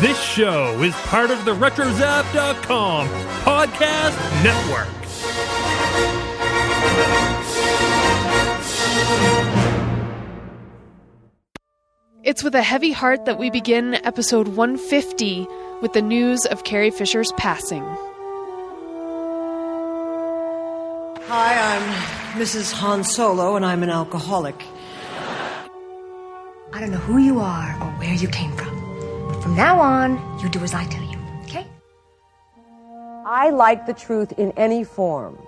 This show is part of the RetroZap.com podcast network. It's with a heavy heart that we begin episode 150 with the news of Carrie Fisher's passing. Hi, I'm Mrs. Han Solo, and I'm an alcoholic. I don't know who you are or where you came from, but from now on, you do as I tell you, okay? I like the truth in any form.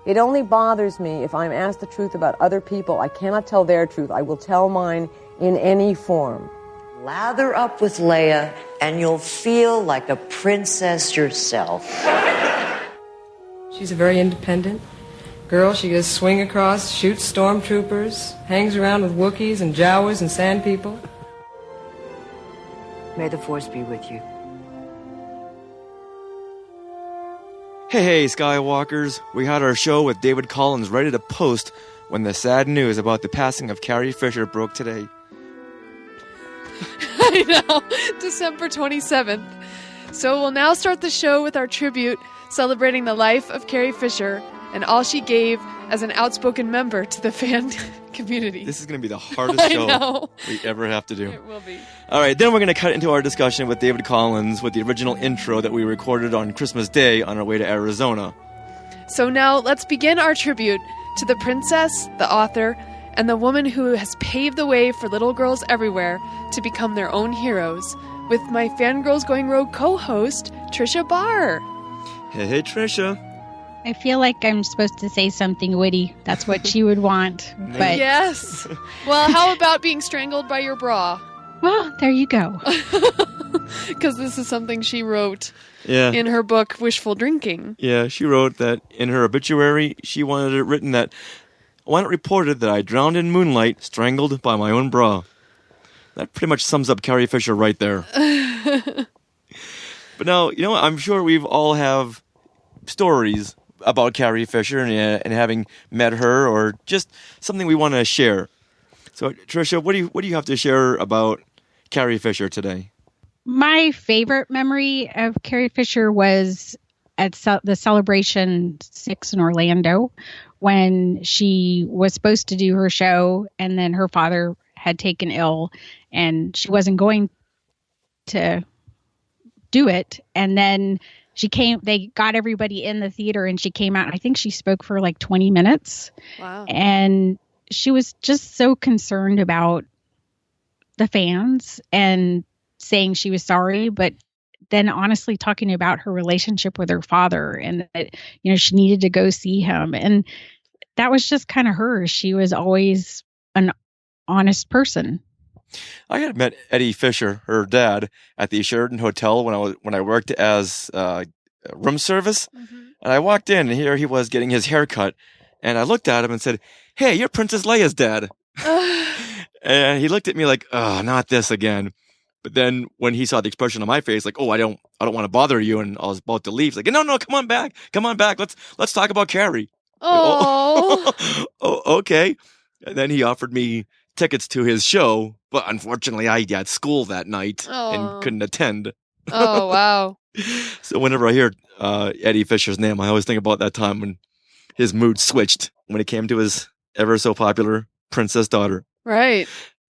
It only bothers me if I'm asked the truth about other people. I cannot tell their truth. I will tell mine in any form. Lather up with Leia, and you'll feel like a princess yourself. She's a very independent girl. She goes swing across, shoots stormtroopers, hangs around with Wookiees and Jawas and sand people. May the Force be with you. Hey, Skywalkers. We had our show with David Collins ready to post when the sad news about the passing of Carrie Fisher broke today. I know, December 27th. So we'll now start the show with our tribute celebrating the life of Carrie Fisher and all she gave as an outspoken member to the fan community. This is going to be the hardest show we ever have to do. It will be. All right, then we're going to cut into our discussion with David Collins with the original intro that we recorded on Christmas Day on our way to Arizona. So now let's begin our tribute to the princess, the author, and the woman who has paved the way for little girls everywhere to become their own heroes, with my Fangirls Going Rogue co-host, Tricia Barr. Hey, Tricia. I feel like I'm supposed to say something witty. That's what she would want. But yes. Well, how about being strangled by your bra? Well, there you go. Because this is something she wrote Yeah. in her book, Wishful Drinking. Yeah, she wrote that in her obituary, she wanted it written that, I want it reported that I drowned in moonlight, strangled by my own bra. That pretty much sums up Carrie Fisher right there. But now, you know, I'm sure we've all have stories about Carrie Fisher and having met her, or just something we want to share. So, Tricia, what do you have to share about Carrie Fisher today? My favorite memory of Carrie Fisher was at the Celebration 6 in Orlando, when she was supposed to do her show, and then her father had taken ill, and she wasn't going to do it. And then they got everybody in the theater, and she came out. I think she spoke for like 20 minutes. Wow. And she was just so concerned about the fans and saying she was sorry, but then honestly talking about her relationship with her father, and that, you know, she needed to go see him. And that was just kind of her. She was always an honest person. I had met Eddie Fisher, her dad, at the Sheraton Hotel when I worked as room service. Mm-hmm. And I walked in, and here he was getting his hair cut. And I looked at him and said, "Hey, you're Princess Leia's dad." And he looked at me like, "Oh, not this again." But then when he saw the expression on my face, like, "Oh, I don't want to bother you," and I was about to leave, he's like, "No, come on back. Let's talk about Carrie." Oh. Oh, okay. And then he offered me tickets to his show, but unfortunately I had school that night and couldn't attend. Oh, wow. So whenever I hear Eddie Fisher's name, I always think about that time when his mood switched when it came to his ever so popular princess daughter. Right.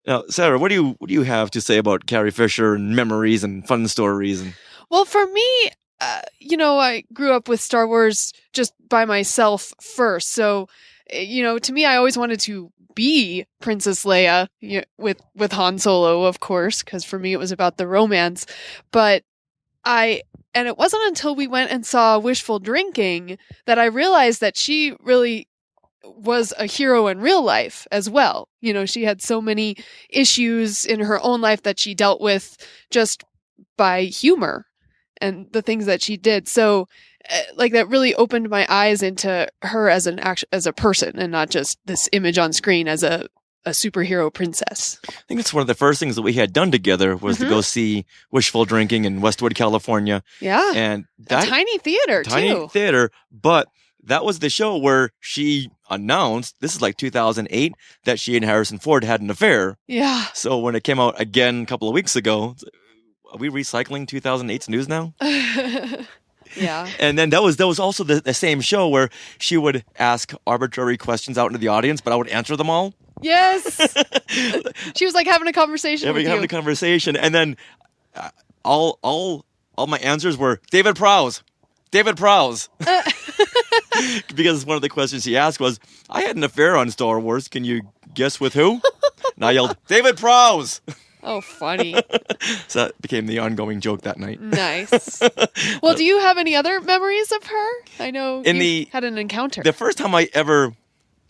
Now, Sarah, what do you have to say about Carrie Fisher and memories and fun stories? Well, for me, I grew up with Star Wars just by myself first. So, to me, I always wanted to be Princess Leia with Han Solo, of course, because for me it was about the romance. But and it wasn't until we went and saw Wishful Drinking that I realized that she really was a hero in real life as well. You know, she had so many issues in her own life that she dealt with just by humor and the things that she did. So that really opened my eyes into her as a person, and not just this image on screen as a superhero princess. I think it's one of the first things that we had done together was to go see Wishful Drinking in Westwood, California. Yeah. And a tiny theater, but that was the show where she announced, this is like 2008, that she and Harrison Ford had an affair. Yeah. So when it came out again a couple of weeks ago, are we recycling 2008's news now? Yeah. And then that was also the same show where she would ask arbitrary questions out into the audience, but I would answer them all. Yes. She was like having a conversation with you. Having a conversation, and then all my answers were David Prowse. Because one of the questions he asked was, I had an affair on Star Wars. Can you guess with who? And I yelled, David Prowse. Oh, funny. So that became the ongoing joke that night. Nice. Well, do you have any other memories of her? I know you had an encounter. The first time I ever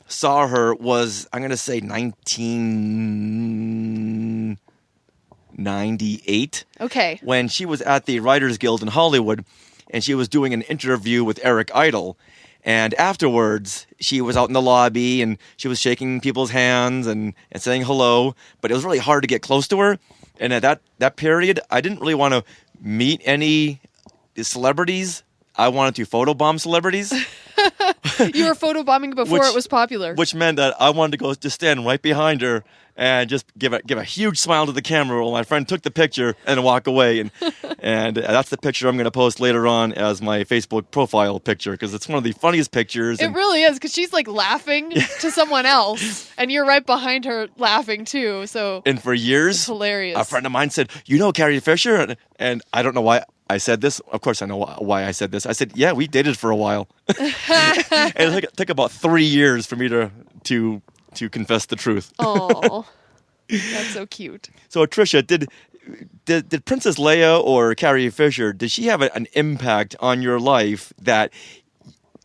saw her was, I'm going to say 1998. Okay. When she was at the Writers Guild in Hollywood, and she was doing an interview with Eric Idle. And afterwards, she was out in the lobby, and she was shaking people's hands and saying hello. But it was really hard to get close to her. And at that period, I didn't really want to meet any celebrities. I wanted to photobomb celebrities. You were photobombing before it was popular. Which meant that I wanted to go just stand right behind her and just give a huge smile to the camera while my friend took the picture and walk away. And that's the picture I'm going to post later on as my Facebook profile picture, because it's one of the funniest pictures. It really is, because she's like laughing to someone else, and you're right behind her laughing too. So and for years, it's hilarious. A friend of mine said, "You know Carrie Fisher?" And I don't know why I said this. Of course, I know why I said this. I said, "Yeah, we dated for a while." And it took about 3 years for me to confess the truth. Oh, that's so cute. So, Tricia, did Princess Leia or Carrie Fisher, did she have an impact on your life that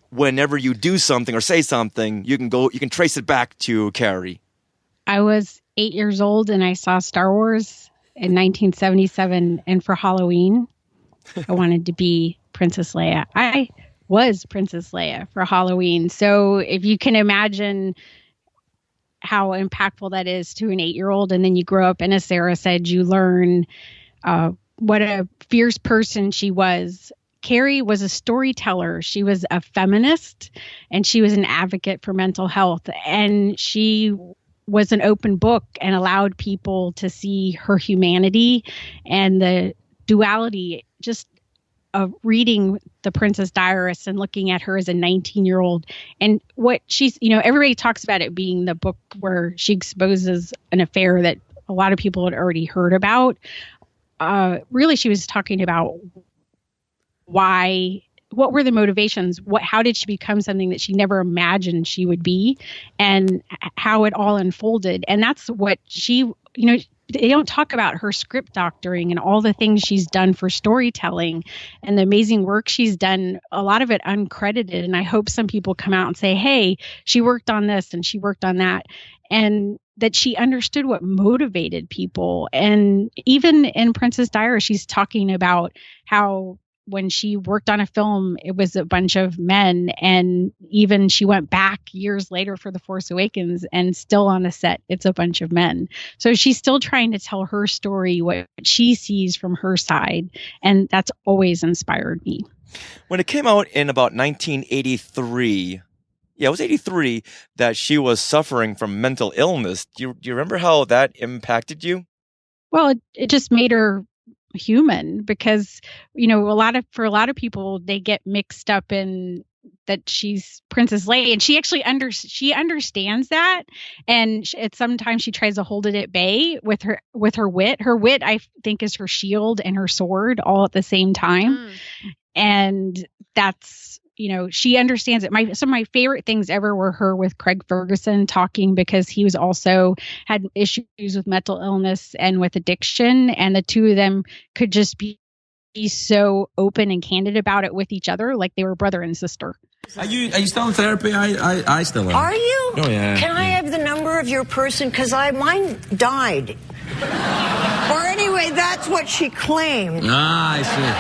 whenever you do something or say something, you can trace it back to Carrie? I was 8 years old and I saw Star Wars in 1977, and for Halloween, I wanted to be Princess Leia. I was Princess Leia for Halloween. So if you can imagine how impactful that is to an 8-year-old, and then you grow up, and as Sarah said, you learn what a fierce person she was. Carrie was a storyteller. She was a feminist, and she was an advocate for mental health. And she was an open book and allowed people to see her humanity and the duality just of reading The Princess Diarist and looking at her as a 19-year-old. And what she's, everybody talks about it being the book where she exposes an affair that a lot of people had already heard about. Really, she was talking about what were the motivations? How did she become something that she never imagined she would be, and how it all unfolded. And that's what she, they don't talk about her script doctoring and all the things she's done for storytelling and the amazing work she's done, a lot of it uncredited. And I hope some people come out and say, hey, she worked on this and she worked on that. And that she understood what motivated people. And even in Princess Diarist, she's talking about how when she worked on a film, it was a bunch of men. And even she went back years later for The Force Awakens, and still on the set, it's a bunch of men. So she's still trying to tell her story, what she sees from her side. And that's always inspired me. When it came out in about 1983, it was 83, that she was suffering from mental illness. Do you remember how that impacted you? Well, it just made her human, because for a lot of people, they get mixed up in that she's Princess Leia, and she actually understands that, and sometimes she tries to hold it at bay with her wit. Her wit, I think, is her shield and her sword all at the same time. And that's, she understands it. Some of my favorite things ever were her with Craig Ferguson talking, because he was also had issues with mental illness and with addiction. And the two of them could just be so open and candid about it with each other, like they were brother and sister. Are you still in therapy? I still am. Are you? Oh, yeah. Can I have the number of your person? Because mine died. Or anyway, that's what she claimed. Ah, I see.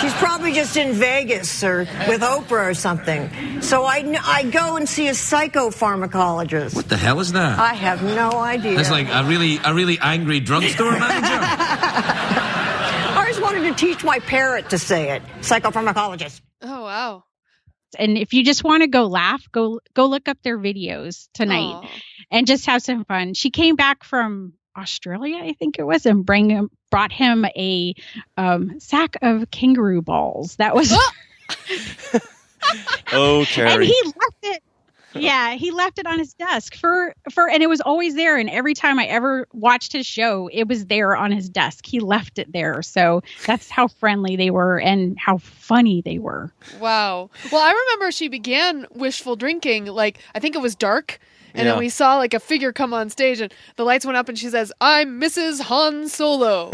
She's probably just in Vegas or with Oprah or something. So I go and see a psychopharmacologist. What the hell is that? I have no idea. That's like a really angry drugstore manager. I just wanted to teach my parrot to say it. Psychopharmacologist. Oh, wow. And if you just want to go laugh, go look up their videos tonight and just have some fun. She came back from Australia, I think it was, and brought him a sack of kangaroo balls. That was Oh, Carrie. and he left it. Yeah, he left it on his desk and it was always there. And every time I ever watched his show, it was there on his desk. He left it there. So that's how friendly they were and how funny they were. Wow. Well, I remember she began wishful drinking, like, I think it was dark. And Yeah. then we saw like a figure come on stage and the lights went up and she says, "I'm Mrs. Han Solo."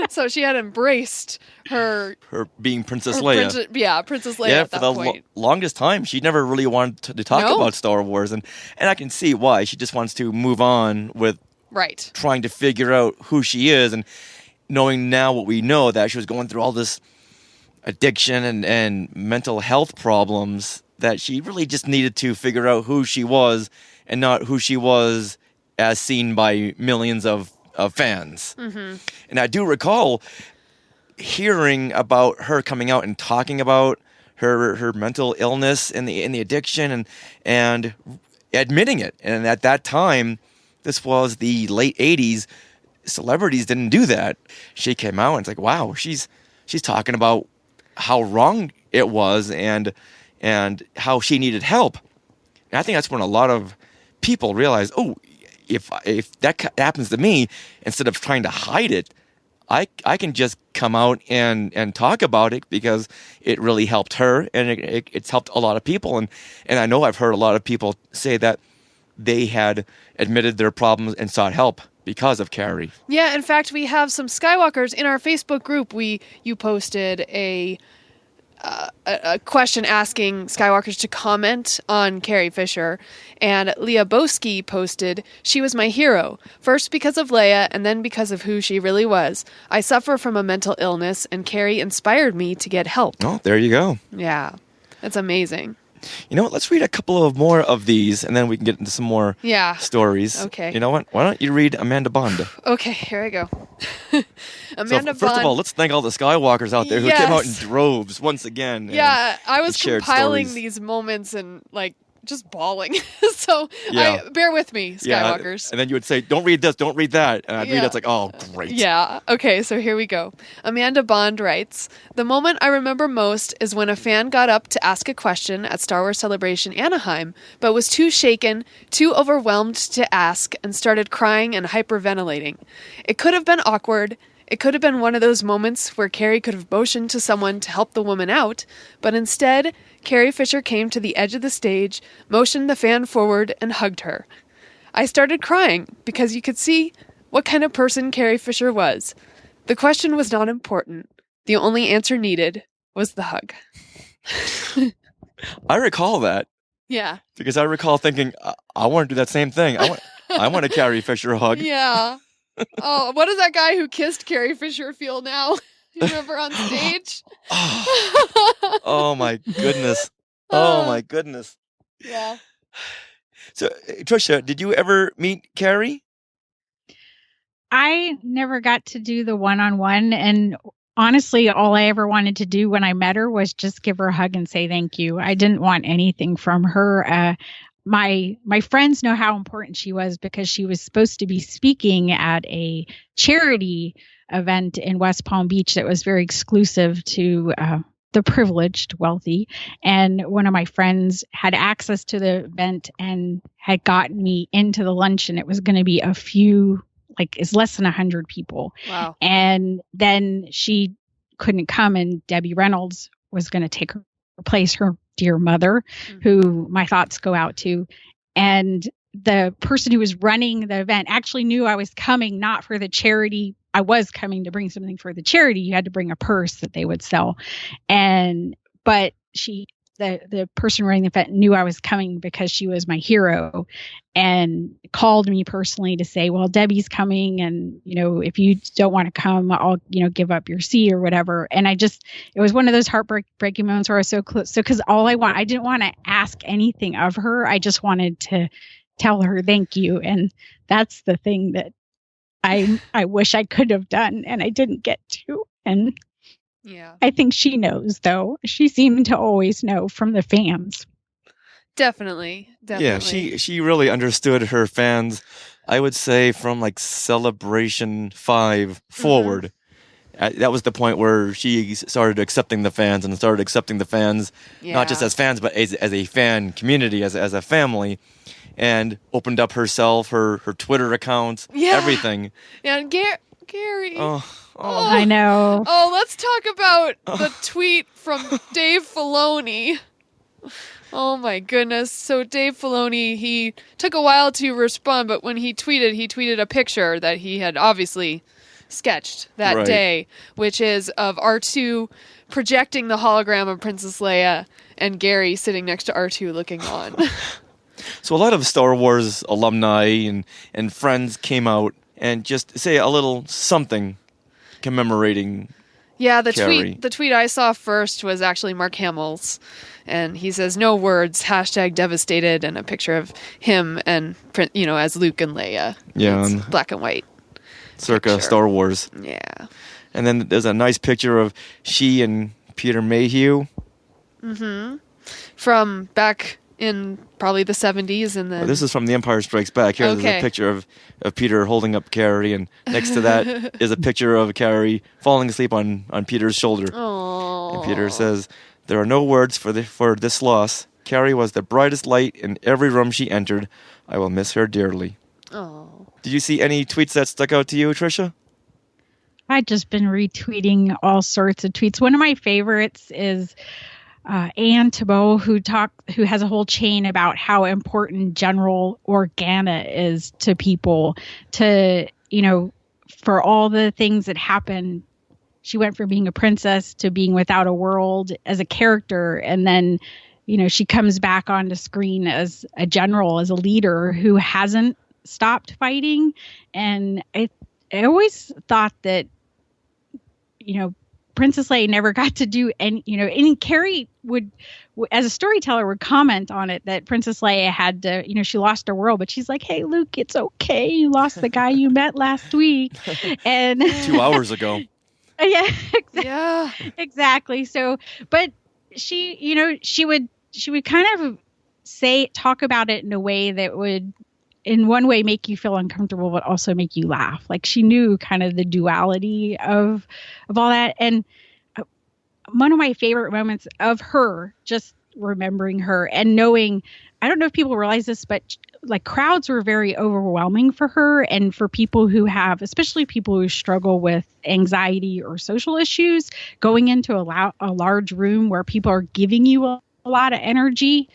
So she had embraced her being Princess Leia. Princess Leia Yeah, at for that the point. longest time, she never really wanted to talk No. about Star Wars, and I can see why. She just wants to move on with Right. trying to figure out who she is, and knowing now what we know, that she was going through all this addiction and mental health problems, that she really just needed to figure out who she was and not who she was as seen by millions of fans. Mm-hmm. And I do recall hearing about her coming out and talking about her mental illness and the addiction and admitting it. And at that time, this was the late 80s, celebrities didn't do that. She came out and it's like, wow, she's talking about how wrong it was and how she needed help. And I think that's when a lot of people realize, oh, if that happens to me, instead of trying to hide it, I can just come out and talk about it because it really helped her and it's helped a lot of people. And I know I've heard a lot of people say that they had admitted their problems and sought help because of Carrie. Yeah, in fact, we have some Skywalkers in our Facebook group. You posted a question asking Skywalkers to comment on Carrie Fisher, and Leah Boski posted, "She was my hero, first because of Leia and then because of who she really was. I suffer from a mental illness and Carrie inspired me to get help." Oh, there you go. Yeah, that's amazing. You know what? Let's read a couple of more of these, and then we can get into some more stories. Okay. You know what? Why don't you read Amanda Bond? Okay, here I go. Amanda Bond. First of all, let's thank all the Skywalkers out there who came out in droves once again. Yeah, I was shared compiling stories. these moments and like just bawling. So Yeah. bear with me, Yeah, Skywalkers. and then you would say, "Don't read this, don't read that," and I'd read Yeah. it. It's like, "Oh, great." Yeah. Okay, so here we go. Amanda Bond writes, "The moment I remember most is when a fan got up to ask a question at Star Wars Celebration Anaheim, but was too shaken, too overwhelmed to ask, and started crying and hyperventilating. It could have been awkward. It could have been one of those moments where Carrie could have motioned to someone to help the woman out, but instead, Carrie Fisher came to the edge of the stage, motioned the fan forward, and hugged her. I started crying because you could see what kind of person Carrie Fisher was. The question was not important. The only answer needed was the hug." I recall that Yeah. because I recall thinking, "I want to do that same thing. I want to Carrie Fisher hug." Yeah. Oh, what does that guy who kissed Carrie Fisher feel now? You remember on stage? Oh my goodness! Oh my goodness! Yeah. So, Tricia, did you ever meet Carrie? I never got to do the one-on-one, and honestly, all I ever wanted to do when I met her was just give her a hug and say thank you. I didn't want anything from her. My friends know how important she was because she was supposed to be speaking at a charity event in West Palm Beach that was very exclusive to the privileged, wealthy. And one of my friends had access to the event and had gotten me into the luncheon. It was going to be a few, it's less than 100 people. Wow. And then she couldn't come, and Debbie Reynolds was going to take her place, her dear mother, who my thoughts go out to. And the person who was running the event actually knew I was coming, not for the charity. I was coming to bring something for the charity. You had to bring a purse that they would sell. But the person running the event knew I was coming because she was my hero and called me personally to say, well, Debbie's coming. And, if you don't want to come, I'll, give up your seat or whatever. And it was one of those heartbreaking moments where I was so close. So, cause I didn't want to ask anything of her. I just wanted to tell her thank you. And that's the thing that I wish I could have done and I didn't get to. And yeah, I think she knows, though. She seemed to always know from the fans. Definitely. Yeah, she really understood her fans I would say from like Celebration 5 forward. That was the point where she started accepting the fans not just as fans, but as a fan community, as a family, and opened up herself, her Twitter accounts, everything. Yeah, and Gary. Oh, I know. Oh, let's talk about the tweet from Dave Filoni. Oh my goodness. So Dave Filoni, he took a while to respond, but when he tweeted a picture that he had obviously sketched that day, which is of R2 projecting the hologram of Princess Leia and Gary sitting next to R2 looking on. So a lot of Star Wars alumni and friends came out and just say a little something commemorating Carrie. The tweet I saw first was actually Mark Hamill's, and he says, "No words, #devastated," and a picture of him and, as Luke and Leia. Yeah. It's black and white. Circa picture. Star Wars. Yeah. And then there's a nice picture of she and Peter Mayhew. From back in probably the 70s, and then... This is from The Empire Strikes Back. Here there's a picture of Peter holding up Carrie, and next to that is a picture of Carrie falling asleep on Peter's shoulder. Aww. And Peter says, "There are no words for this loss. Carrie was the brightest light in every room she entered. I will miss her dearly." Oh. Did you see any tweets that stuck out to you, Tricia? I've just been retweeting all sorts of tweets. One of my favorites is Anne Thibault, who has a whole chain about how important General Organa is to people. For all the things that happened, she went from being a princess to being without a world as a character, and then she comes back onto screen as a general, as a leader who hasn't stopped fighting. And I always thought that Princess Leia never got to do any, and Carrie would, as a storyteller, would comment on it that Princess Leia had to, she lost her world, but she's like, "Hey, Luke, it's okay. You lost the guy you met last week." And 2 hours ago. Yeah, exactly. So, but she would kind of talk about it in a way that would, in one way, make you feel uncomfortable, but also make you laugh. Like, she knew kind of the duality of all that. And one of my favorite moments of her, just remembering her and knowing, I don't know if people realize this, but like, crowds were very overwhelming for her, and for people who have, especially people who struggle with anxiety or social issues, going into a large room where people are giving you a lot of energy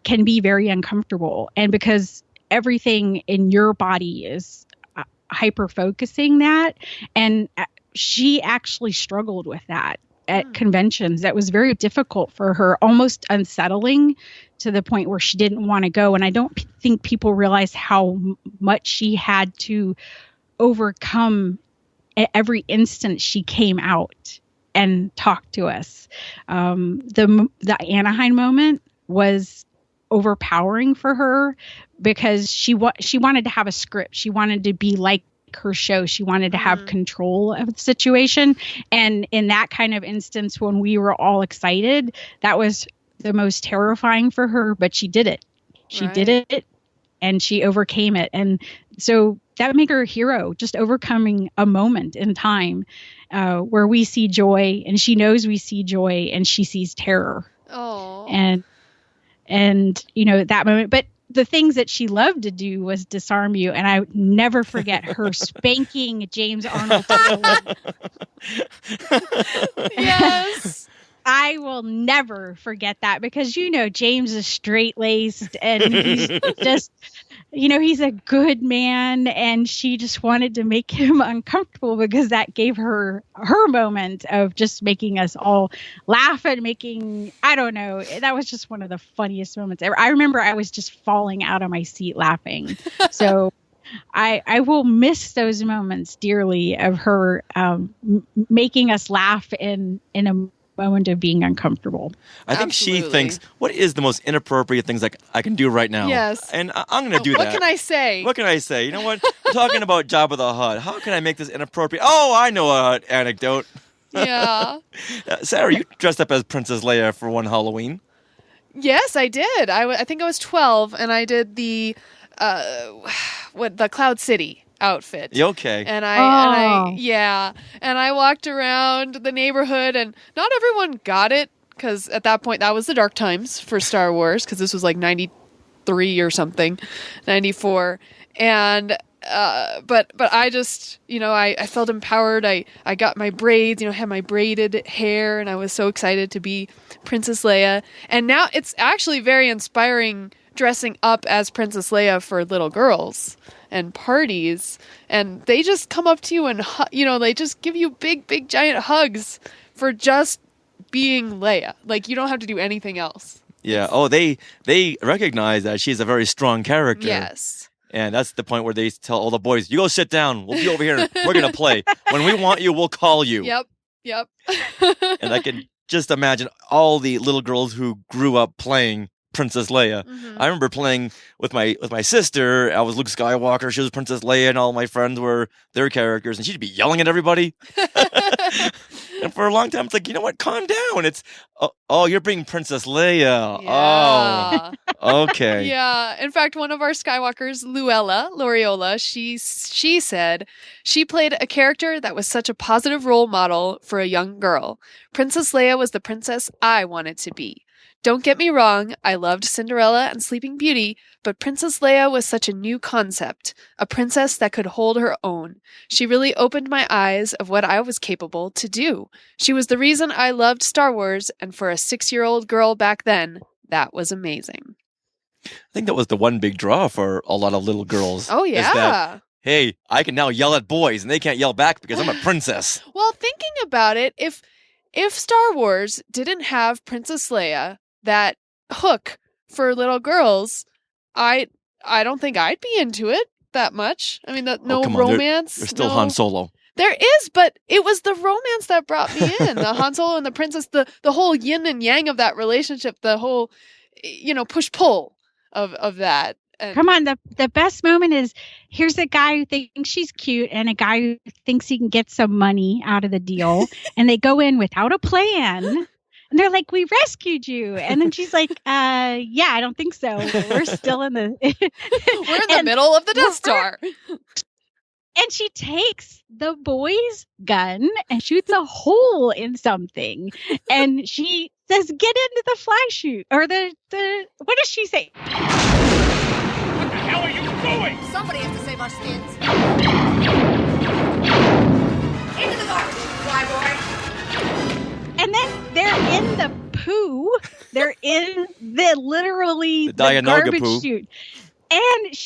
can be very uncomfortable. And because everything in your body is hyper focusing that, and she actually struggled with that at conventions. That was very difficult for her, almost unsettling, to the point where she didn't want to go. And I don't think people realize how much she had to overcome at every instant she came out and talked to us. The Anaheim moment was overpowering for her, because she wanted to have a script. She wanted to be like her show. She wanted to have control of the situation. And in that kind of instance, when we were all excited, that was the most terrifying for her, but she did it. She did it, and she overcame it. And so that made her a hero, just overcoming a moment in time where we see joy, and she knows we see joy, and she sees terror. Oh. And that moment. But the things that she loved to do was disarm you. And I would never forget her spanking James Arnold Taylor. Yes. I will never forget that, because, James is straight-laced, and he's just, he's a good man, and she just wanted to make him uncomfortable, because that gave her moment of just making us all laugh and I don't know, that was just one of the funniest moments ever. I remember I was just falling out of my seat laughing. So I will miss those moments dearly, of her making us laugh in a moment of being uncomfortable. I think she thinks, what is the most inappropriate things I can do right now? Yes. And I'm going to do that. What can I say? What can I say? You know what? We're talking about Jabba the Hutt. How can I make this inappropriate? Oh, I know an anecdote. Yeah. Sarah, you dressed up as Princess Leia for one Halloween. Yes, I did. I think I was 12, and I did the what the Cloud City outfit. Okay. And I walked around the neighborhood, and not everyone got it, because at that point that was the dark times for Star Wars, because this was like 93 or something, 94, and but I just, I felt empowered. I got my braids, had my braided hair, and I was so excited to be Princess Leia. And now it's actually very inspiring dressing up as Princess Leia for little girls and parties, and they just come up to you and they just give you big giant hugs for just being Leia. Like, you don't have to do anything else. Yeah. Oh, they recognize that she's a very strong character. Yes. And that's the point where they tell all the boys, you go sit down. We'll be over here. We're going to play. When we want you, we'll call you. Yep. And I can just imagine all the little girls who grew up playing Princess Leia. Mm-hmm. I remember playing with my sister. I was Luke Skywalker. She was Princess Leia, and all my friends were their characters. And she'd be yelling at everybody. And for a long time, it's like, you know what? Calm down. It's, oh, you're being Princess Leia. Yeah. Oh, okay. Yeah. In fact, one of our Skywalkers, Loriola, she said she played a character that was such a positive role model for a young girl. Princess Leia was the princess I wanted to be. Don't get me wrong, I loved Cinderella and Sleeping Beauty, but Princess Leia was such a new concept, a princess that could hold her own. She really opened my eyes of what I was capable to do. She was the reason I loved Star Wars, and for a 6-year-old girl back then, that was amazing. I think that was the one big draw for a lot of little girls. Oh, yeah. Is that, hey, I can now yell at boys, and they can't yell back because I'm a princess. Well, thinking about it, if Star Wars didn't have Princess Leia, that hook for little girls, I don't think I'd be into it that much. I mean, no romance. There's still no... Han Solo. There is, but it was the romance that brought me in. The Han Solo and the princess, the whole yin and yang of that relationship, the whole, push-pull of that. And come on, the best moment is, here's a guy who thinks she's cute and a guy who thinks he can get some money out of the deal, and they go in without a plan. And they're like, we rescued you. And then she's like, yeah, I don't think so. We're still in the... We're in the middle of the Death Star. And she takes the boy's gun and shoots a hole in something. And she says, get into the fly chute. Or the what does she say? What the hell are you doing? Somebody has to save our skins. Into the garbage, fly boy. And then they're in the poo. They're in the garbage chute. And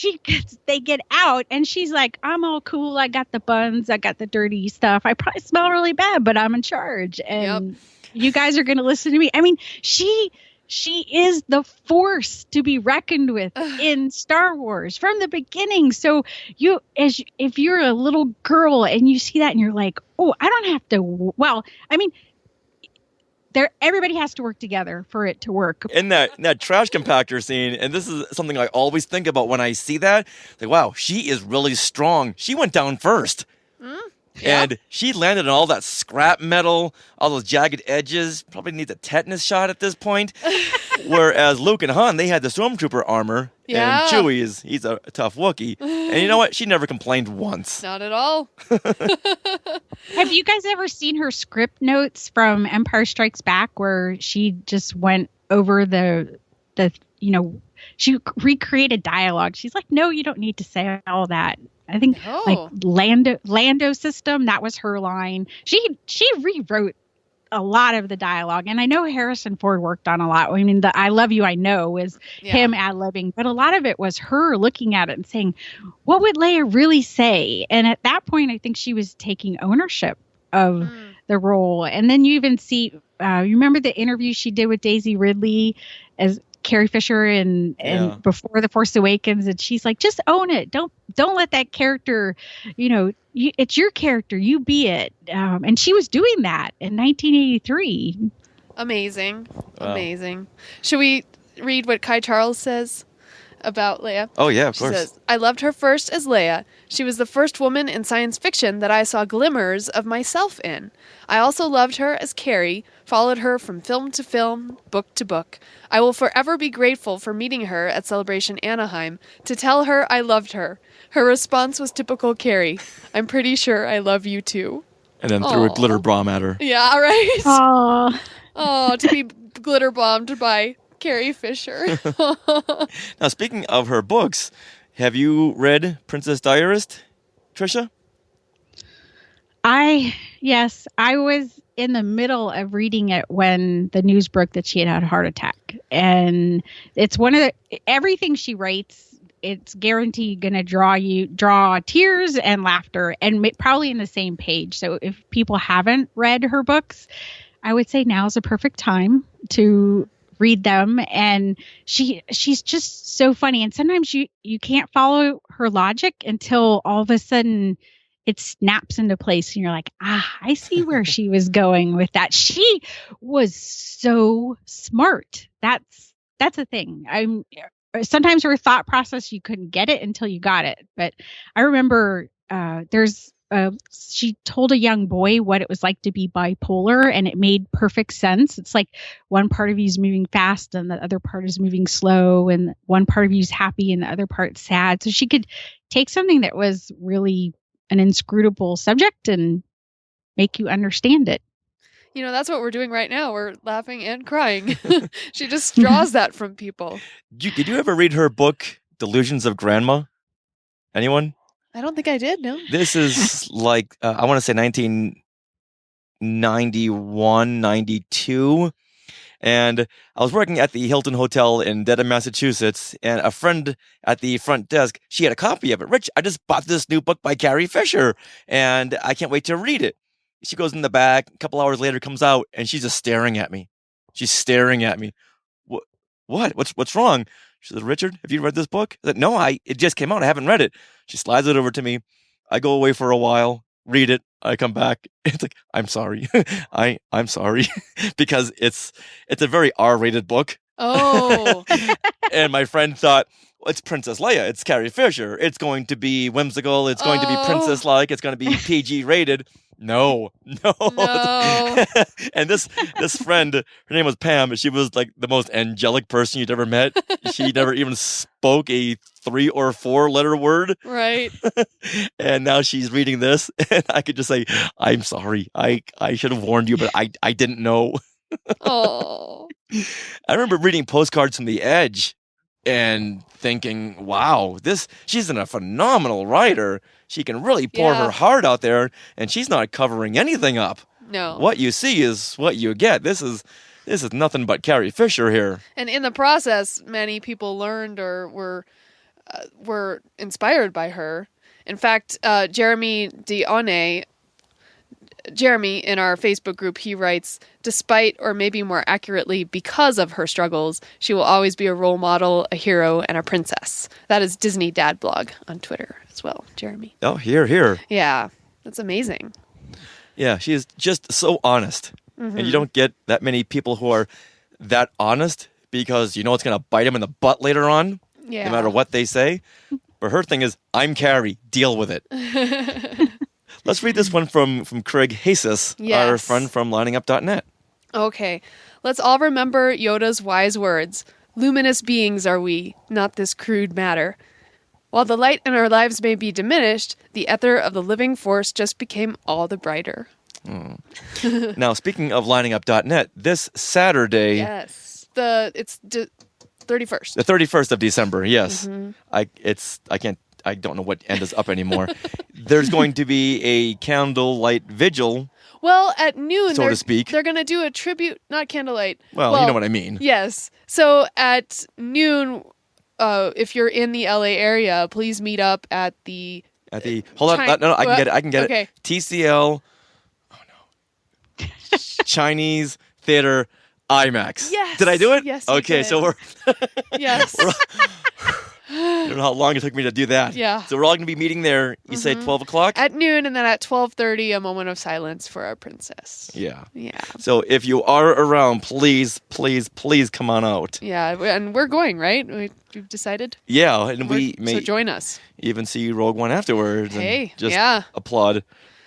they get out, and she's like, I'm all cool. I got the buns. I got the dirty stuff. I probably smell really bad, but I'm in charge. And you guys are going to listen to me. I mean, she is the force to be reckoned with in Star Wars from the beginning. So if you're a little girl and you see that and you're like, oh, I don't have to. Well, I mean, everybody has to work together for it to work. In that trash compactor scene, and this is something I always think about when I see that, like, wow, she is really strong. She went down first. And she landed on all that scrap metal, all those jagged edges, probably needs a tetanus shot at this point. Whereas Luke and Han, they had the Stormtrooper armor, and Chewie he's a tough Wookiee. And you know what? She never complained once. Not at all. Have you guys ever seen her script notes from Empire Strikes Back, where she just went over she recreated dialogue? She's like, no, you don't need to say all that. I think like Lando system, that was her line. She rewrote a lot of the dialogue, and I know Harrison Ford worked on a lot. I mean, the "I love you, I know" is him ad-libbing, but a lot of it was her looking at it and saying, "What would Leia really say?" And at that point, I think she was taking ownership of the role. And then you even see, you remember the interview she did with Daisy Ridley as Carrie Fisher and before The Force Awakens, and she's like, just own it. Don't let that character, it's your character, you be it. And she was doing that in 1983. Amazing. Wow. Amazing. Should we read what Kai Charles says about Leia. Oh, yeah, of She course. says, I loved her first as Leia. She was the first woman in science fiction that I saw glimmers of myself in. I also loved her as Carrie, followed her from film to film, book to book. I will forever be grateful for meeting her at Celebration Anaheim to tell her I loved her. Her response was typical Carrie. I'm pretty sure I love you too. And then threw a glitter bomb at her. Yeah, right? Aww. Oh, to be glitter bombed by Carrie Fisher. Now, speaking of her books, have you read Princess Diarist, Tricia? Yes, I was in the middle of reading it when the news broke that she had a heart attack. And it's everything she writes, it's guaranteed going to draw tears and laughter, and probably in the same page. So if people haven't read her books, I would say now is a perfect time to read them. And she's just so funny. And sometimes you can't follow her logic until all of a sudden it snaps into place and you're like, I see where she was going with that. She was so smart. That's a thing. Sometimes her thought process, you couldn't get it until you got it. But I remember she told a young boy what it was like to be bipolar, and it made perfect sense. It's like one part of you is moving fast and the other part is moving slow, and one part of you is happy and the other part's sad. So she could take something that was really an inscrutable subject and make you understand it. You know, that's what we're doing right now. We're laughing and crying. She just draws that from people. Did you ever read her book, Delusions of Grandma? Anyone? I don't think I did, no. This is like, I want to say 1991, 92. And I was working at the Hilton Hotel in Dedham, Massachusetts, and a friend at the front desk, she had a copy of it. Rich, I just bought this new book by Carrie Fisher, and I can't wait to read it. She goes in the back, a couple hours later comes out, and she's just staring at me. She's staring at me. What? What's wrong? She said, Richard, have you read this book? I said, no, it just came out. I haven't read it. She slides it over to me. I go away for a while, read it. I come back. It's like, I'm sorry. I'm sorry. Because it's a very R-rated book. Oh. And my friend thought, well, it's Princess Leia. It's Carrie Fisher. It's going to be whimsical. It's going to be princess-like. It's going to be PG-rated. No. And this friend, her name was Pam. She was like the most angelic person you'd ever met. She never even spoke a 3 or 4 letter word. Right. And now she's reading this, and I could just say, I'm sorry. I should have warned you, but I didn't know. Oh. I remember reading Postcards from the Edge and thinking, wow, she's a phenomenal writer. She can really pour her heart out there, and she's not covering anything up. No. What you see is what you get. This is nothing but Carrie Fisher here. And in the process, many people learned or were inspired by her. In fact, Jeremy in our Facebook group, he writes, despite, or maybe more accurately, because of her struggles, she will always be a role model, a hero, and a princess. That is Disney Dad Blog on Twitter as well, Jeremy. Oh, here. Yeah, that's amazing. Yeah, she is just so honest. Mm-hmm. And you don't get that many people who are that honest because you know it's going to bite them in the butt later on, no matter what they say. But her thing is, I'm Carrie, deal with it. Let's read this one from Craig Hasis, our friend from liningup.net. Okay. Let's all remember Yoda's wise words. Luminous beings are we, not this crude matter. While the light in our lives may be diminished, the ether of the living force just became all the brighter. Now, speaking of liningup.net, this Saturday... Yes. It's 31st. The 31st of December, yes. Mm-hmm. I don't know what end is up anymore. There's going to be a candlelight vigil. Well, at noon, so to speak. They're going to do a tribute, not candlelight. Well, you know what I mean. Yes. So at noon, if you're in the LA area, please meet up at the... Hold on. No, I can get okay. it. TCL. Oh, no. Chinese Theater IMAX. Yes. Did I do it? Yes. Okay, so we're... Yes. I don't know how long it took me to do that. Yeah. So we're all going to be meeting there, you say 12 o'clock? At noon, and then at 12:30, a moment of silence for our princess. Yeah. Yeah. So if you are around, please, please, please come on out. Yeah, and we're going, right? We've decided? Yeah, and we So may join us. even see Rogue One afterwards. Hey, and just yeah. applaud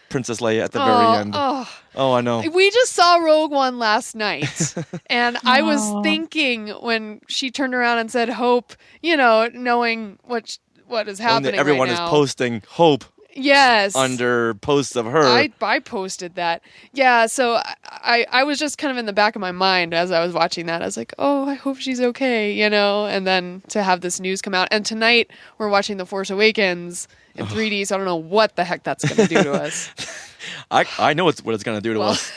Princess Leia at the very end. Oh, I know. We just saw Rogue One last night, and I was thinking when she turned around and said "Hope," knowing what is happening Everyone right now. is posting Hope Yes. under posts of her. I posted that. Yeah, so I was just kind of in the back of my mind as I was watching that. I was like, oh, I hope she's okay, and then to have this news come out. And tonight we're watching The Force Awakens in 3D, so I don't know what the heck that's going to do to us. I know what it's going to do to us.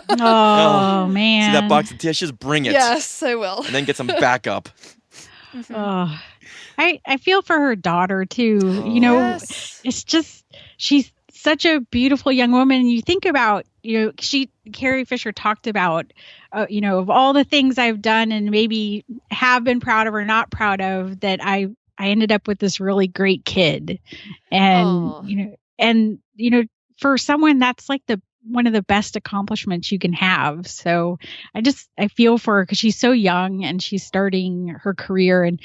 Oh, man. See that box of tissues? Bring it. Yes, I will. And then get some backup. Oh, I feel for her daughter too. Yes. It's just she's such a beautiful young woman. And you think about, Carrie Fisher talked about, of all the things I've done and maybe have been proud of or not proud of, that I ended up with this really great kid, and for someone that's like one of the best accomplishments you can have. So I feel for her because she's so young and she's starting her career, and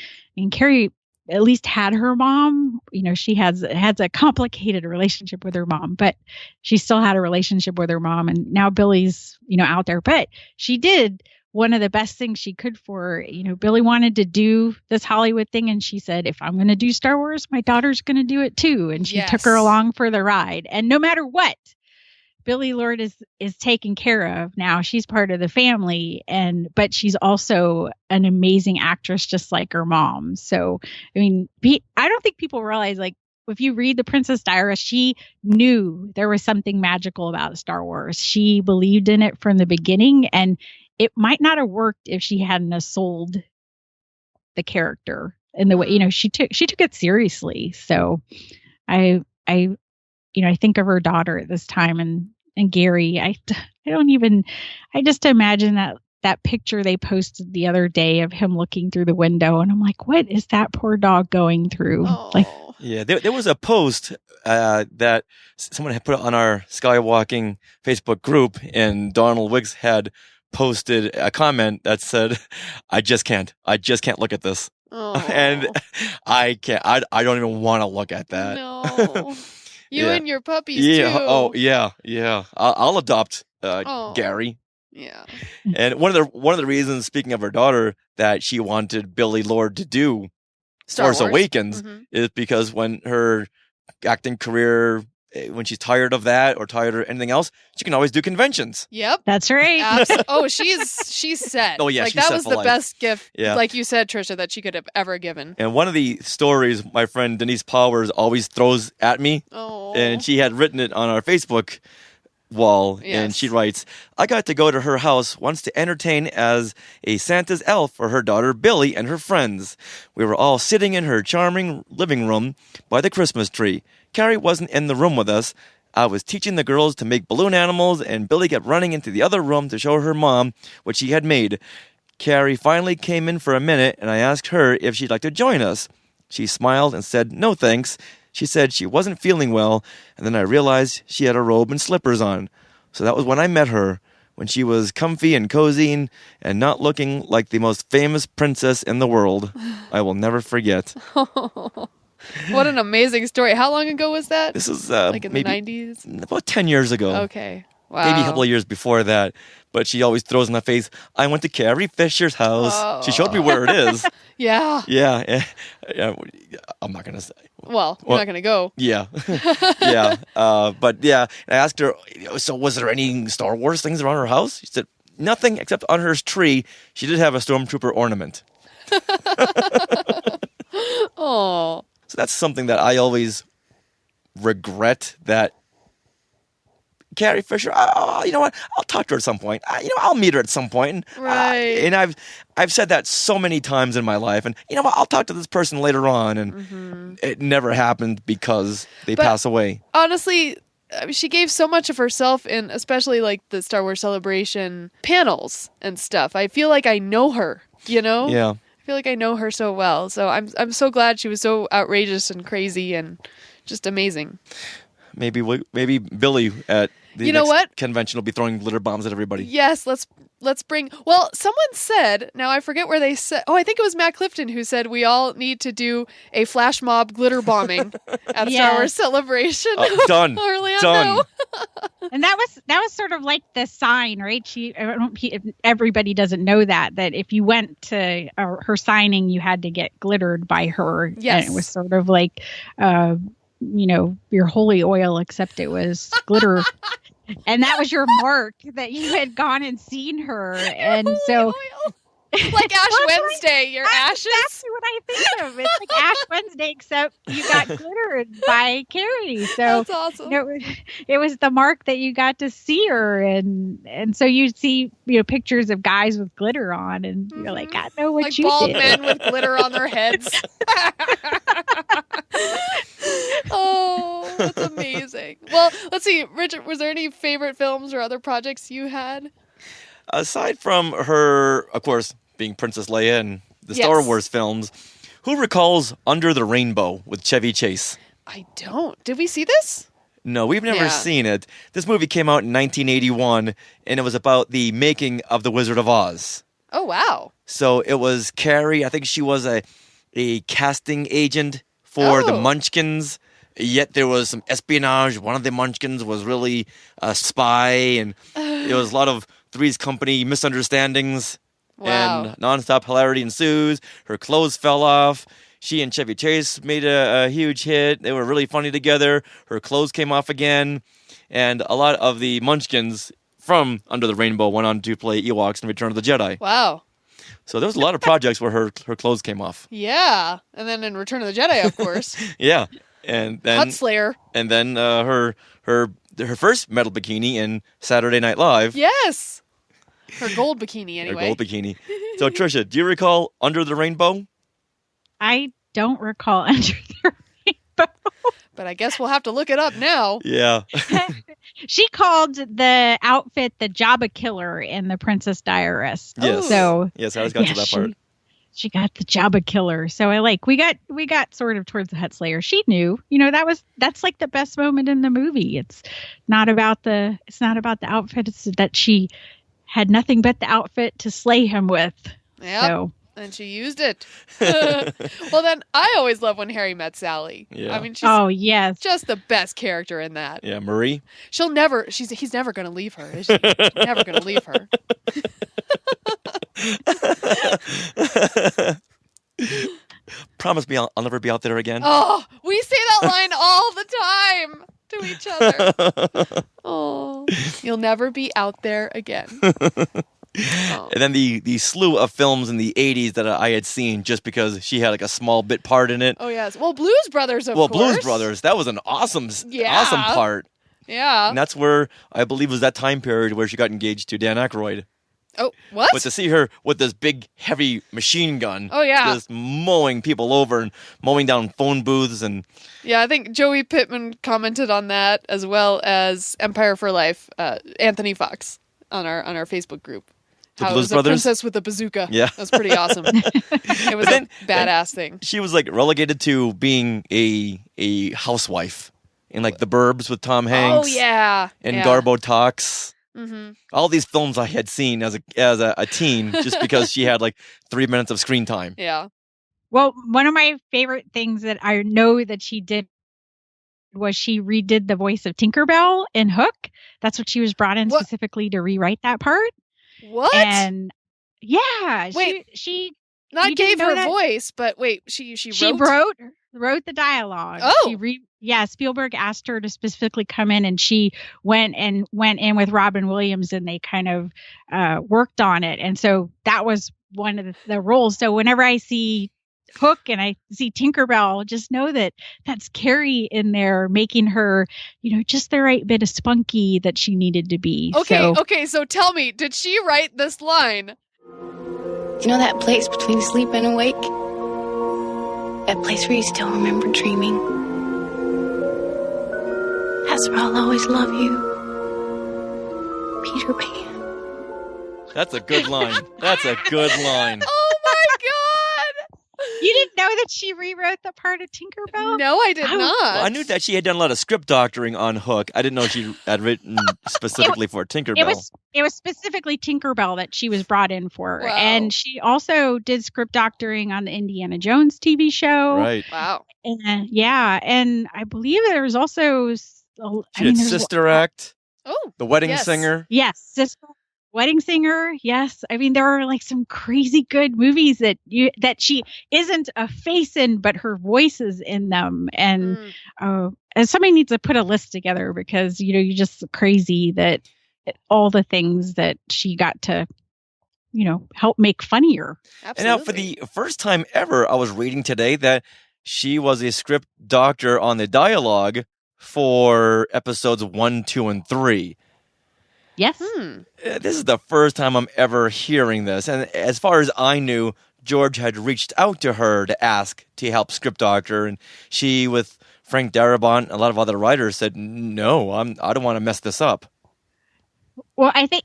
Carrie at least had her mom. She has a complicated relationship with her mom, but she still had a relationship with her mom, and now Billy's out there. But she did one of the best things she could for her. Billy wanted to do this Hollywood thing, and she said, if I'm going to do Star Wars, my daughter's going to do it too. And she took her along for the ride. And no matter what, Billie Lourd is taken care of now. She's part of the family, but she's also an amazing actress, just like her mom. So, I mean, I don't think people realize, like, if you read The Princess Diaries, she knew there was something magical about Star Wars. She believed in it from the beginning, and it might not have worked if she hadn't have sold the character in the way, she took it seriously. So I think of her daughter at this time, and Gary. I just imagine that picture they posted the other day of him looking through the window, and I'm like, what is that poor dog going through? Yeah, there was a post that someone had put on our Skywalking Facebook group, and Donald Wicks had posted a comment that said, I just can't look at this. And I can't, I don't even want to look at that. No. You and your puppies too. Oh, yeah. I'll adopt Gary. Yeah. And one of the reasons, speaking of her daughter, that she wanted Billie Lourd to do Force Awakens is because when her acting career, when she's tired of that or tired of anything else, she can always do conventions. Yep. That's right. She's set. Oh, yeah, like, she's that set was for the life. best gift, Yeah. like you said, Tricia, that she could have ever given. And one of the stories my friend Denise Powers always throws at me, and she had written it on our Facebook wall, and she writes, I got to go to her house once to entertain as a Santa's elf for her daughter Billie and her friends. We were all sitting in her charming living room by the Christmas tree. Carrie wasn't in the room with us. I was teaching the girls to make balloon animals, and Billie kept running into the other room to show her mom what she had made. Carrie finally came in for a minute, and I asked her if she'd like to join us. She smiled and said, no thanks. She said she wasn't feeling well, and then I realized she had a robe and slippers on. So that was when I met her, when she was comfy and cozy and not looking like the most famous princess in the world. I will never forget. What an amazing story. How long ago was that? This is like in maybe the 90s? About 10 years ago. Okay. Wow. Maybe a couple of years before that. But she always throws in my face, I went to Carrie Fisher's house. Oh. She showed me where it is. Yeah. Yeah. I'm not going to say. Well, you're not going to go. Yeah. Yeah. But yeah, I asked her, so was there any Star Wars things around her house? She said, nothing except on her tree. She did have a stormtrooper ornament. Oh. So that's something that I always regret, that Carrie Fisher, you know what? I'll talk to her at some point. I'll meet her at some point. Right. And I've said that so many times in my life. And you know what? I'll talk to this person later on. And it never happened because they pass away. Honestly, she gave so much of herself in, especially like the Star Wars Celebration panels and stuff. I feel like I know her, Yeah. I feel like I know her so well. So I'm so glad she was so outrageous and crazy and just amazing. Maybe Billy at the next convention will be throwing glitter bombs at everybody. Yes, let's bring. Well, someone said. Now I forget where they said. Oh, I think it was Matt Clifton who said we all need to do a flash mob glitter bombing at Star Wars Celebration. Done. Orlando. Done. And that was sort of like the sign, right? Everybody doesn't know that if you went to her signing, you had to get glittered by her. Yes. And it was sort of like, your holy oil, except it was glitter. And that was your mark that you had gone and seen her. And so, like Ash Wednesday, your ashes. That's exactly what I think of. It's like Ash Wednesday, except you got glittered by Carrie. So that's awesome. It was the mark that you got to see her, and so you see pictures of guys with glitter on, and you're like, I know what like you bald did. men with glitter on their heads. Oh, that's amazing. Well, let's see, Richard, was there any favorite films or other projects you had? Aside from her, of course, being Princess Leia and the Star Wars films, who recalls Under the Rainbow with Chevy Chase? I don't. Did we see this? No, we've never seen it. This movie came out in 1981, and it was about the making of The Wizard of Oz. Oh, wow. So it was Carrie, I think she was a casting agent for the Munchkins, yet there was some espionage. One of the Munchkins was really a spy, and there was a lot of Three's Company misunderstandings. Wow. And nonstop hilarity ensues. Her clothes fell off. She and Chevy Chase made a huge hit. They were really funny together. Her clothes came off again. And a lot of the Munchkins from Under the Rainbow went on to play Ewoks in Return of the Jedi. Wow. So there was a lot of projects where her clothes came off. Yeah. And then in Return of the Jedi, of course. Yeah. And then Hutslayer. And then her first metal bikini in Saturday Night Live. Yes. Her gold bikini, anyway. Her gold bikini. So, Tricia, do you recall Under the Rainbow? I don't recall Under the Rainbow. But I guess we'll have to look it up now. Yeah. She called the outfit the Jabba Killer in The Princess Diarist. Yes. So, yes, I just got to that part. She got the Jabba Killer. So we got sort of towards the Hutslayer. She knew, that's like the best moment in the movie. It's not about the outfit. It's that she had nothing but the outfit to slay him with. Yeah. So. And she used it. Well, then I always love When Harry Met Sally. Yeah. I mean, she's yes, just the best character in that. Yeah, Marie. He's never going to leave her, is she? Never going to leave her. Promise me I'll never be out there again. Oh, we say that line all the time to each other. Oh, you'll never be out there again. Oh. And then the slew of films in the 80s that I had seen just because she had like a small bit part in it. Oh, yes. Well, Blues Brothers, of course. Well, Blues Brothers, that was an awesome part. Yeah. And that's where, I believe, was that time period where she got engaged to Dan Aykroyd. Oh, what? But to see her with this big, heavy machine gun. Oh, yeah. Just mowing people over and mowing down phone booths. And yeah, I think Joey Pittman commented on that, as well as Empire for Life, Anthony Fox, on our Facebook group. How it was a princess with a bazooka. Yeah. That was pretty awesome. It was a badass thing. She was like relegated to being a housewife in like The Burbs with Tom Hanks. Oh, yeah. And Garbo Talks. Mm-hmm. All these films I had seen as a teen just because she had like 3 minutes of screen time. Yeah. Well, one of my favorite things that I know that she did was she redid the voice of Tinkerbell in Hook. That's what she was brought in specifically to rewrite that part. What? And yeah, wait, she not gave her voice, but wait, she wrote the dialogue. Oh, Spielberg asked her to specifically come in, and she went in with Robin Williams, and they kind of worked on it. And so that was one of the roles. So whenever I see Hook and I see Tinkerbell, just know that that's Carrie in there making her, just the right bit of spunky that she needed to be. Okay, so tell me, did she write this line? You know that place between sleep and awake? That place where you still remember dreaming? That's where I'll always love you. Peter Pan. That's a good line. That's a good line. Oh my God! that she rewrote the part of Tinkerbell? No, I did not. Well, I knew that she had done a lot of script doctoring on Hook. I didn't know she had written specifically for Tinkerbell. It was specifically Tinkerbell that she was brought in for. Wow. And she also did script doctoring on the Indiana Jones TV show. Right. Wow. And, yeah. And I believe there was also... She did Sister Act. Oh, The Wedding yes. Singer. Yes, Sister Wedding Singer. Yes, I mean there are like some crazy good movies that she isn't a face in, but her voice is in them. And somebody needs to put a list together because you're just crazy that all the things that she got to help make funnier. Absolutely. And now for the first time ever, I was reading today that she was a script doctor on the dialogue for episodes 1, 2, and 3. Yes. This is the first time I'm ever hearing this. And as far as I knew, George had reached out to her to ask to help script doctor. And she, with Frank Darabont and a lot of other writers, said, no, I don't want to mess this up. Well, I think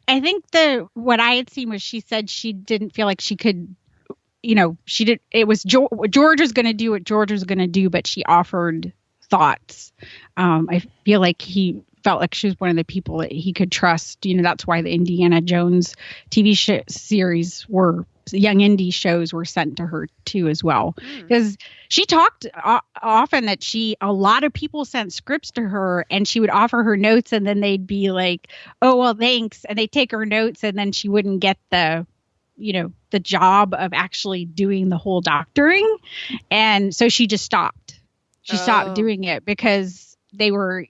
what I had seen was she said she didn't feel like she could, she did. It was George was going to do what George was going to do, but she offered thoughts. I feel like he felt like she was one of the people that he could trust. That's why the Indiana Jones TV series young indie shows were sent to her too as well. Because she talked often that a lot of people sent scripts to her and she would offer her notes and then they'd be like, oh, well, thanks. And they'd take her notes and then she wouldn't get the job of actually doing the whole doctoring. And so she just stopped. She stopped doing it because they were,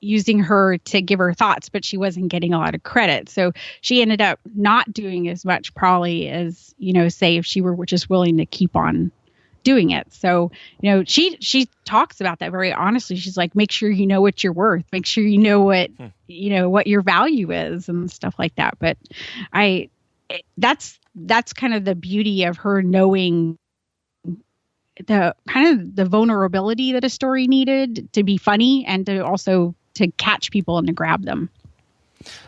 using her to give her thoughts, but she wasn't getting a lot of credit. So she ended up not doing as much probably as, say if she were just willing to keep on doing it. So, she talks about that very honestly. She's like, make sure you know what you're worth. Make sure you know what, what your value is and stuff like that. But that's kind of the beauty of her knowing the kind of the vulnerability that a story needed to be funny and to also to catch people and to grab them.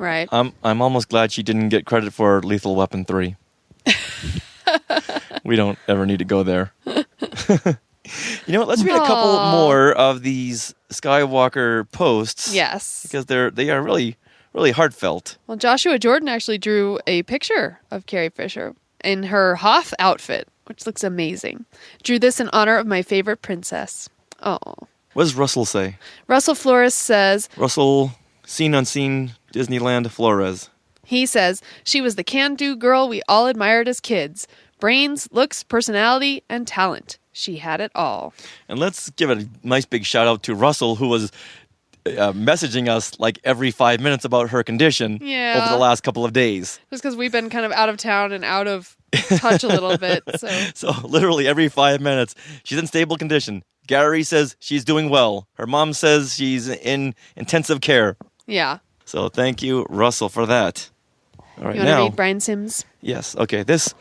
Right. I'm almost glad she didn't get credit for Lethal Weapon 3. We don't ever need to go there. You know what? Let's read a couple more of these Skywalker posts. Yes. Because they are really, really heartfelt. Well, Joshua Jordan actually drew a picture of Carrie Fisher in her Hoth outfit, which looks amazing. Drew this in honor of my favorite princess. Oh. What does Russell say? Russell Flores says... Russell, Seen Unseen, Disneyland, Flores. He says, she was the can-do girl we all admired as kids. Brains, looks, personality, and talent. She had it all. And let's give a nice big shout out to Russell, who was messaging us like every 5 minutes about her condition over the last couple of days. Just because we've been kind of out of town and out of touch a little bit. So literally every 5 minutes, she's in stable condition. Gary says she's doing well. Her mom says she's in intensive care. Yeah. So thank you, Russell, for that. All right, you want to read Brian Sims? Yes. Okay. This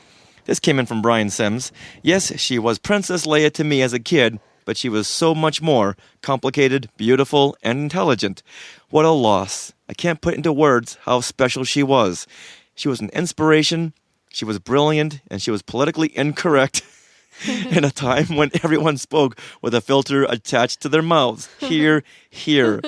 came in from Brian Sims. Yes, she was Princess Leia to me as a kid, but she was so much more complicated, beautiful, and intelligent. What a loss. I can't put into words how special she was. She was an inspiration, she was brilliant, and she was politically incorrect in a time when everyone spoke with a filter attached to their mouths. Hear, hear.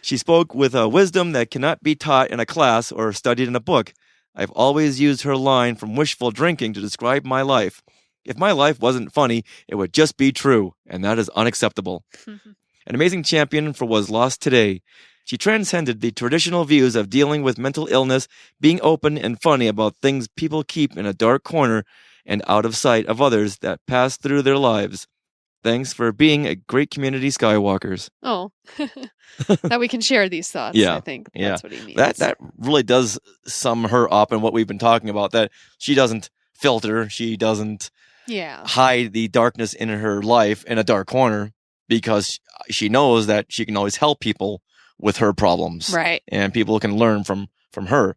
She spoke with a wisdom that cannot be taught in a class or studied in a book. I've always used her line from Wishful Drinking to describe my life. If my life wasn't funny, it would just be true, and that is unacceptable. An amazing champion for what was lost today. She transcended the traditional views of dealing with mental illness, being open and funny about things people keep in a dark corner and out of sight of others that pass through their lives. Thanks for being a great community, Skywalkers. Oh, that we can share these thoughts. Yeah, I think that's what he means. That really does sum her up in what we've been talking about, that she doesn't filter, she doesn't hide the darkness in her life in a dark corner, because she knows that she can always help people with her problems. Right. And people can learn from her.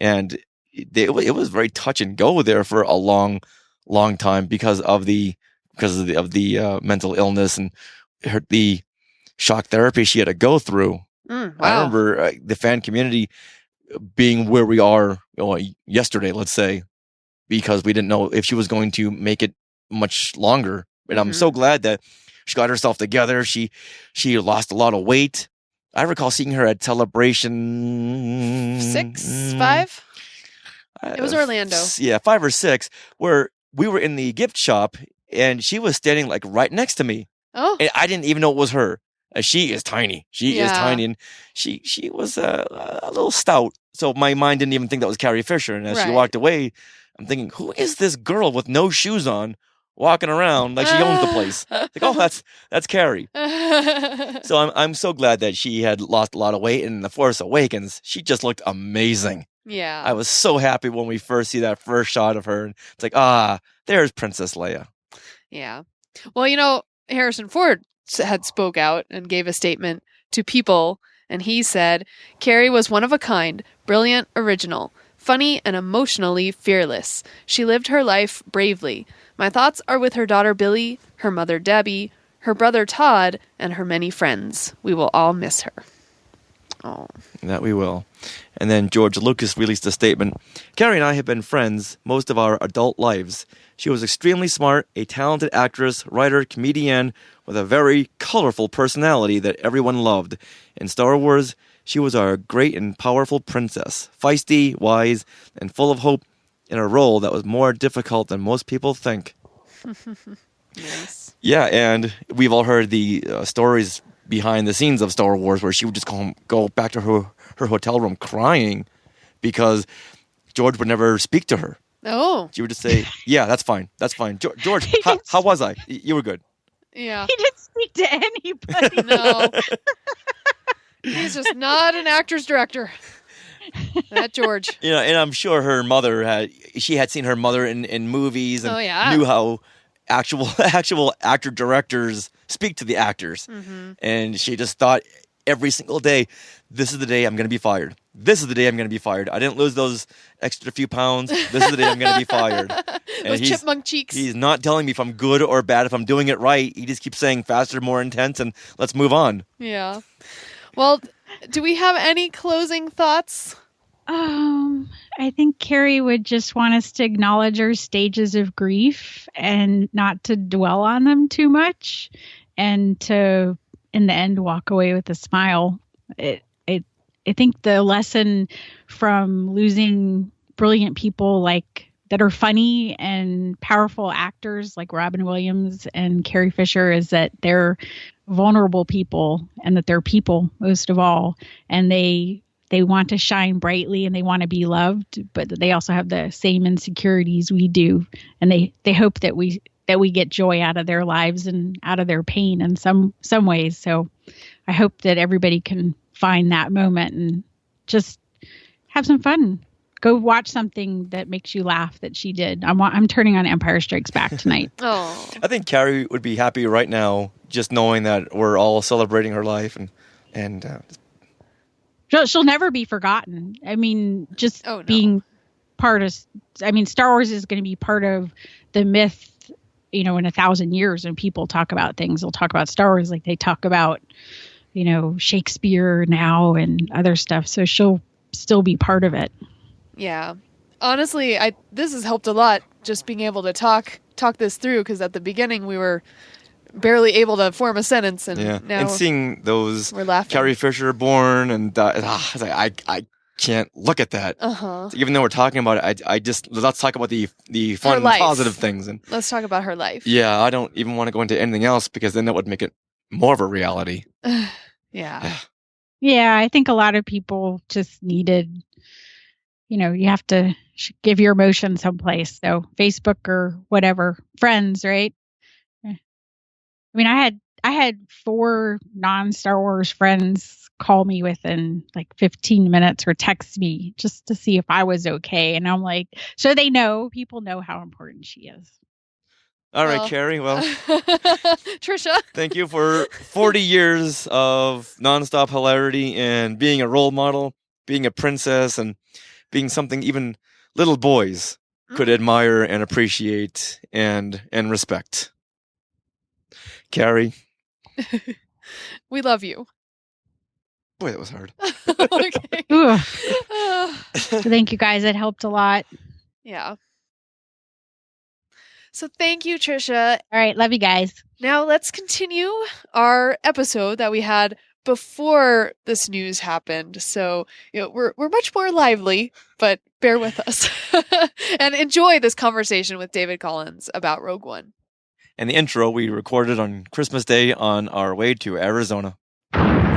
And it was very touch and go there for a long, long time because of the mental illness and the shock therapy she had to go through. Wow. I remember the fan community being where we are yesterday, let's say, because we didn't know if she was going to make it much longer. And I'm so glad that she got herself together. She lost a lot of weight. I recall seeing her at Celebration 5. It was Orlando. Yeah, 5 or 6, where we were in the gift shop and she was standing like right next to me. Oh. And I didn't even know it was her. She is tiny. She is tiny. And she was a little stout. So my mind didn't even think that was Carrie Fisher. And as she walked away, I'm thinking, who is this girl with no shoes on walking around like she owns the place? Like, oh, that's Carrie. So I'm so glad that she had lost a lot of weight. And in The Force Awakens, she just looked amazing. Yeah. I was so happy when we first see that first shot of her. And it's like, there's Princess Leia. Yeah. Well, Harrison Ford had spoke out and gave a statement to People, and he said, Carrie was one of a kind, brilliant, original, funny, and emotionally fearless. She lived her life bravely. My thoughts are with her daughter Billy, her mother Debbie, her brother Todd, and her many friends. We will all miss her. Oh. That we will. And then George Lucas released a statement. Carrie and I have been friends most of our adult lives. She was extremely smart, a talented actress, writer, comedian, with a very colorful personality that everyone loved. In Star Wars, she was our great and powerful princess, feisty, wise, and full of hope in a role that was more difficult than most people think. Nice. Yeah, and we've all heard the stories behind the scenes of Star Wars where she would just go back to her hotel room crying because George would never speak to her. Oh. She would just say, yeah, that's fine. That's fine. George, how was I? You were good. Yeah. He didn't speak to anybody. No. He's just not an actor's director. That George. And I'm sure her mother had seen her mother in movies and knew how actual actor directors speak to the actors. Mm-hmm. And she just thought every single day, this is the day I'm going to be fired. This is the day I'm going to be fired. I didn't lose those extra few pounds. This is the day I'm going to be fired. And those chipmunk cheeks. He's not telling me if I'm good or bad, if I'm doing it right. He just keeps saying faster, more intense, and let's move on. Yeah. Well, do we have any closing thoughts? I think Carrie would just want us to acknowledge our stages of grief and not to dwell on them too much, and to, in the end, walk away with a smile. I think the lesson from losing brilliant people that are funny and powerful actors like Robin Williams and Carrie Fisher is that they're vulnerable people, and that they're people most of all, and they want to shine brightly and they want to be loved, but they also have the same insecurities we do, and they hope that we get joy out of their lives and out of their pain in some ways. So I hope that everybody can find that moment and just have some fun. Go watch something that makes you laugh that she did. I'm turning on Empire Strikes Back tonight. Oh, I think Carrie would be happy right now just knowing that we're all celebrating her life and she'll never be forgotten. I mean, just being part of, Star Wars is going to be part of the myth, in 1,000 years when people talk about things. They'll talk about Star Wars like they talk about, Shakespeare now and other stuff. So she'll still be part of it. Yeah. Honestly, this has helped a lot, just being able to talk this through, because at the beginning we were barely able to form a sentence, and now and seeing those we're laughing. Carrie Fisher born, and I can't look at that. Uh-huh. So even though we're talking about it, let's talk about the fun, positive things, and let's talk about her life. Yeah, I don't even want to go into anything else because then that would make it more of a reality. Yeah. Yeah, I think a lot of people just needed, you have to give your emotions someplace. So Facebook or whatever, friends, right? I had 4 non-Star Wars friends call me within 15 minutes or text me just to see if I was okay. And I'm like, so people know how important she is. All right, Carrie. Well, Tricia, thank you for 40 years of nonstop hilarity and being a role model, being a princess, and being something even little boys could admire and appreciate and respect. Carrie, we love you. Boy, that was hard. Okay. Thank you guys. It helped a lot. Yeah. So thank you, Tricia. All right. Love you guys. Now let's continue our episode that we had before this news happened. So, we're much more lively, but bear with us and enjoy this conversation with David Collins about Rogue One. And the intro we recorded on Christmas Day on our way to Arizona.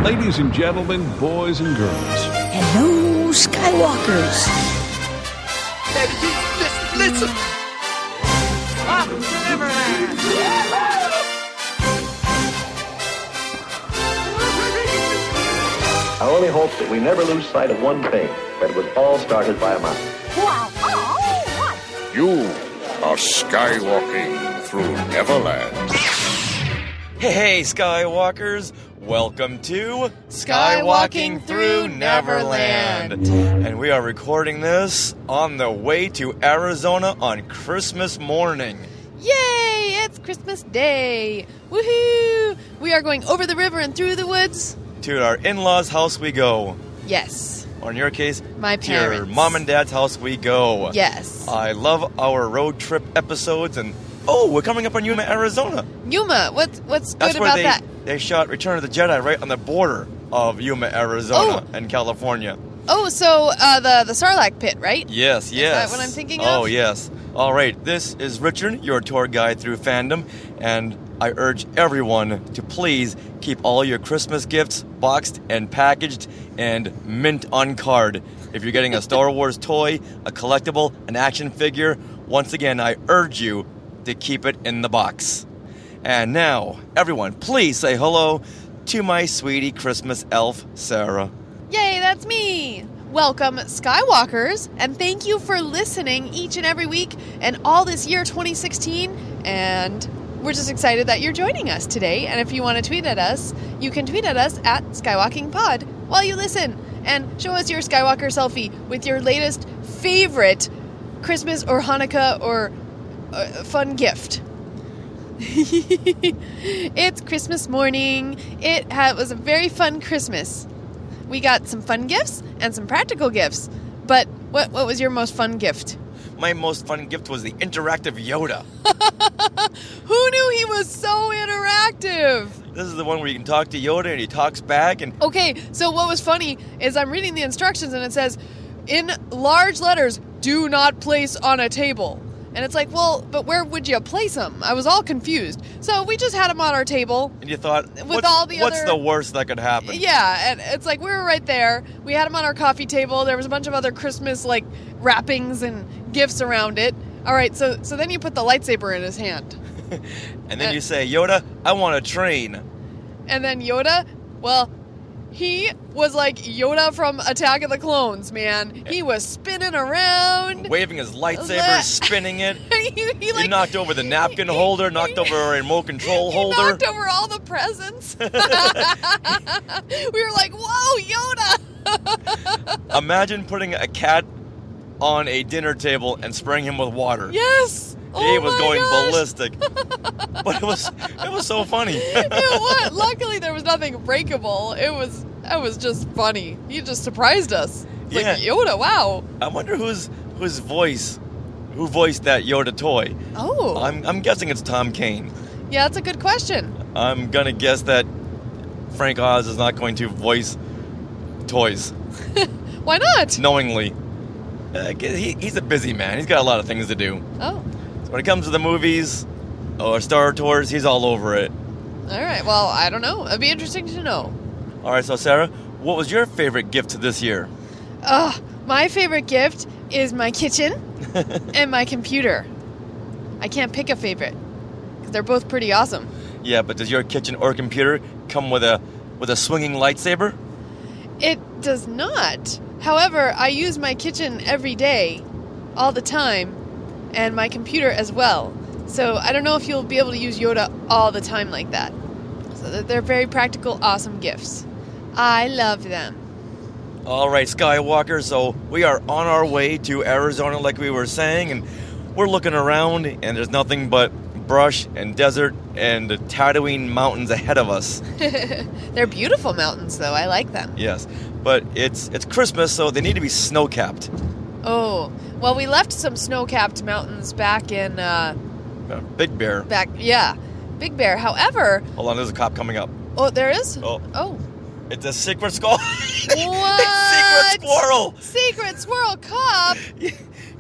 Ladies and gentlemen, boys and girls. Hello, Skywalkers. Just listen. Off to Neverland. I only hope that we never lose sight of one thing, that it was all started by a mouse. Wow. Oh, You are skywalking through Neverland. Hey, Skywalkers! Welcome to Skywalking Through Neverland. And we are recording this on the way to Arizona on Christmas morning. Yay! It's Christmas Day! Woohoo! We are going over the river and through the woods. To our in-laws' house we go. Yes. Or in your case, my to parents. your mom and dad's house we go. Yes. I love our road trip episodes, and we're coming up on Yuma, Arizona. Yuma, what's good That's about where that? They shot Return of the Jedi right on the border of Yuma, Arizona and California. Oh, so the Sarlacc pit, right? Yes. Is that what I'm thinking of? Oh, yes. All right, this is Richard, your tour guide through fandom, and I urge everyone to please keep all your Christmas gifts boxed and packaged and mint on card. If you're getting a Star Wars toy, a collectible, an action figure, once again, I urge you to keep it in the box. And now, everyone, please say hello to my sweetie Christmas elf, Sarah. Yay, that's me! Welcome, Skywalkers, and thank you for listening each and every week and all this year 2016, and we're just excited that you're joining us today. And if you want to tweet at us, you can tweet at us at SkywalkingPod while you listen, and show us your Skywalker selfie with your latest favorite Christmas or Hanukkah or fun gift. It's Christmas morning. It was a very fun Christmas. We got some fun gifts and some practical gifts. But what was your most fun gift? My most fun gift was the interactive Yoda. Who knew he was so interactive? This is the one where you can talk to Yoda and he talks back. And okay, so what was funny is I'm reading the instructions and it says, in large letters, do not place on a table. And it's like, well, but where would you place them? I was all confused. So we just had them on our table. And you thought, what's the worst that could happen? Yeah, and it's like we were right there. We had them on our coffee table. There was a bunch of other Christmas, wrappings and gifts around it. All right, so then you put the lightsaber in his hand. And then you say, Yoda, I want a train. And then Yoda, well, he was like Yoda from Attack of the Clones, man. He was spinning around. Waving his lightsaber, spinning it. He knocked over the napkin holder, knocked over a remote control holder. Knocked over all the presents. We were like, whoa, Yoda. Imagine putting a cat on a dinner table and spraying him with water. Yes. He was going ballistic. But it was so funny. What? Luckily there was nothing breakable. It was just funny. He just surprised us. It's like Yoda, wow. I wonder who voiced that Yoda toy. Oh. I'm guessing it's Tom Kane. Yeah, that's a good question. I'm gonna guess that Frank Oz is not going to voice toys. Why not? Knowingly. He's a busy man. He's got a lot of things to do. Oh. So when it comes to the movies or Star Tours, he's all over it. All right. Well, I don't know. It'd be interesting to know. All right. So, Sarah, what was your favorite gift this year? My favorite gift is my kitchen and my computer. I can't pick a favorite because they're both pretty awesome. Yeah, but does your kitchen or computer come with a swinging lightsaber? It does not. However, I use my kitchen every day, all the time, and my computer as well. So I don't know if you'll be able to use Yoda all the time like that. So they're very practical, awesome gifts. I love them. All right, Skywalker, so we are on our way to Arizona like we were saying, and we're looking around, and there's nothing but brush and desert and Tatooine mountains ahead of us. They're beautiful mountains, though. I like them. Yes, but it's Christmas, so they need to be snow-capped. Oh, well, we left some snow-capped mountains back in Big Bear. Big Bear. However, Hold on, there's a cop coming up. oh, there is. Oh. It's a secret skull. What? Secret squirrel. Secret squirrel cop. He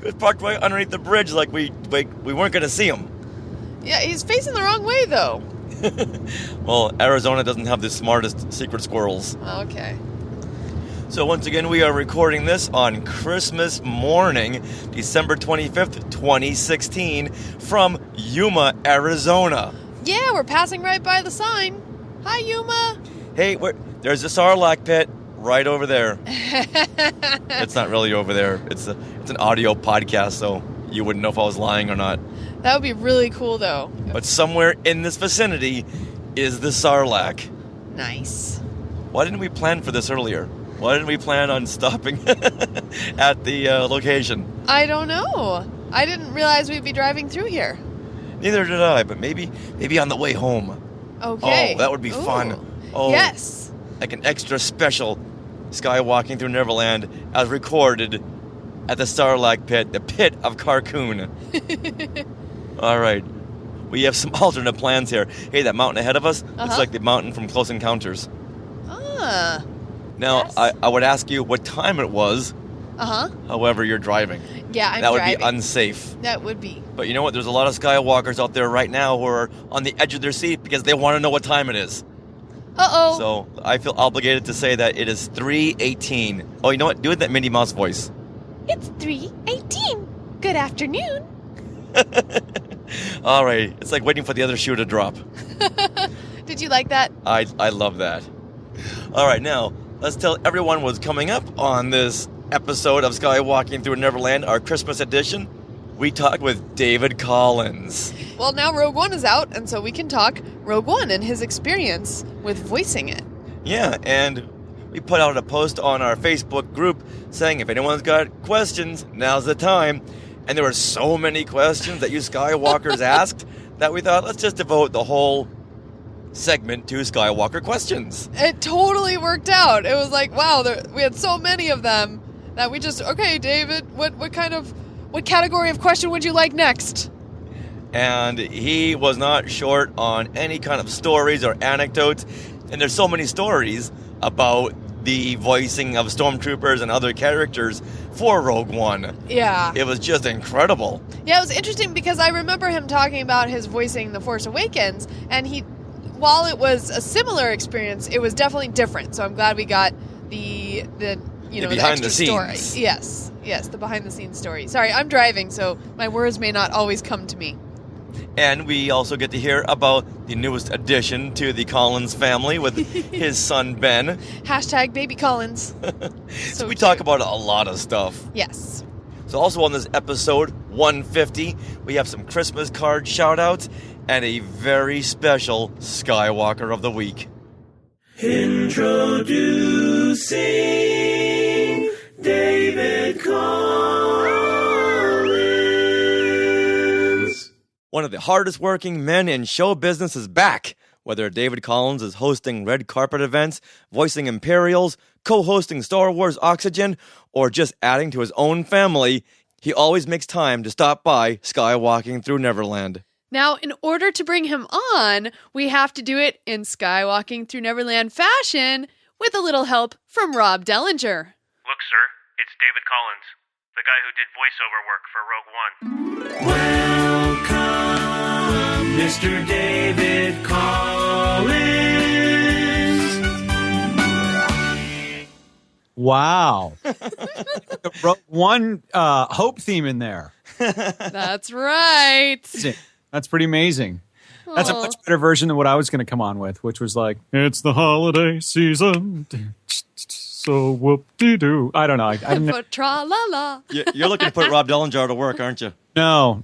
was parked right underneath the bridge, like we weren't going to see him. Yeah, he's facing the wrong way though. Well, Arizona doesn't have the smartest secret squirrels. Okay. So once again, we are recording this on Christmas morning, December 25th, 2016, from Yuma, Arizona. Yeah, we're passing right by the sign. Hi, Yuma. Hey, there's the Sarlacc pit right over there. It's not really over there. It's an audio podcast, so you wouldn't know if I was lying or not. That would be really cool, though. But somewhere in this vicinity is the Sarlacc. Nice. Why didn't we plan for this earlier? Why didn't we plan on stopping at the location? I don't know. I didn't realize we'd be driving through here. Neither did I, but maybe on the way home. Okay. Oh, that would be fun. Oh, yes. Like an extra special Skywalking Through Neverland as recorded at the Sarlacc pit, the pit of Carcoon. All right. We have some alternate plans here. Hey, that mountain ahead of us looks like the mountain from Close Encounters. Ah. Now, yes. I would ask you what time it was. However, you're driving. Yeah, I'm driving. That would be unsafe. That would be. But you know what? There's a lot of Skywalkers out there right now who are on the edge of their seat because they want to know what time it is. Uh-oh. So I feel obligated to say that it is 3:18. Oh, you know what? Do it that Minnie Mouse voice. It's 3:18. Good afternoon. All right. It's like waiting for the other shoe to drop. Did you like that? I love that. All right, now, let's tell everyone what's coming up on this episode of Skywalking Through Neverland, our Christmas edition. We talked with David Collins. Well, now Rogue One is out, and so we can talk Rogue One and his experience with voicing it. Yeah, and we put out a post on our Facebook group saying if anyone's got questions, now's the time. And there were so many questions that you Skywalkers asked that we thought, let's just devote the whole segment to Skywalker questions. It totally worked out. It was like, wow, we had so many of them that we just, okay, David, what category of question would you like next? And he was not short on any kind of stories or anecdotes. And there's so many stories about the voicing of stormtroopers and other characters for Rogue One. Yeah. It was just incredible. Yeah, it was interesting because I remember him talking about his voicing The Force Awakens, and while it was a similar experience, it was definitely different. So I'm glad we got the behind the scenes story. Yes, the behind the scenes story. Sorry, I'm driving, so my words may not always come to me. And we also get to hear about the newest addition to the Collins family with his son Ben. Hashtag Baby Collins. So we talk about a lot of stuff. Yes. So also on this episode 150, we have some Christmas card shout-outs and a very special Skywalker of the Week. Introducing David Collins. One of the hardest working men in show business is back. Whether David Collins is hosting red carpet events, voicing Imperials, co-hosting Star Wars Oxygen, or just adding to his own family, he always makes time to stop by Skywalking Through Neverland. Now, in order to bring him on, we have to do it in Skywalking Through Neverland fashion with a little help from Rob Dellinger. Look, sir, it's David Collins, the guy who did voiceover work for Rogue One. Welcome, Mr. David Collins. Wow. Rogue One Hope theme in there. That's right. That's pretty amazing. That's a much better version than what I was going to come on with, which was like, it's the holiday season. So whoop-de-doo. I don't know. I don't know. Tra-la-la. You're looking to put Rob Dellinger to work, aren't you? No,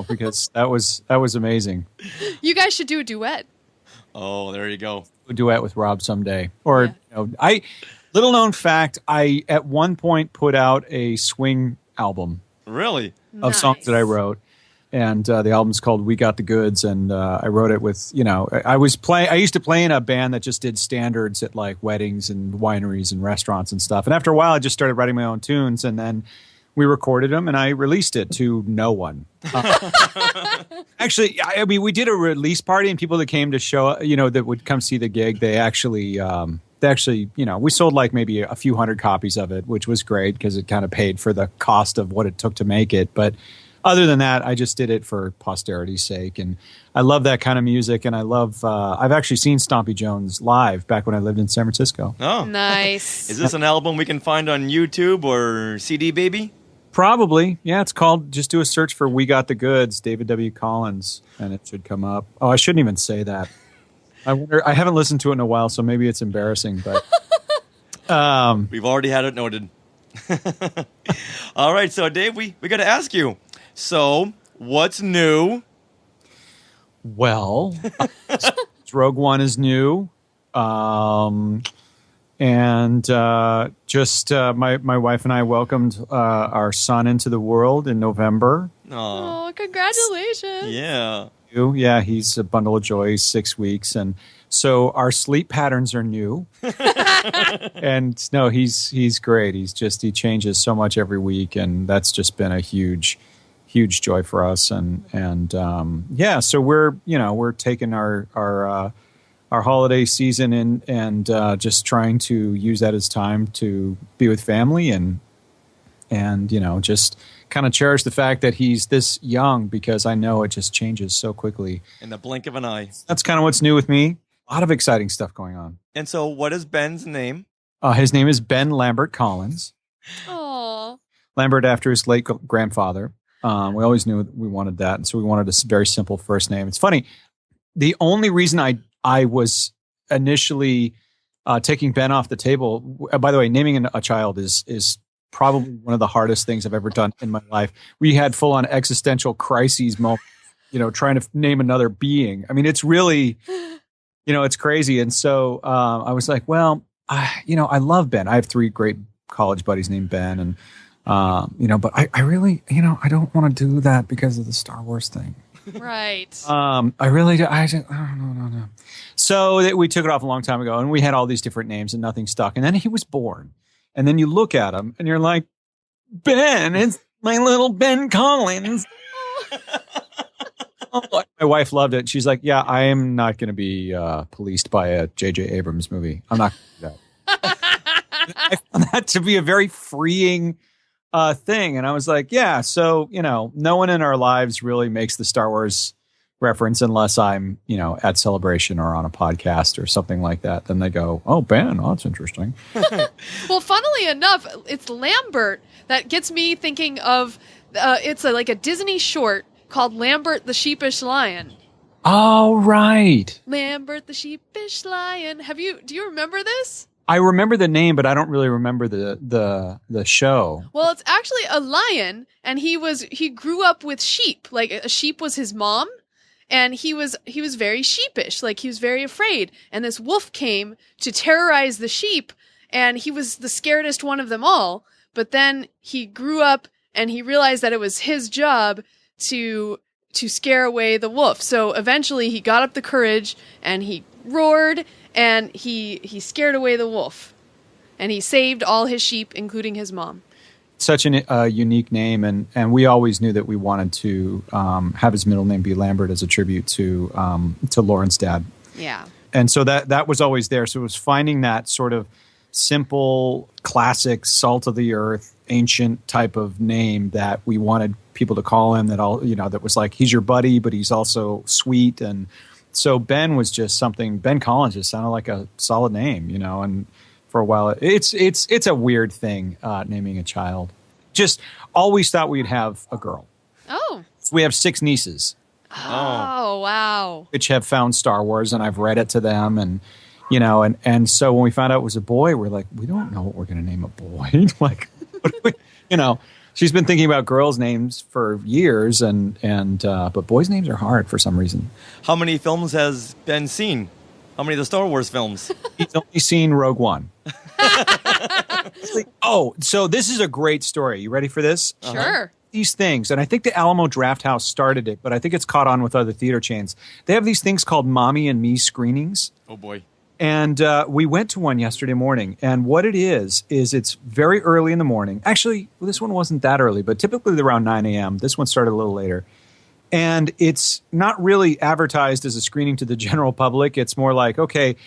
because that was amazing. You guys should do a duet. Oh, there you go. A duet with Rob someday. Or, little known fact, I at one point put out a swing album. Really? Of songs that I wrote. And the album's called We Got the Goods, and I wrote it with, I used to play in a band that just did standards at like weddings and wineries and restaurants and stuff. And after a while, I just started writing my own tunes. And then we recorded them, and I released it to no one. Actually, I mean, we did a release party, and people that came to show, that would come see the gig, they actually, we sold like maybe a few hundred copies of it, which was great because it kind of paid for the cost of what it took to make it. But other than that, I just did it for posterity's sake. And I love that kind of music. And I love, I've actually seen Stompy Jones live back when I lived in San Francisco. Oh, nice. Is this an album we can find on YouTube or CD Baby? Probably. Yeah, it's called, just do a search for We Got the Goods, David W. Collins, and it should come up. Oh, I shouldn't even say that. I haven't listened to it in a while, so maybe it's embarrassing. But we've already had it noted. All right, so Dave, we got to ask you. So, what's new? Well, Rogue One is new. And my wife and I welcomed our son into the world in November. Oh, congratulations. Yeah. Yeah, he's a bundle of joy. He's 6 weeks. And so our sleep patterns are new. And no, he's great. He changes so much every week. And that's just been a huge joy for us. And so we're taking our holiday season and just trying to use that as time to be with family and just kind of cherish the fact that he's this young, because I know it just changes so quickly. In the blink of an eye. That's kind of what's new with me. A lot of exciting stuff going on. And so what is Ben's name? His name is Ben Lambert Collins. Aww. Lambert after his late grandfather. We always knew we wanted that, and so we wanted a very simple first name. It's funny. The only reason I was initially taking Ben off the table. By the way, naming a child is probably one of the hardest things I've ever done in my life. We had full-on existential crises moment, trying to name another being. I mean, it's really, it's crazy. And so I was like, well, I love Ben. I have 3 great college buddies named Ben, and but I really, I don't want to do that because of the Star Wars thing. Right. I really do. I don't know. So we took it off a long time ago, and we had all these different names, and nothing stuck. And then he was born, and then you look at him, and you're like, Ben, it's my little Ben Collins. My wife loved it. She's like, yeah, I am not going to be policed by a J.J. Abrams movie. I'm not going to do that. I found that to be a very freeing thing. And I was like, yeah, so, no one in our lives really makes the Star Wars reference unless I'm, at Celebration or on a podcast or something like that. Then they go, oh, Ben, that's interesting. Well, funnily enough, it's Lambert that gets me thinking of, it's like a Disney short called Lambert the Sheepish Lion. Oh, right. Lambert the Sheepish Lion. Do you remember this? I remember the name, but I don't really remember the show. Well, it's actually a lion, and he grew up with sheep. Like a sheep was his mom, and he was very sheepish. Like he was very afraid. And this wolf came to terrorize the sheep, and he was the scaredest one of them all. But then he grew up, and he realized that it was his job to scare away the wolf. So eventually, he got up the courage, and he roared. And he scared away the wolf, and he saved all his sheep, including his mom. Such a unique name, and we always knew that we wanted to have his middle name be Lambert as a tribute to Lauren's dad. Yeah. And so that was always there. So it was finding that sort of simple, classic, salt of the earth, ancient type of name that we wanted people to call him. That was like, he's your buddy, but he's also sweet. And so Ben was just something. Ben Collins just sounded like a solid name, and for a while it's a weird thing naming a child. Just always thought we'd have a girl. Oh. So we have 6 nieces. Oh, wow. Which have found Star Wars, and I've read it to them, and and so when we found out it was a boy, we're like, we don't know what we're going to name a boy. Like, she's been thinking about girls' names for years, but boys' names are hard for some reason. How many films has Ben seen? How many of the Star Wars films? He's only seen Rogue One. Oh, so this is a great story. You ready for this? Sure. These things, and I think the Alamo Drafthouse started it, but I think it's caught on with other theater chains. They have these things called Mommy and Me screenings. Oh, boy. And we went to one yesterday morning. And what it is it's very early in the morning. Actually, this one wasn't that early, but typically around 9 a.m. This one started a little later. And it's not really advertised as a screening to the general public. It's more like, okay,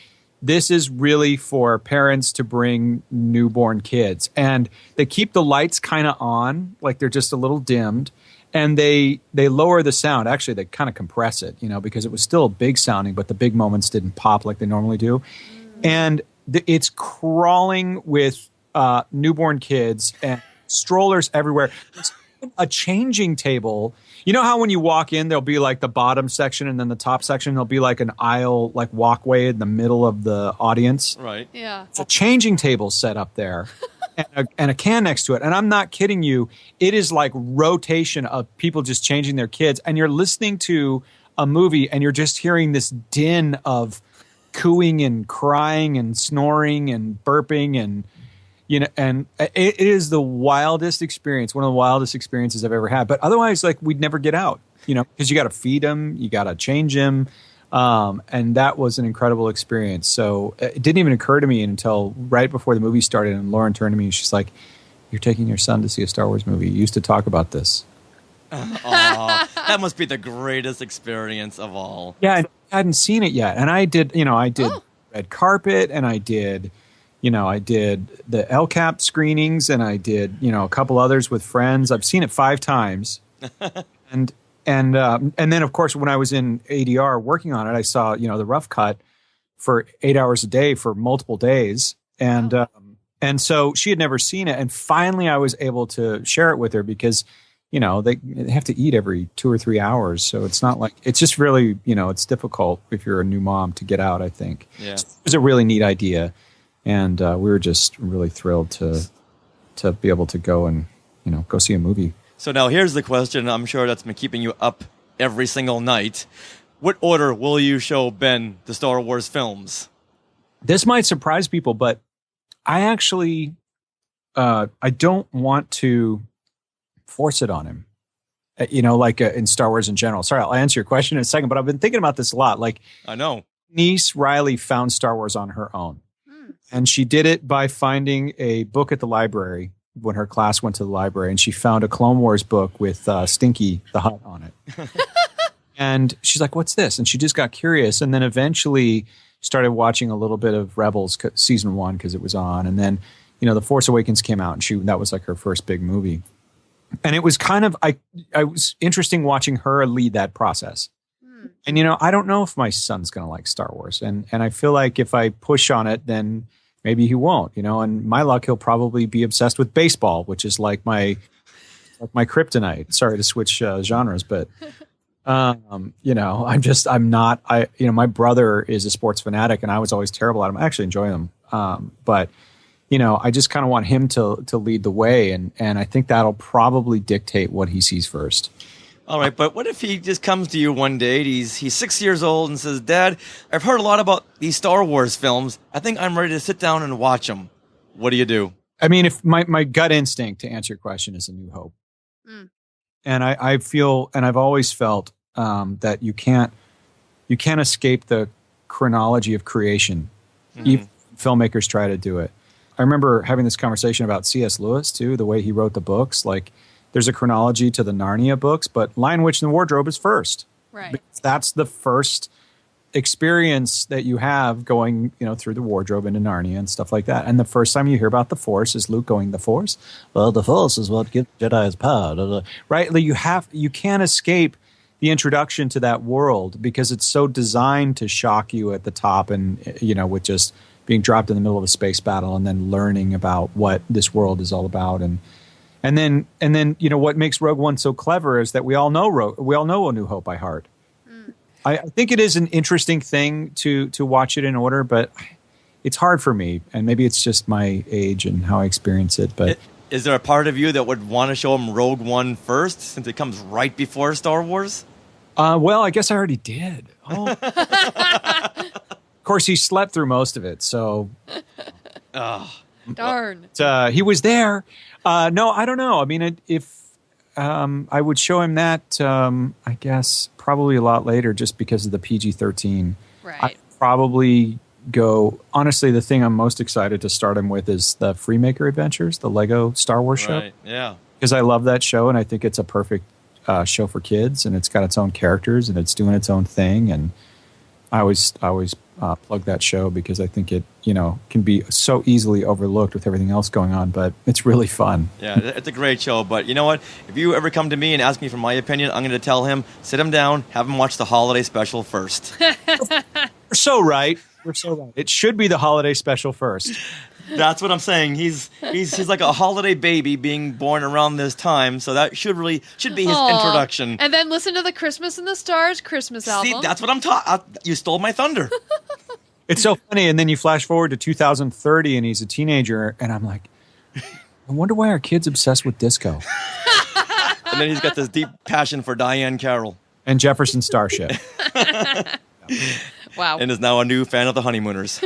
this is really for parents to bring newborn kids. And they keep the lights kind of on, like they're just a little dimmed. And they lower the sound. Actually, they kind of compress it, because it was still big sounding, but the big moments didn't pop like they normally do. And it's crawling with newborn kids and strollers everywhere. It's a changing table. You know how when you walk in, there'll be like the bottom section and then the top section, there'll be like an aisle, like walkway in the middle of the audience. Right. Yeah. It's a changing table set up there and a can next to it. And I'm not kidding you. It is like rotation of people just changing their kids. And you're listening to a movie and you're just hearing this din of cooing and crying and snoring and burping and and it is the wildest experience, one of the wildest experiences I've ever had. But otherwise, like, we'd never get out, because you got to feed him, you got to change him. And that was an incredible experience. So it didn't even occur to me until right before the movie started. And Lauren turned to me and she's like, "You're taking your son to see a Star Wars movie. You used to talk about this." That must be the greatest experience of all. Yeah, I hadn't seen it yet. And I did red carpet, and I did the LCAP screenings, and I did, a couple others with friends. I've seen it 5 times. and then, of course, when I was in ADR working on it, I saw, the rough cut for 8 hours a day for multiple days. And so she had never seen it. And finally, I was able to share it with her because, they have to eat every 2 or 3 hours. So it's not like, it's just really, it's difficult if you're a new mom to get out, I think. Yeah. So it was a really neat idea. And we were just really thrilled to be able to go and, go see a movie. So now here's the question. I'm sure that's been keeping you up every single night. What order will you show Ben the Star Wars films? This might surprise people, but I actually, I don't want to force it on him. Like in Star Wars in general. Sorry, I'll answer your question in a second, but I've been thinking about this a lot. Like, I know. Niece Riley found Star Wars on her own. And she did it by finding a book at the library when her class went to the library, and she found a Clone Wars book with Stinky the Hutt on it. And she's like, "What's this?" And she just got curious, and then eventually started watching a little bit of Rebels season 1 because it was on. And then, The Force Awakens came out, and that was like her first big movie. And it was kind of, I was interesting watching her lead that process. And, I don't know if my son's going to like Star Wars. And I feel like if I push on it, then maybe he won't, and my luck, he'll probably be obsessed with baseball, which is like my kryptonite. Sorry to switch genres, but, I'm not, my brother is a sports fanatic and I was always terrible at him. I actually enjoy them. But, I just kind of want him to lead the way. And I think that'll probably dictate what he sees first. All right, but what if he just comes to you one day, he's 6 years old and says, "Dad, I've heard a lot about these Star Wars films. I think I'm ready to sit down and watch them." What do you do? I mean, if my gut instinct to answer your question is A New Hope. And I feel, and I've always felt that you can't escape the chronology of creation. Even filmmakers try to do it. I remember having this conversation about C.S. Lewis, too, the way he wrote the books. Like, there's a chronology to the Narnia books, but Lion, Witch, and the Wardrobe is first. Right. Because that's the first experience that you have going, through the wardrobe into Narnia and stuff like that. And the first time you hear about the Force is Luke going, "The Force? Well, the Force is what gives Jedi's power." Right? Like you can't escape the introduction to that world because it's so designed to shock you at the top and, with just being dropped in the middle of a space battle and then learning about what this world is all about. And then, what makes Rogue One so clever is that we all know A New Hope by heart. I think it is an interesting thing to watch it in order, but it's hard for me, and maybe it's just my age and how I experience it. But is there a part of you that would want to show him Rogue One first, since it comes right before Star Wars? Well, I guess I already did. Oh. Of course, he slept through most of it, so. Darn. He was there. No, I don't know. I mean, if I would show him that, I guess, probably a lot later just because of the PG-13. Right. I'd probably go. Honestly, the thing I'm most excited to start him with is the Freemaker Adventures, the Lego Star Wars show. Right. Yeah. Because I love that show, and I think it's a perfect show for kids, and it's got its own characters, and it's doing its own thing. And I always plug that show because I think it, can be so easily overlooked with everything else going on, but it's really fun. Yeah, it's a great show. But you know what? If you ever come to me and ask me for my opinion, I'm going to tell him, sit him down, have him watch the holiday special first. We're so right. It should be the holiday special first. That's what I'm saying. He's like a holiday baby being born around this time, so that should be his introduction. And then listen to the Christmas in the Stars Christmas album. See, that's what I'm talking. You stole my thunder. It's so funny, and then you flash forward to 2030, and he's a teenager, and I'm like, I wonder why our kid's obsessed with disco. And then he's got this deep passion for Diane Carroll and Jefferson Starship. Wow. And is now a new fan of the Honeymooners.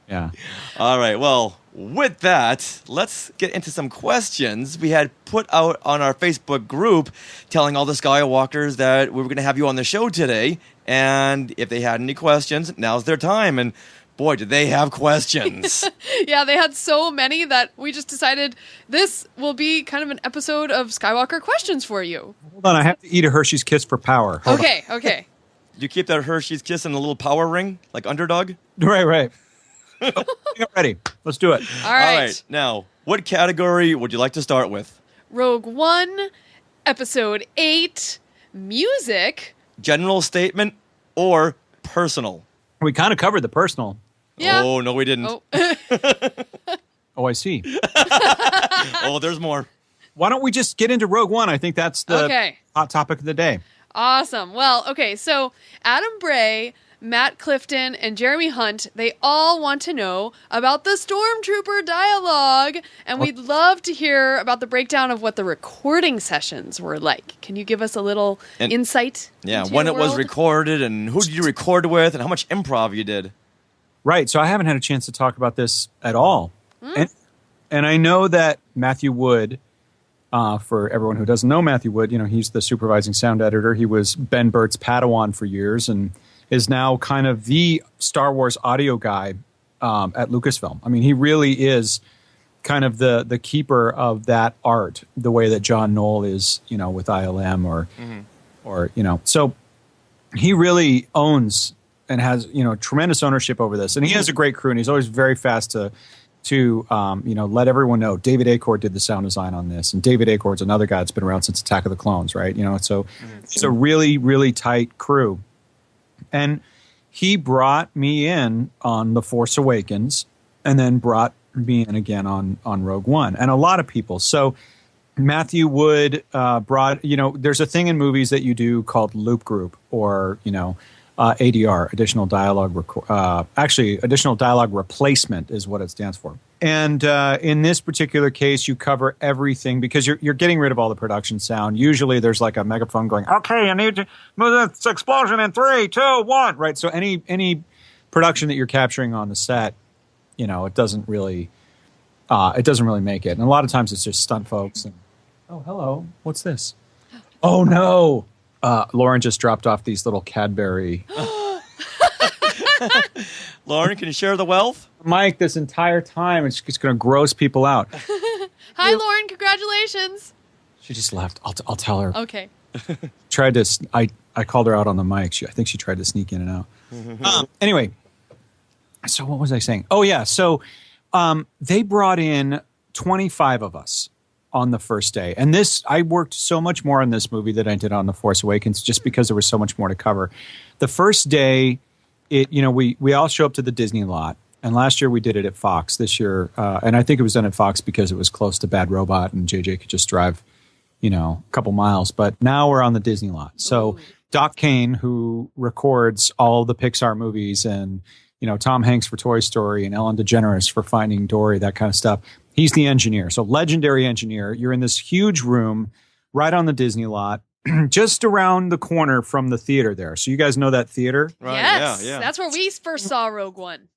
Yeah. All right. Well, with that, let's get into some questions we had put out on our Facebook group telling all the Skywalkers that we were going to have you on the show today. And if they had any questions, now's their time. And boy, did they have questions. Yeah, they had so many that we just decided this will be kind of an episode of Skywalker questions for you. Hold on. I have to eat a Hershey's Kiss for power. Hold Okay. Do you keep that Hershey's Kiss in a little power ring, like Underdog? Right. I'm ready. Let's do it. All right. Now, what category would you like to start with? Rogue One, Episode 8, music. General statement or personal? We kind of covered the personal. Yeah. Oh, no, we didn't. Oh, I see. Oh, there's more. Why don't we just get into Rogue One? I think that's the hot topic of the day. Awesome. Well, okay, so Adam Bray, Matt Clifton, and Jeremy Hunt, they all want to know about the Stormtrooper dialogue, and we'd love to hear about the breakdown of what the recording sessions were like. Can you give us a little insight? Yeah, into when your it was world? recorded, and who did you record with, and how much improv you did. Right, so I haven't had a chance to talk about this at all. And I know that Matthew Wood, for everyone who doesn't know Matthew Wood, he's the supervising sound editor. He was Ben Burtt's Padawan for years and is now kind of the Star Wars audio guy at Lucasfilm. I mean, he really is kind of the keeper of that art, the way that John Knoll is, with ILM or So he really owns and has, tremendous ownership over this. And he has a great crew, and he's always very fast to let everyone know. David Acord did the sound design on this, and David Acord's another guy that's been around since Attack of the Clones, right? So it's a really, really tight crew. And he brought me in on The Force Awakens and then brought me in again on Rogue One, and a lot of people. So Matthew Wood brought, there's a thing in movies that you do called loop group or, ADR, additional dialogue, additional dialogue replacement is what it stands for. And in this particular case, you cover everything because you're getting rid of all the production sound. Usually there's like a megaphone going, okay, I need to move this explosion in 3, 2, 1. Right. So any production that you're capturing on the set, it doesn't really make it. And a lot of times it's just stunt folks. And, oh, hello. What's this? Oh, no. Lauren just dropped off these little Cadbury. Lauren, can you share the wealth? Mike, this entire time, it's going to gross people out. Hi, Lauren. Congratulations. She just left. I'll tell her. Okay. Tried to. I called her out on the mic. I think she tried to sneak in and out. Anyway, so what was I saying? Oh yeah. So they brought in 25 of us on the first day, and I worked so much more on this movie than I did on The Force Awakens, just because there was so much more to cover. The first day, we all show up to the Disney lot. And last year we did it at Fox. This year, and I think it was done at Fox because it was close to Bad Robot and JJ could just drive, a couple miles. But now we're on the Disney lot. So Doc Kane, who records all the Pixar movies and, Tom Hanks for Toy Story and Ellen DeGeneres for Finding Dory, that kind of stuff. He's the engineer. So legendary engineer. You're in this huge room right on the Disney lot, just around the corner from the theater there. So you guys know that theater? Right. Yes. Yeah. That's where we first saw Rogue One.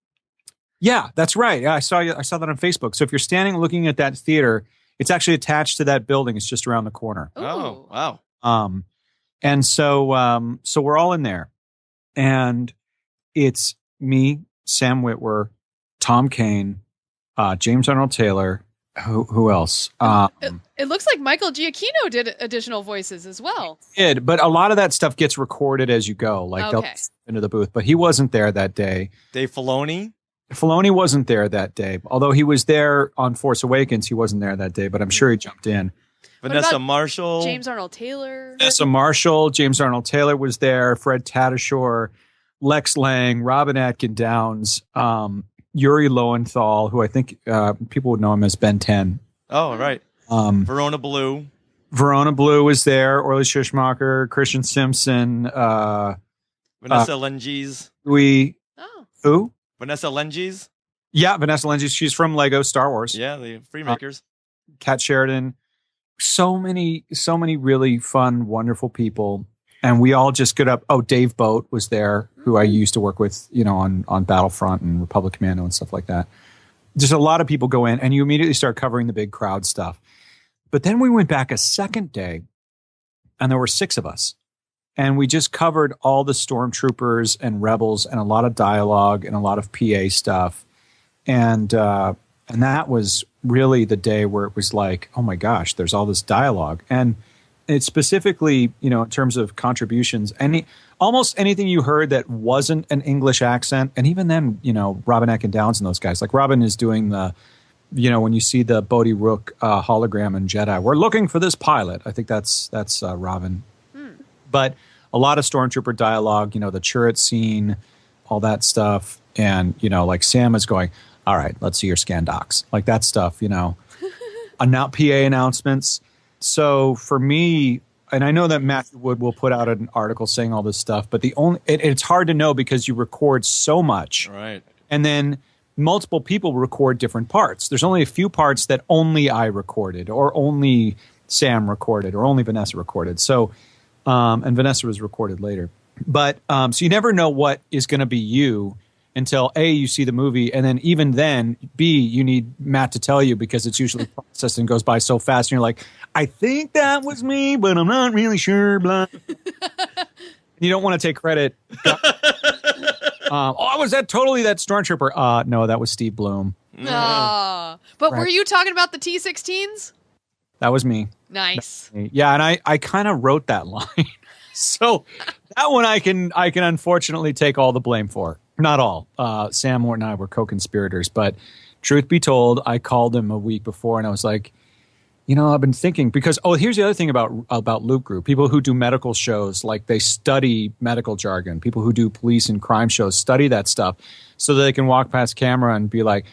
Yeah, that's right. Yeah, I saw that on Facebook. So if you're standing looking at that theater, it's actually attached to that building. It's just around the corner. Ooh. Oh, wow. And so we're all in there, and it's me, Sam Witwer, Tom Kane, James Arnold Taylor. Who else? It looks like Michael Giacchino did additional voices as well. But a lot of that stuff gets recorded as you go, like they'll into the booth. But he wasn't there that day. Dave Filoni? Filoni wasn't there that day. Although he was there on Force Awakens, he wasn't there that day, but I'm sure he jumped in. Vanessa Marshall. James Arnold Taylor. Vanessa Marshall. James Arnold Taylor was there. Fred Tatasciore. Lex Lang. Robin Atkin Downs. Yuri Lowenthal, who I think people would know him as Ben 10. Oh, right. Verona Blue. Verona Blue was there. Orly Shishmacher. Christian Simpson. Vanessa Lenges. Who? Vanessa Lenges. Yeah, Vanessa Lenges. She's from Lego Star Wars. Yeah, the Freemakers. Kat Sheridan. So many really fun, wonderful people. And we all just get up. Oh, Dave Boat was there, who I used to work with, on Battlefront and Republic Commando and stuff like that. Just a lot of people go in, and you immediately start covering the big crowd stuff. But then we went back a second day, and there were 6 of us. And we just covered all the stormtroopers and rebels and a lot of dialogue and a lot of PA stuff. And that was really the day where it was like, oh my gosh, there's all this dialogue. And it's specifically, in terms of contributions, almost anything you heard that wasn't an English accent. And even then, Robin Atkin Downs and those guys, like Robin is doing the, when you see the Bodhi Rook hologram in Jedi, we're looking for this pilot. I think that's Robin. But a lot of stormtrooper dialogue, the turret scene, all that stuff. And, like Sam is going, all right, let's see your scan docs. Like that stuff, now PA announcements. So for me, and I know that Matthew Wood will put out an article saying all this stuff, but it's hard to know because you record so much. Right. And then multiple people record different parts. There's only a few parts that only I recorded or only Sam recorded or only Vanessa recorded. So, and Vanessa was recorded later. But so you never know what is going to be you until A, you see the movie, and then even then, B, you need Matt to tell you because it's usually processed and goes by so fast, and you're like, I think that was me, but I'm not really sure, blah. You don't want to take credit. Was that totally that stormtrooper? No, that was Steve Bloom. But were you talking about the T-16s? That was me. Nice. Yeah, and I kind of wrote that line. So that one I can unfortunately take all the blame for. Not all. Sam Ward and I were co-conspirators, but truth be told, I called him a week before and I was like, I've been thinking because, here's the other thing about Loop Group. People who do medical shows, like they study medical jargon. People who do police and crime shows study that stuff so that they can walk past camera and be like,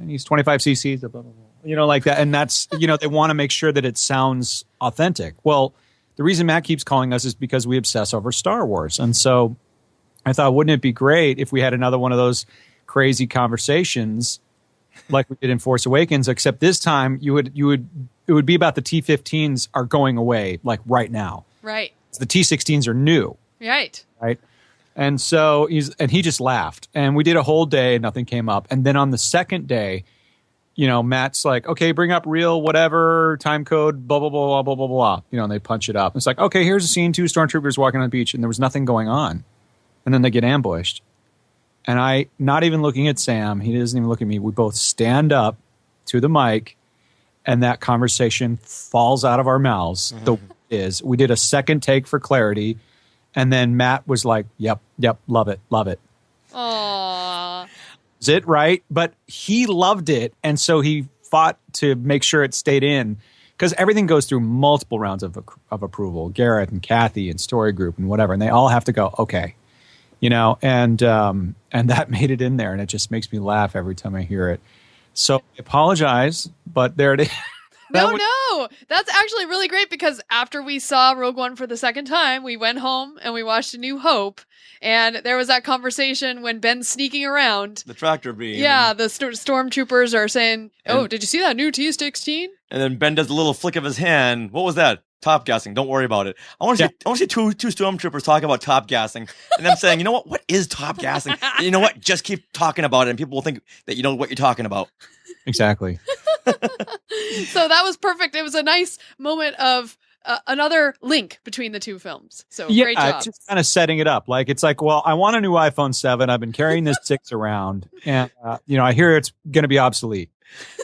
he's 25 cc's, blah, blah, blah. Like that. And that's, they want to make sure that it sounds authentic. Well, the reason Matt keeps calling us is because we obsess over Star Wars. And so I thought, wouldn't it be great if we had another one of those crazy conversations like we did in Force Awakens, except this time it would be about the T-15s are going away like right now. Right. The T-16s are new. Right. Right. And so he just laughed. And we did a whole day and nothing came up. And then on the second day, Matt's like, okay, bring up real whatever, time code, blah, blah, blah, blah, blah, blah, blah. And they punch it up. It's like, okay, here's a scene, 2 stormtroopers walking on the beach, and there was nothing going on. And then they get ambushed. And I, not even looking at Sam, he doesn't even look at me. We both stand up to the mic, and that conversation falls out of our mouths. Mm-hmm. We did a second take for clarity, and then Matt was like, yep, love it. Aww. Is it right? But he loved it, and so he fought to make sure it stayed in, because everything goes through multiple rounds of approval. Garrett and Kathy and Story Group and whatever, and they all have to go, okay. And that made it in there, and it just makes me laugh every time I hear it. So I apologize, but there it is. No, that's actually really great because after we saw Rogue One for the second time, we went home and we watched A New Hope, and there was that conversation when Ben's sneaking around. The tractor beam. Yeah, the stormtroopers are saying, did you see that new T-16? And then Ben does a little flick of his hand. What was that? Top gassing. Don't worry about it. I want to see two stormtroopers talk about top gassing, and I'm saying, what is top gassing? And you know what? Just keep talking about it, and people will think that you know what you're talking about. Exactly. So that was perfect. It was a nice moment of another link between the two films. So Yeah, great job. it's just kind of setting it up. Like, it's like, well, I want a new iPhone 7. I've been carrying this 6 around, and I hear it's going to be obsolete.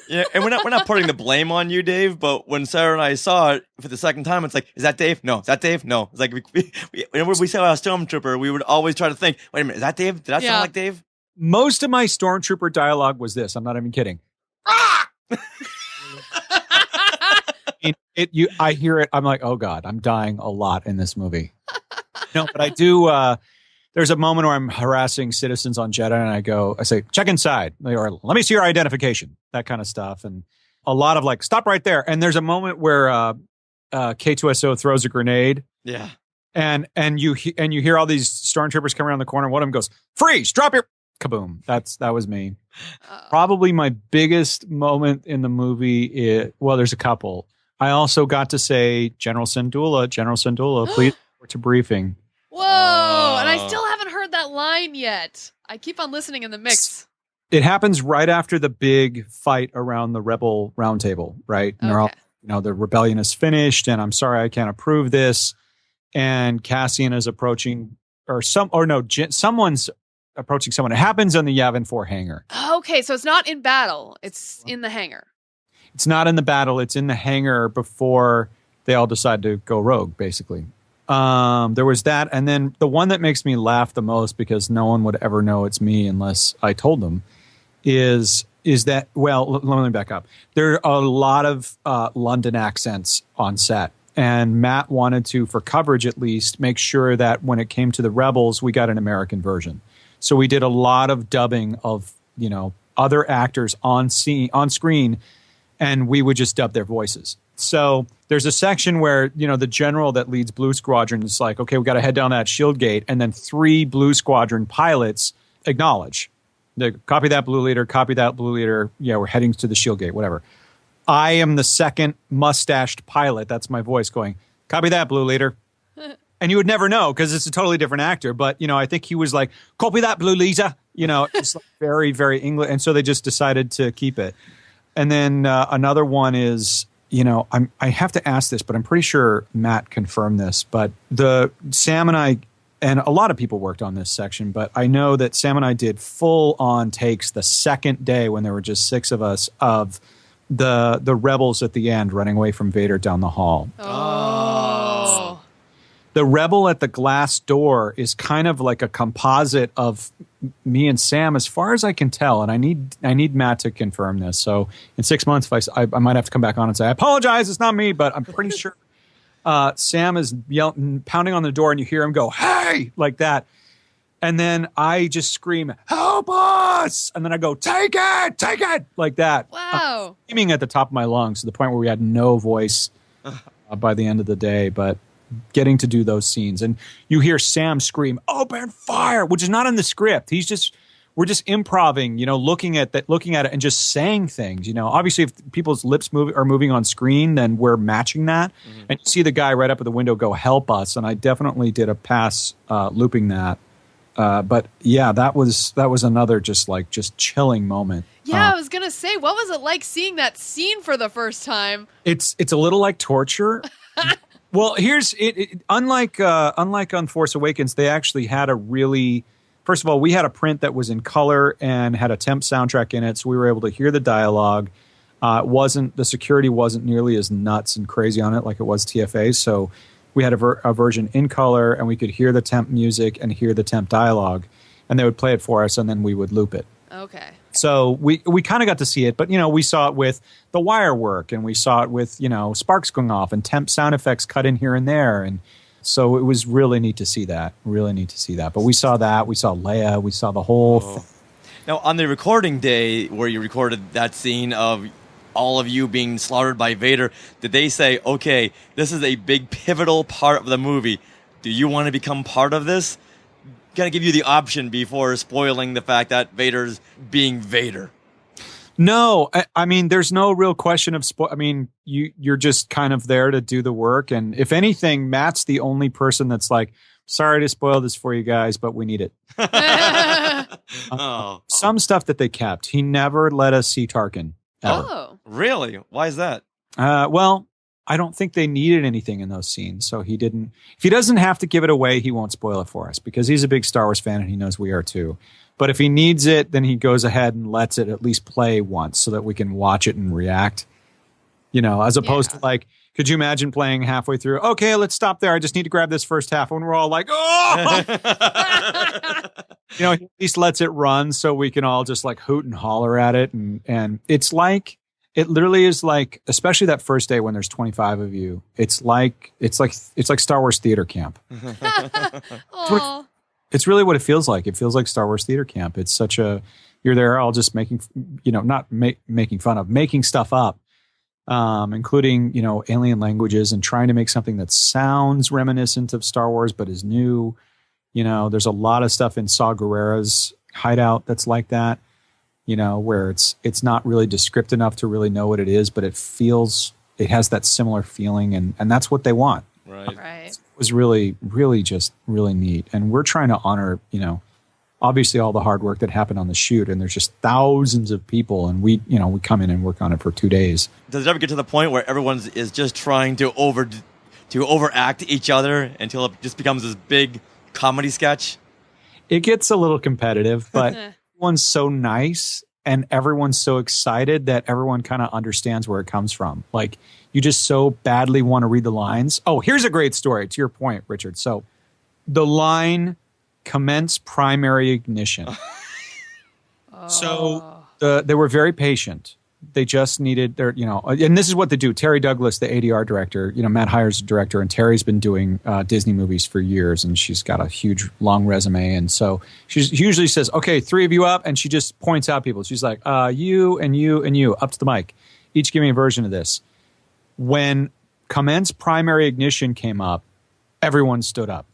Yeah, and we're not putting the blame on you, Dave. But when Sarah and I saw it for the second time, it's like, is that Dave? No. Is that Dave? No. It's like whenever we saw a Stormtrooper, we would always try to think, wait a minute, is that Dave? Did that sound like Dave? Most of my Stormtrooper dialogue was this. I'm not even kidding. I hear it. I'm like, oh God, I'm dying a lot in this movie. No, but I do. There's a moment where I'm harassing citizens on Jeddah, and I say, check inside, or let me see your identification, that kind of stuff, and a lot of like, stop right there. And there's a moment where K2SO throws a grenade. Yeah, and you hear all these stormtroopers come around the corner. One of them goes, freeze, drop your kaboom. That was me. Probably my biggest moment in the movie. Well, there's a couple. I also got to say, General Syndulla, please report to briefing. Whoa! And I still haven't heard that line yet. I keep on listening in the mix. It happens right after the big fight around the Rebel Roundtable, right? And they're all, the rebellion is finished, and I'm sorry I can't approve this. And Cassian is approaching, someone's approaching someone. It happens on the Yavin 4 hangar. Okay, so it's not in battle. It's in the hangar. It's not in the battle. It's in the hangar before they all decide to go rogue, basically. There was that. And then the one that makes me laugh the most, because no one would ever know it's me unless I told them, is that, well, let me back up. There are a lot of London accents on set. And Matt wanted to, for coverage at least, make sure that when it came to the Rebels, we got an American version. So we did a lot of dubbing of, other actors on screen, and we would just dub their voices. So there's a section where, the general that leads Blue Squadron is like, okay, we got to head down that shield gate. And then 3 Blue Squadron pilots acknowledge. They copy that, Blue Leader, copy that, Blue Leader. Yeah, we're heading to the shield gate, whatever. I am the second mustached pilot. That's my voice going, copy that, Blue Leader. And you would never know because it's a totally different actor. But, I think he was like, copy that, Blue Leader. It's like very, very English. And so they just decided to keep it. And then another one is, I have to ask this, but I'm pretty sure Matt confirmed this. But Sam and I, and a lot of people worked on this section, but I know that Sam and I did full-on takes the second day when there were just 6 of us of the rebels at the end running away from Vader down the hall. Oh. The rebel at the glass door is kind of like a composite of me and Sam, as far as I can tell. And I need Matt to confirm this. So in 6 months, if I might have to come back on and say, I apologize, it's not me, but I'm pretty sure Sam is pounding on the door, and you hear him go, hey, like that. And then I just scream, help us! And then I go, take it, like that. Wow. Screaming at the top of my lungs to the point where we had no voice by the end of the day. But getting to do those scenes, and you hear Sam scream, open fire, which is not in the script. We're just improvising, looking at it and just saying things. Obviously if people's lips are moving on screen, then we're matching that. Mm-hmm. And you see the guy right up at the window go, help us. And I definitely did a pass looping that. But yeah, that was another just chilling moment. Yeah, I was gonna say, what was it like seeing that scene for the first time? It's a little like torture. Well, here's it. Unlike on Force Awakens, they actually had first of all, we had a print that was in color and had a temp soundtrack in it, so we were able to hear the dialogue. The security wasn't nearly as nuts and crazy on it like it was TFA, so we had a version in color, and we could hear the temp music and hear the temp dialogue, and they would play it for us, and then we would loop it. Okay. So we kind of got to see it, but we saw it with the wire work, and we saw it with sparks going off and temp sound effects cut in here and there, and so it was really neat to see that. But we saw that, we saw Leia, we saw the whole thing. Now, on the recording day where you recorded that scene of all of you being slaughtered by Vader, did they say, okay, this is a big pivotal part of the movie. Do you want to become part of this? Going to give you the option before spoiling the fact that Vader's being Vader. No, I mean, there's no real question of you're just kind of there to do the work. And if anything, Matt's the only person that's like, sorry to spoil this for you guys, but we need it. Some stuff that they kept. He never let us see Tarkin. Ever. Oh, really? Why is that? Well, I don't think they needed anything in those scenes. So he didn't. If he doesn't have to give it away, he won't spoil it for us because he's a big Star Wars fan and he knows we are too. But if he needs it, then he goes ahead and lets it at least play once so that we can watch it and react. As opposed to like, could you imagine playing halfway through? Okay, let's stop there. I just need to grab this first half. And we're all like, oh! He at least lets it run so we can all just like hoot and holler at it. And it's like, it literally is like, especially that first day when there's 25 of you, it's like Star Wars theater camp. It's really what it feels like. It feels like Star Wars theater camp. It's you're there all just making, not making fun of, making stuff up. Including, alien languages and trying to make something that sounds reminiscent of Star Wars, but is new. There's a lot of stuff in Saw Gerrera's hideout that's like that, where it's not really descript enough to really know what it is, but it has that similar feeling. And that's what they want. Right. It was really, really just really neat. And we're trying to honor, obviously all the hard work that happened on the shoot, and there's just thousands of people, and we come in and work on it for 2 days. Does it ever get to the point where everyone is just trying to overact each other until it just becomes this big comedy sketch? It gets a little competitive, but everyone's so nice and everyone's so excited that everyone kind of understands where it comes from. Like, you just so badly want to read the lines. Oh, here's a great story to your point, Richard. So the line, commence primary ignition. So they were very patient. They just needed their, and this is what they do. Terry Douglas, the ADR director, Matt Hires the director, and Terry's been doing Disney movies for years, and she's got a huge, long resume. And so she usually says, okay, 3 of you up, and she just points out people. She's like, you and you and you, up to the mic. Each give me a version of this. When commence primary ignition came up, everyone stood up.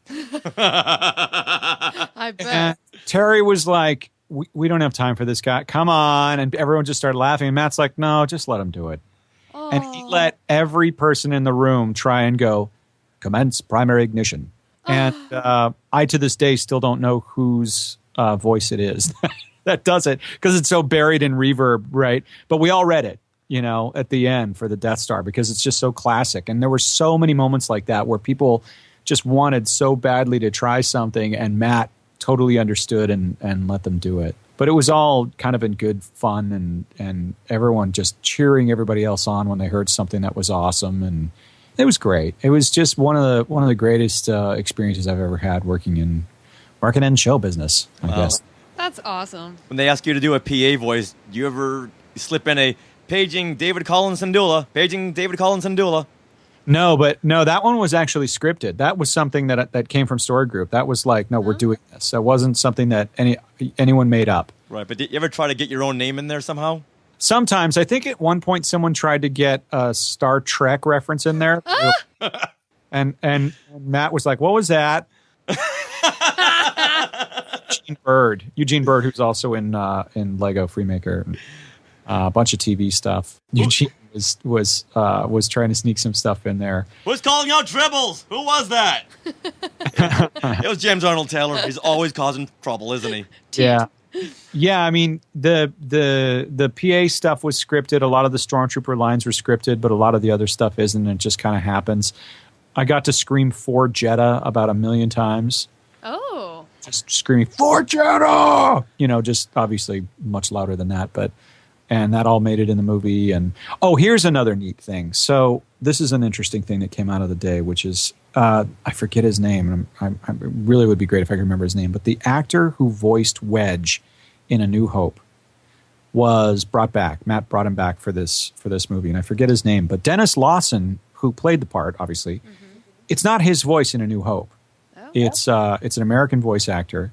I bet. And Terry was like, we don't have time for this guy. Come on. And everyone just started laughing. And Matt's like, no, just let him do it. Aww. And he let every person in the room try and go, commence primary ignition. And I, to this day, still don't know whose voice it is that does it because it's so buried in reverb, right? But we all read it, at the end for the Death Star because it's just so classic. And there were so many moments like that where people just wanted so badly to try something, and Matt totally understood and let them do it. But it was all kind of in good fun and everyone just cheering everybody else on when they heard something that was awesome, and it was great. It was just one of the greatest experiences I've ever had working in marketing and show business, I guess. That's awesome. When they ask you to do a PA voice, do you ever slip in a paging David Collins Sandula, paging David Collins Sandula? No, that one was actually scripted. That was something that came from Story Group. That was like, no, we're doing this. That wasn't something that anyone made up. Right, but did you ever try to get your own name in there somehow? Sometimes. I think at one point someone tried to get a Star Trek reference in there. and Matt was like, what was that? Eugene Bird, who's also in Lego Freemaker, a bunch of TV stuff. Eugene was trying to sneak some stuff in there. Who's calling out dribbles? Who was that? It was James Arnold Taylor. He's always causing trouble, isn't he? Yeah. I mean, the PA stuff was scripted. A lot of the Stormtrooper lines were scripted, but a lot of the other stuff isn't. It just kind of happens. I got to scream "For Jeddah" about 1 million times. Oh. Just screaming "For Jeddah!" Just obviously much louder than that, and that all made it in the movie. And here's another neat thing. So this is an interesting thing that came out of the day, which is I forget his name, and I really would be great if I could remember his name. But the actor who voiced Wedge in A New Hope was brought back. Matt brought him back for this movie, and I forget his name. But Dennis Lawson, who played the part, obviously, it's not his voice in A New Hope. Oh. It's an American voice actor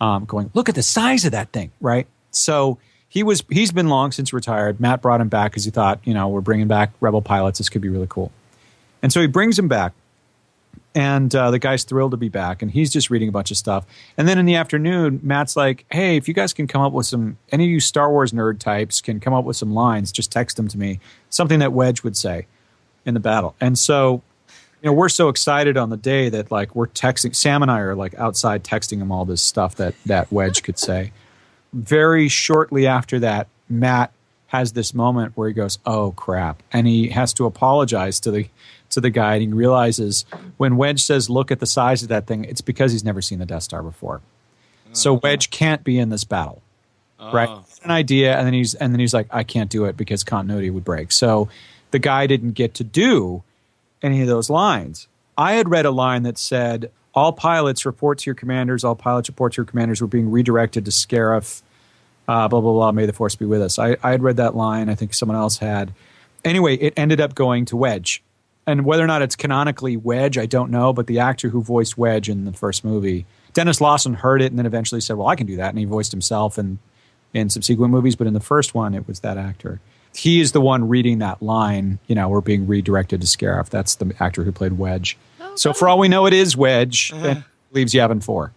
going, look at the size of that thing, right? So he's been long since retired. Matt brought him back because he thought, we're bringing back Rebel pilots. This could be really cool. And so he brings him back. And the guy's thrilled to be back, and he's just reading a bunch of stuff. And then in the afternoon, Matt's like, hey, if you guys can come up with any of you Star Wars nerd types can come up with some lines, just text them to me, something that Wedge would say in the battle. And so, we're so excited on the day that, like, we're texting. Sam and I are, like, outside texting him all this stuff that Wedge could say. Very shortly after that, Matt has this moment where he goes, "Oh crap," and he has to apologize to the guy, and he realizes when Wedge says, "Look at the size of that thing," it's because he's never seen the Death Star before. So Wedge can't be in this battle, right? An idea, and then he's like, "I can't do it because continuity would break." So the guy didn't get to do any of those lines. I had read a line that said, "All pilots report to your commanders. All pilots report to your commanders. We're being redirected to Scarif. Blah blah blah. May the Force be with us." I had read that line. I think someone else had. Anyway, it ended up going to Wedge. And whether or not it's canonically Wedge, I don't know. But the actor who voiced Wedge in the first movie, Dennis Lawson, heard it and then eventually said, "Well, I can do that." And he voiced himself in subsequent movies. But in the first one, it was that actor. He is the one reading that line, we're being redirected to Scarif. That's the actor who played Wedge. Oh, so for all we know, it is Wedge. That leaves Yavin 4.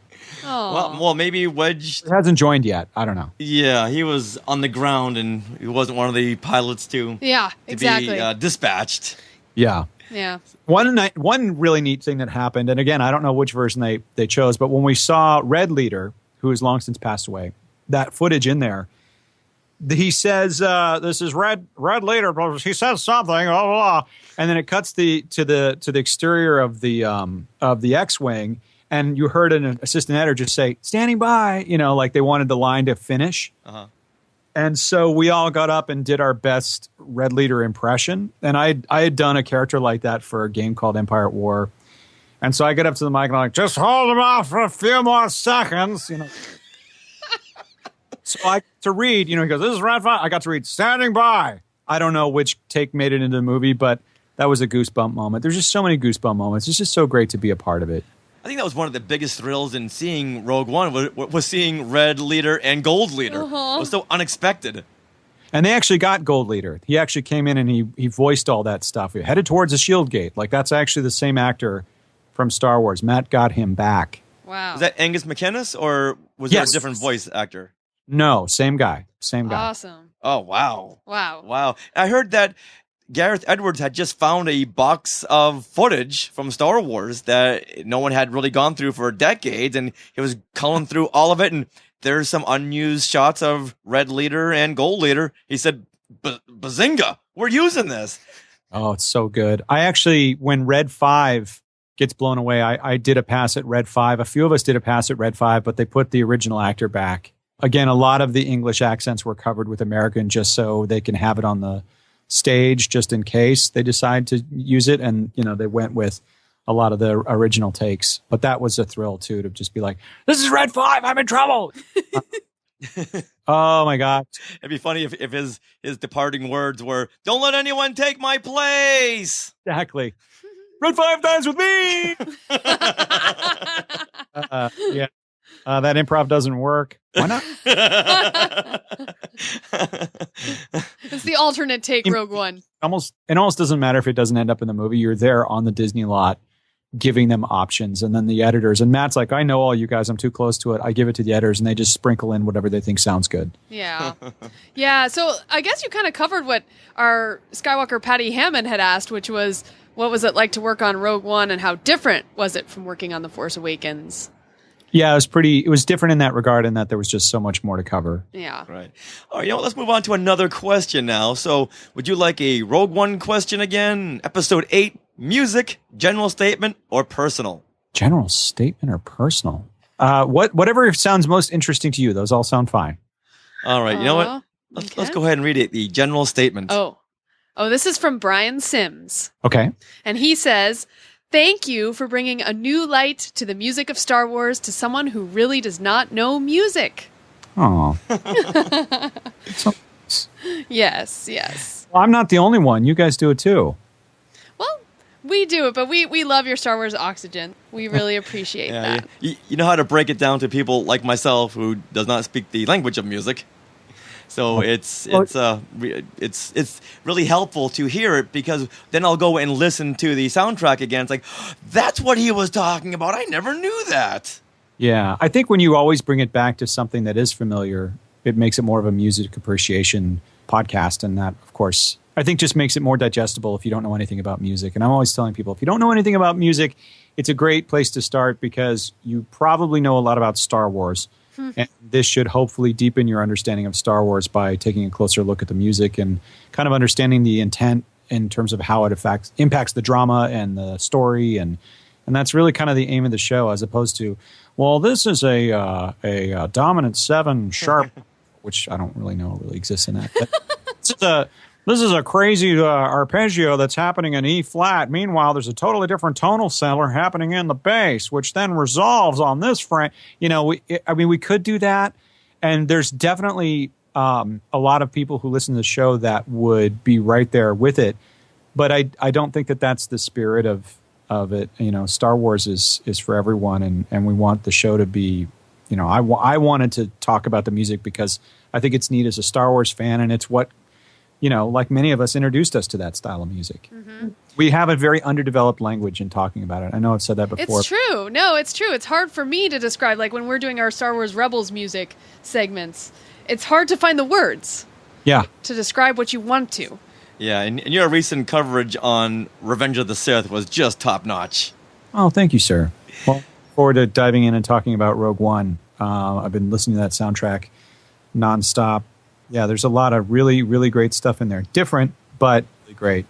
Well, maybe Wedge It hasn't joined yet. I don't know. Yeah, he was on the ground and he wasn't one of the pilots to be dispatched. Yeah. Yeah. One really neat thing that happened, and again, I don't know which version they chose, but when we saw Red Leader, who has long since passed away, that footage in there, he says, "This is Red Leader." He says something, blah, blah, blah. And then it cuts to the exterior of the X-wing, and you heard an assistant editor just say, "Standing by," like they wanted the line to finish. Uh-huh. And so we all got up and did our best Red Leader impression. And I had done a character like that for a game called Empire at War. And so I get up to the mic and I'm like, "Just hold him off for a few more seconds." So I to read, he goes, "This is Red 5. I got to read "Standing by." I don't know which take made it into the movie, but that was a goosebump moment. There's just so many goosebump moments. It's just so great to be a part of it. I think that was one of the biggest thrills in seeing Rogue One was seeing Red Leader and Gold Leader. Uh-huh. It was so unexpected. And they actually got Gold Leader. He actually came in and he voiced all that stuff. He headed towards the shield gate. Like, that's actually the same actor from Star Wars. Matt got him back. Wow. Was that Angus McInnes or was there a different voice actor? No, same guy. Awesome. Oh, wow. Wow. I heard that Gareth Edwards had just found a box of footage from Star Wars that no one had really gone through for decades, and he was culling through all of it, and there's some unused shots of Red Leader and Gold Leader. He said, "Bazinga, we're using this." Oh, it's so good. I actually, when Red 5 gets blown away, I did a pass at Red 5. A few of us did a pass at Red 5, but they put the original actor back. Again, a lot of the English accents were covered with American just so they can have it on the stage just in case they decide to use it. And, they went with a lot of the original takes. But that was a thrill, too, to just be like, "This is Red 5. I'm in trouble." Oh, my God. It'd be funny if his departing words were, "Don't let anyone take my place." Exactly. "Red 5 dines with me." Yeah. That improv doesn't work. Why not? It's the alternate take, Rogue One. It almost doesn't matter if it doesn't end up in the movie. You're there on the Disney lot giving them options, and then the editors. And Matt's like, "I know all you guys. I'm too close to it. I give it to the editors, and they just sprinkle in whatever they think sounds good." Yeah. Yeah, so I guess you kind of covered what our Skywalker Patty Hammond had asked, which was, what was it like to work on Rogue One, and how different was it from working on The Force Awakens? Yeah, it was different in that regard, in that there was just so much more to cover. Yeah. Right. All right, let's move on to another question now. So, would you like a Rogue One question again? Episode 8, music, general statement, or personal? General statement or personal? Whatever sounds most interesting to you. Those all sound fine. All right, you know what? Let's go ahead and read it. The general statement. Oh, this is from Brian Sims. Okay. And he says, "Thank you for bringing a new light to the music of Star Wars to someone who really does not know music." Oh. Yes. Well, I'm not the only one. You guys do it too. Well, we do it, but we love your Star Wars oxygen. We really appreciate that. You know how to break it down to people like myself who does not speak the language of music. So it's really helpful to hear it, because then I'll go and listen to the soundtrack again. It's like, that's what he was talking about. I never knew that. Yeah, I think when you always bring it back to something that is familiar, it makes it more of a music appreciation podcast. And that, of course, I think just makes it more digestible if you don't know anything about music. And I'm always telling people, if you don't know anything about music, it's a great place to start, because you probably know a lot about Star Wars, And this should hopefully deepen your understanding of Star Wars by taking a closer look at the music and kind of understanding the intent in terms of how it impacts the drama and the story. And that's really kind of the aim of the show, as opposed to, well, this is a dominant 7 sharp, which I don't really know really exists in that. But this is a crazy arpeggio that's happening in E flat. Meanwhile, there's a totally different tonal settler happening in the bass, which then resolves on this frame. We could do that, and there's definitely a lot of people who listen to the show that would be right there with it. But I don't think that that's the spirit of it. Star Wars is for everyone, and we want the show to be. I wanted to talk about the music because I think it's neat as a Star Wars fan, and it's what. Like many of us, introduced us to that style of music. Mm-hmm. We have a very underdeveloped language in talking about it. I know I've said that before. It's true. No, it's true. It's hard for me to describe, like when we're doing our Star Wars Rebels music segments, it's hard to find the words to describe what you want to. Yeah, and your recent coverage on Revenge of the Sith was just top-notch. Oh, thank you, sir. Well, forward to diving in and talking about Rogue One. I've been listening to that soundtrack nonstop. Yeah, there's a lot of really, really great stuff in there. Different, but really great.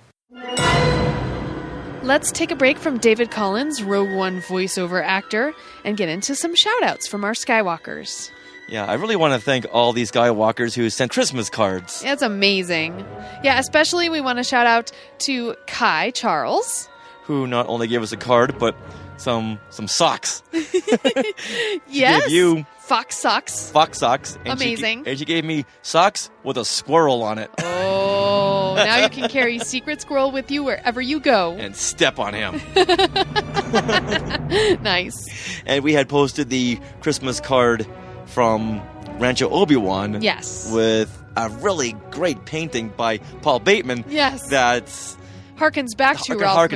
Let's take a break from David Collins, Rogue One voiceover actor, and get into some shout-outs from our Skywalkers. Yeah, I really want to thank all these Skywalkers who sent Christmas cards. It's amazing. Yeah, especially we want to shout out to Kai Charles, who not only gave us a card, but some socks. Yes. Gave you Fox socks. Fox socks. And amazing. She gave me socks with a squirrel on it. Oh, now you can carry Secret Squirrel with you wherever you go. And step on him. Nice. And we had posted the Christmas card from Rancho Obi-Wan. Yes. With a really great painting by Paul Bateman. Yes. That's harkens back to Ralph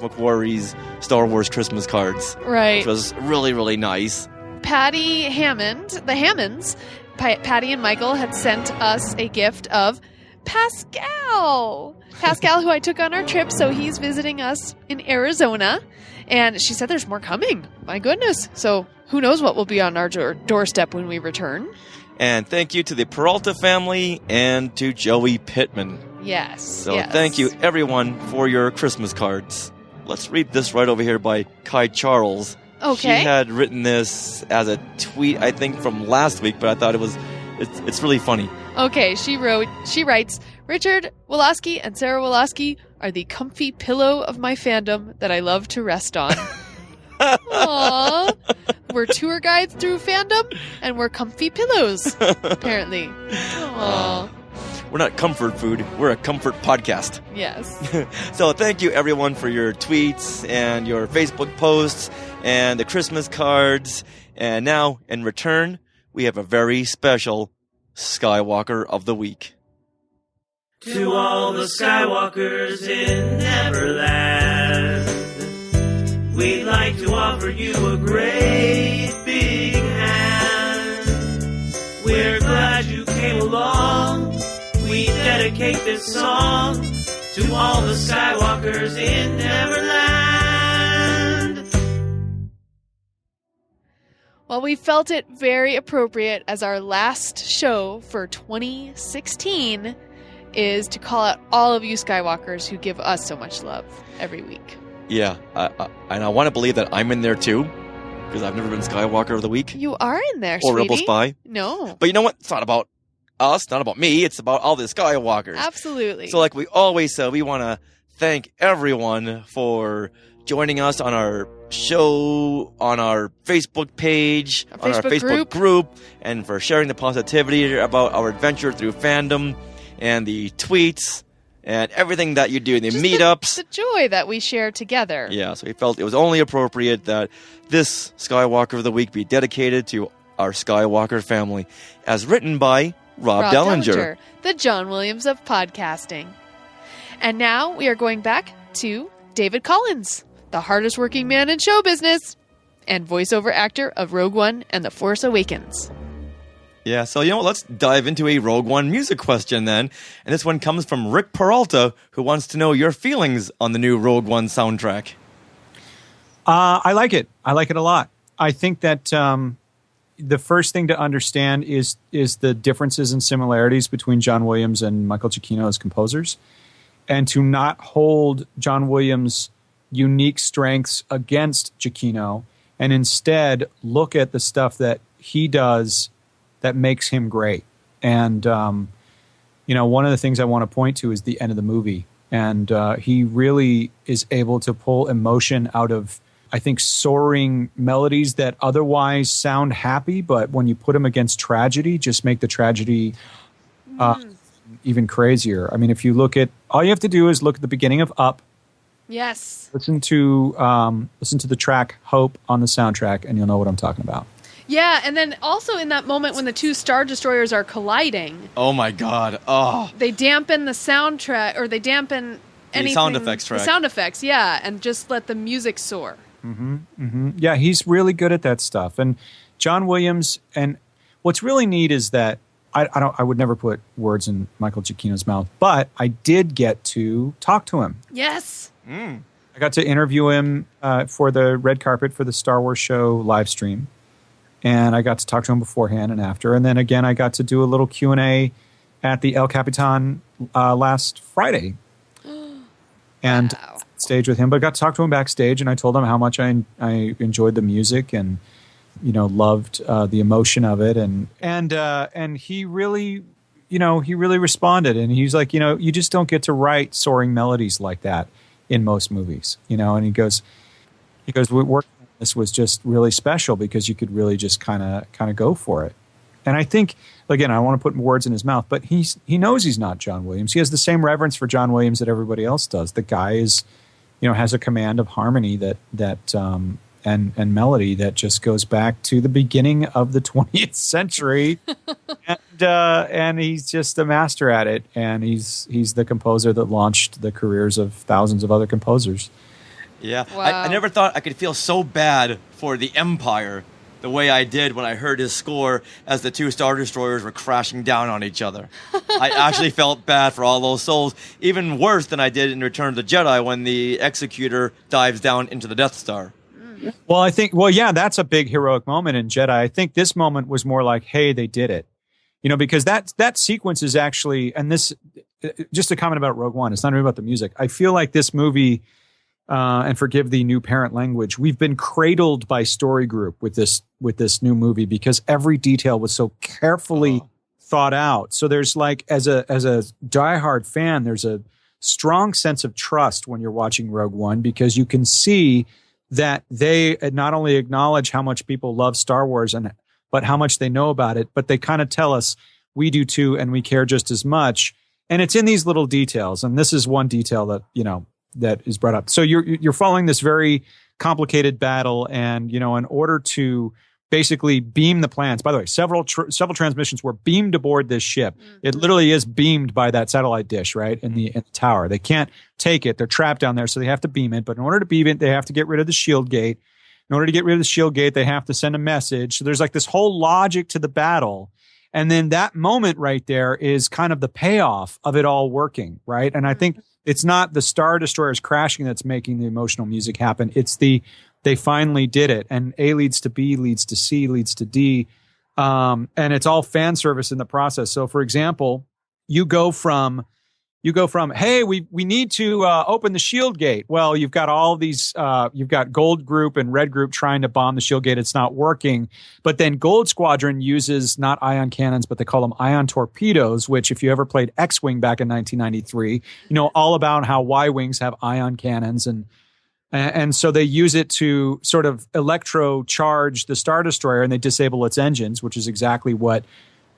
McQuarrie's Star Wars Christmas cards. Right. Which was really, really nice. Patty Hammond, the Hammonds, Patty and Michael had sent us a gift of Pascal. Pascal, who I took on our trip, so he's visiting us in Arizona. And she said there's more coming. My goodness. So who knows what will be on our doorstep when we return. And thank you to the Peralta family and to Joey Pittman. Yes. So thank you, everyone, for your Christmas cards. Let's read this right over here by Kai Charles. Okay. She had written this as a tweet, I think, from last week, but I thought it's really funny. Okay, she writes, Richard Woloski and Sarah Woloski are the comfy pillow of my fandom that I love to rest on. Aww. We're tour guides through fandom, and we're comfy pillows, apparently. Aww. We're not comfort food. We're a comfort podcast. Yes. So thank you, everyone, for your tweets and your Facebook posts and the Christmas cards. And now, in return, we have a very special Skywalker of the Week. To all the Skywalkers in Neverland, we'd like to offer you a great big hand. We're glad you came along. We dedicate this song to all the Skywalkers in Neverland. Well, we felt it very appropriate as our last show for 2016 is to call out all of you Skywalkers who give us so much love every week. Yeah, and I want to believe that I'm in there too, because I've never been Skywalker of the Week. You are in there, or sweetie. Rebel Spy. No. But you know what? It's not about us, not about me. It's about all the Skywalkers. Absolutely. So like we always said, we want to thank everyone for joining us on our show, on our Facebook page, on our Facebook group, and for sharing the positivity about our adventure through fandom and the tweets and everything that you do in the meetups. The joy that we share together. Yeah, so we felt it was only appropriate that this Skywalker of the Week be dedicated to our Skywalker family, as written by Rob Dellinger, the John Williams of podcasting. And now we are going back to David Collins, the hardest working man in show business and voiceover actor of Rogue One and The Force Awakens. Yeah, so you know what? Let's dive into a Rogue One music question then. And this one comes from Rick Peralta, who wants to know your feelings on the new Rogue One soundtrack. I like it. I like it a lot. I think that the first thing to understand is the differences and similarities between John Williams and Michael Giacchino as composers, and to not hold John Williams' unique strengths against Giacchino, and instead look at the stuff that he does that makes him great. And one of the things I want to point to is the end of the movie, and he really is able to pull emotion out of, I think, soaring melodies that otherwise sound happy, but when you put them against tragedy, just make the tragedy even crazier. I mean, if you look at, all you have to do is look at the beginning of Up. Yes. Listen to the track Hope on the soundtrack, and you'll know what I'm talking about. Yeah, and then also in that moment when the two Star Destroyers are colliding. Oh my God! Oh, they dampen the soundtrack, or they dampen anything. The sound effects track. The sound effects, yeah, and just let the music soar. Mm-hmm, mm-hmm. Yeah, he's really good at that stuff. And John Williams, and what's really neat is that I would never put words in Michael Giacchino's mouth, but I did get to talk to him. Yes. I got to interview him for the red carpet for the Star Wars show live stream. And I got to talk to him beforehand and after. And then again, I got to do a little Q&A at the El Capitan last Friday. And stage with him. But I got to talk to him backstage, and I told him how much I enjoyed the music and, loved the emotion of it. And he really, he really responded. And he's like, you just don't get to write soaring melodies like that in most movies, And he goes, working on this was just really special because you could really just kind of go for it. And I think, again, I don't want to put words in his mouth, but he knows he's not John Williams. He has the same reverence for John Williams that everybody else does. The guy is, has a command of harmony and melody that just goes back to the beginning of the 20th century, and he's just a master at it. And he's the composer that launched the careers of thousands of other composers. Yeah, wow. I never thought I could feel so bad for the Empire the way I did when I heard his score as the two Star Destroyers were crashing down on each other. I actually felt bad for all those souls, even worse than I did in Return of the Jedi when the Executor dives down into the Death Star. Well, yeah, that's a big heroic moment in Jedi. I think this moment was more like, hey, they did it. Because that sequence is actually, and this, just a comment about Rogue One, it's not even about the music. I feel like this movie, and forgive the new parent language, we've been cradled by Story Group with this new movie because every detail was so carefully thought out. So there's like, as a diehard fan, there's a strong sense of trust when you're watching Rogue One because you can see that they not only acknowledge how much people love Star Wars but how much they know about it, but they kind of tell us we do too and we care just as much. And it's in these little details. And this is one detail that, that is brought up. So you're following this very complicated battle, and in order to basically beam the plans. By the way, several transmissions were beamed aboard this ship. Mm-hmm. It literally is beamed by that satellite dish, right, in the tower. They can't take it; they're trapped down there, so they have to beam it. But in order to beam it, they have to get rid of the shield gate. In order to get rid of the shield gate, they have to send a message. So there's like this whole logic to the battle. And then that moment right there is kind of the payoff of it all working, right? And I think it's not the Star Destroyers crashing that's making the emotional music happen. It's they finally did it. And A leads to B, leads to C, leads to D. And it's all fan service in the process. So, for example, you go from, hey, we need to open the shield gate. Well, you've got all these, you've got Gold Group and Red Group trying to bomb the shield gate. It's not working. But then Gold Squadron uses not ion cannons, but they call them ion torpedoes, which if you ever played X-Wing back in 1993, you know all about how Y-Wings have ion cannons. And so they use it to sort of electro-charge the Star Destroyer, and they disable its engines, which is exactly what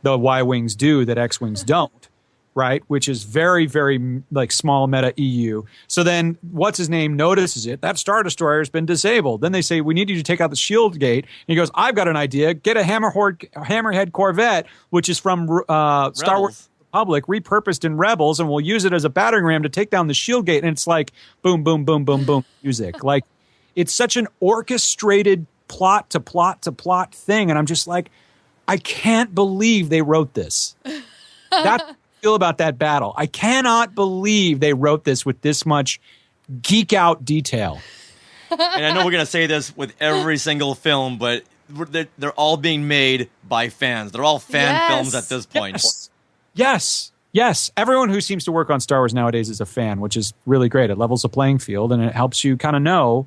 the Y-Wings do that X-Wings don't. Right, which is very, very like small meta EU. So then, what's his name notices it. That Star Destroyer has been disabled. Then they say, "We need you to take out the shield gate." And he goes, "I've got an idea. Get a Hammerhead Corvette, which is from Star Wars Republic, repurposed in Rebels, and we'll use it as a battering ram to take down the shield gate." And it's like boom, boom, boom, boom, boom music. Like it's such an orchestrated plot to plot to plot thing, and I'm just like, I can't believe they wrote this. That's feel about that battle. I cannot believe they wrote this with this much geek out detail. And I know we're going to say this with every single film, but they're all being made by fans. They're all fan films at this point. Yes. Everyone who seems to work on Star Wars nowadays is a fan, which is really great. It levels the playing field, and it helps you kind of know,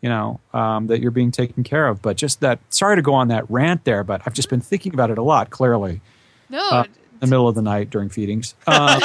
that you're being taken care of. But just that, sorry to go on that rant there, but I've just been thinking about it a lot, clearly. No. In the middle of the night during feedings. But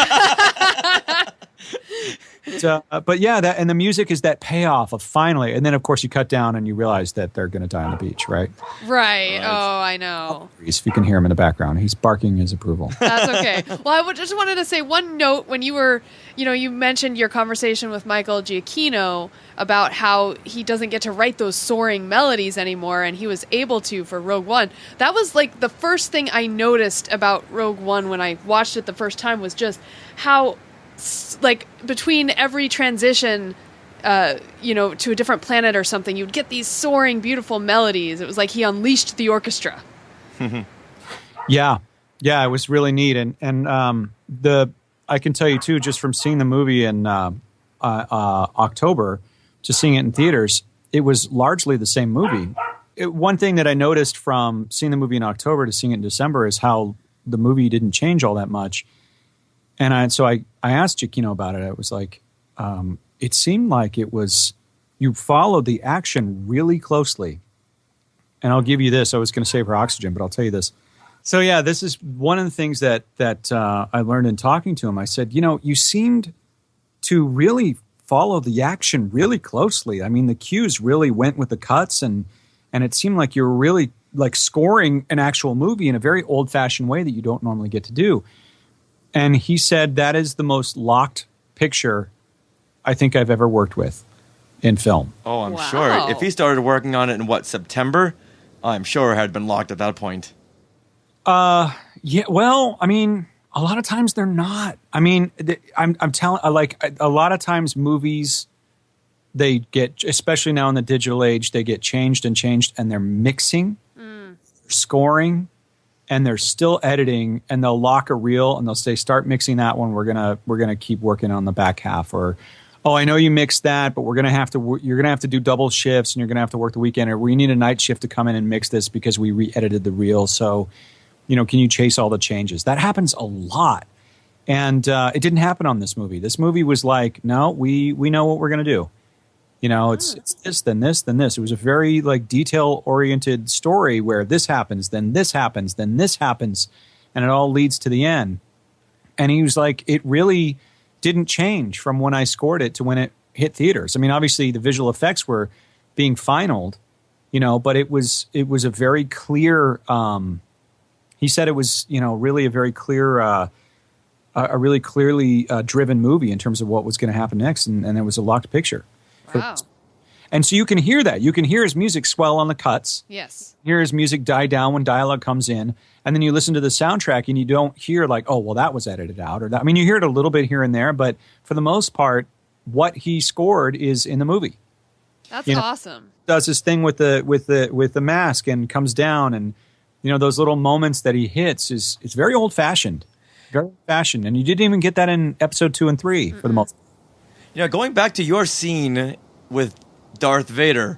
yeah, that, and the music is that payoff of finally, and then of course you cut down and you realize that they're going to die on the beach, right? Right. Oh, I know. If you can hear him in the background, he's barking his approval. That's okay. Well, just wanted to say one note when you were, you mentioned your conversation with Michael Giacchino about how he doesn't get to write those soaring melodies anymore, and he was able to for Rogue One. That was like the first thing I noticed about Rogue One when I watched it the first time was just how, like, between every transition, to a different planet or something, you'd get these soaring, beautiful melodies. It was like he unleashed the orchestra. Yeah, it was really neat, and I can tell you too, just from seeing the movie in October to seeing it in theaters, it was largely the same movie. One thing that I noticed from seeing the movie in October to seeing it in December is how the movie didn't change all that much. And so I asked Giacchino about it. It was like, it seemed like it was, you followed the action really closely. And I'll give you this. I was going to save her oxygen, but I'll tell you this. So yeah, this is one of the things that I learned in talking to him. I said, you seemed to really follow the action really closely. I mean, the cues really went with the cuts, and it seemed like you were really like scoring an actual movie in a very old-fashioned way that you don't normally get to do. And he said that is the most locked picture I think I've ever worked with in film. Oh, I'm sure. If he started working on it in, September, I'm sure it had been locked at that point. Yeah, well, I mean, a lot of times they're not. I mean, I'm telling, like, a lot of times movies, they get, especially now in the digital age, they get changed, and they're mixing, scoring, and they're still editing, and they'll lock a reel and they'll say, start mixing that one. We're gonna keep working on the back half. Or, oh, I know you mixed that, but you're gonna have to do double shifts, and you're gonna have to work the weekend, or we need a night shift to come in and mix this because we re-edited the reel. So, can you chase all the changes? That happens a lot. And it didn't happen on this movie. This movie was like, no, we know what we're gonna do. It's this, then this, then this. It was a very like detail-oriented story where this happens, then this happens, then this happens, and it all leads to the end. And he was like, it really didn't change from when I scored it to when it hit theaters. I mean, obviously the visual effects were being finalized, but it was a very clear. He said it was, really a very clear, a really clearly driven movie in terms of what was going to happen next, and it was a locked picture. Wow. And so you can hear that. You can hear his music swell on the cuts. Yes. Hear his music die down when dialogue comes in. And then you listen to the soundtrack and you don't hear like, oh, well, that was edited out. Or that. I mean, you hear it a little bit here and there, but for the most part, what he scored is in the movie. That's awesome. Does his thing with the mask and comes down, and those little moments that he hits is very old fashioned. Very old fashioned. And you didn't even get that in episode 2 and 3 for the most part. Going back to your scene with Darth Vader,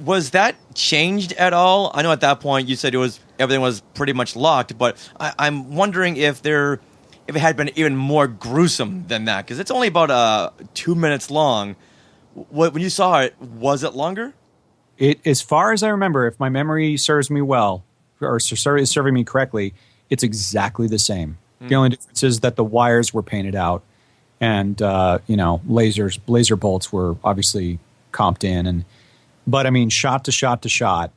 was that changed at all? I know at that point you said everything was pretty much locked, but I'm wondering if it had been even more gruesome than that, because it's only about 2 minutes long. When you saw it, was it longer? As far as I remember, if my memory serves me well, or is serving me correctly, it's exactly the same. The only difference is that the wires were painted out. And laser bolts were obviously comped in, but I mean, shot to shot to shot,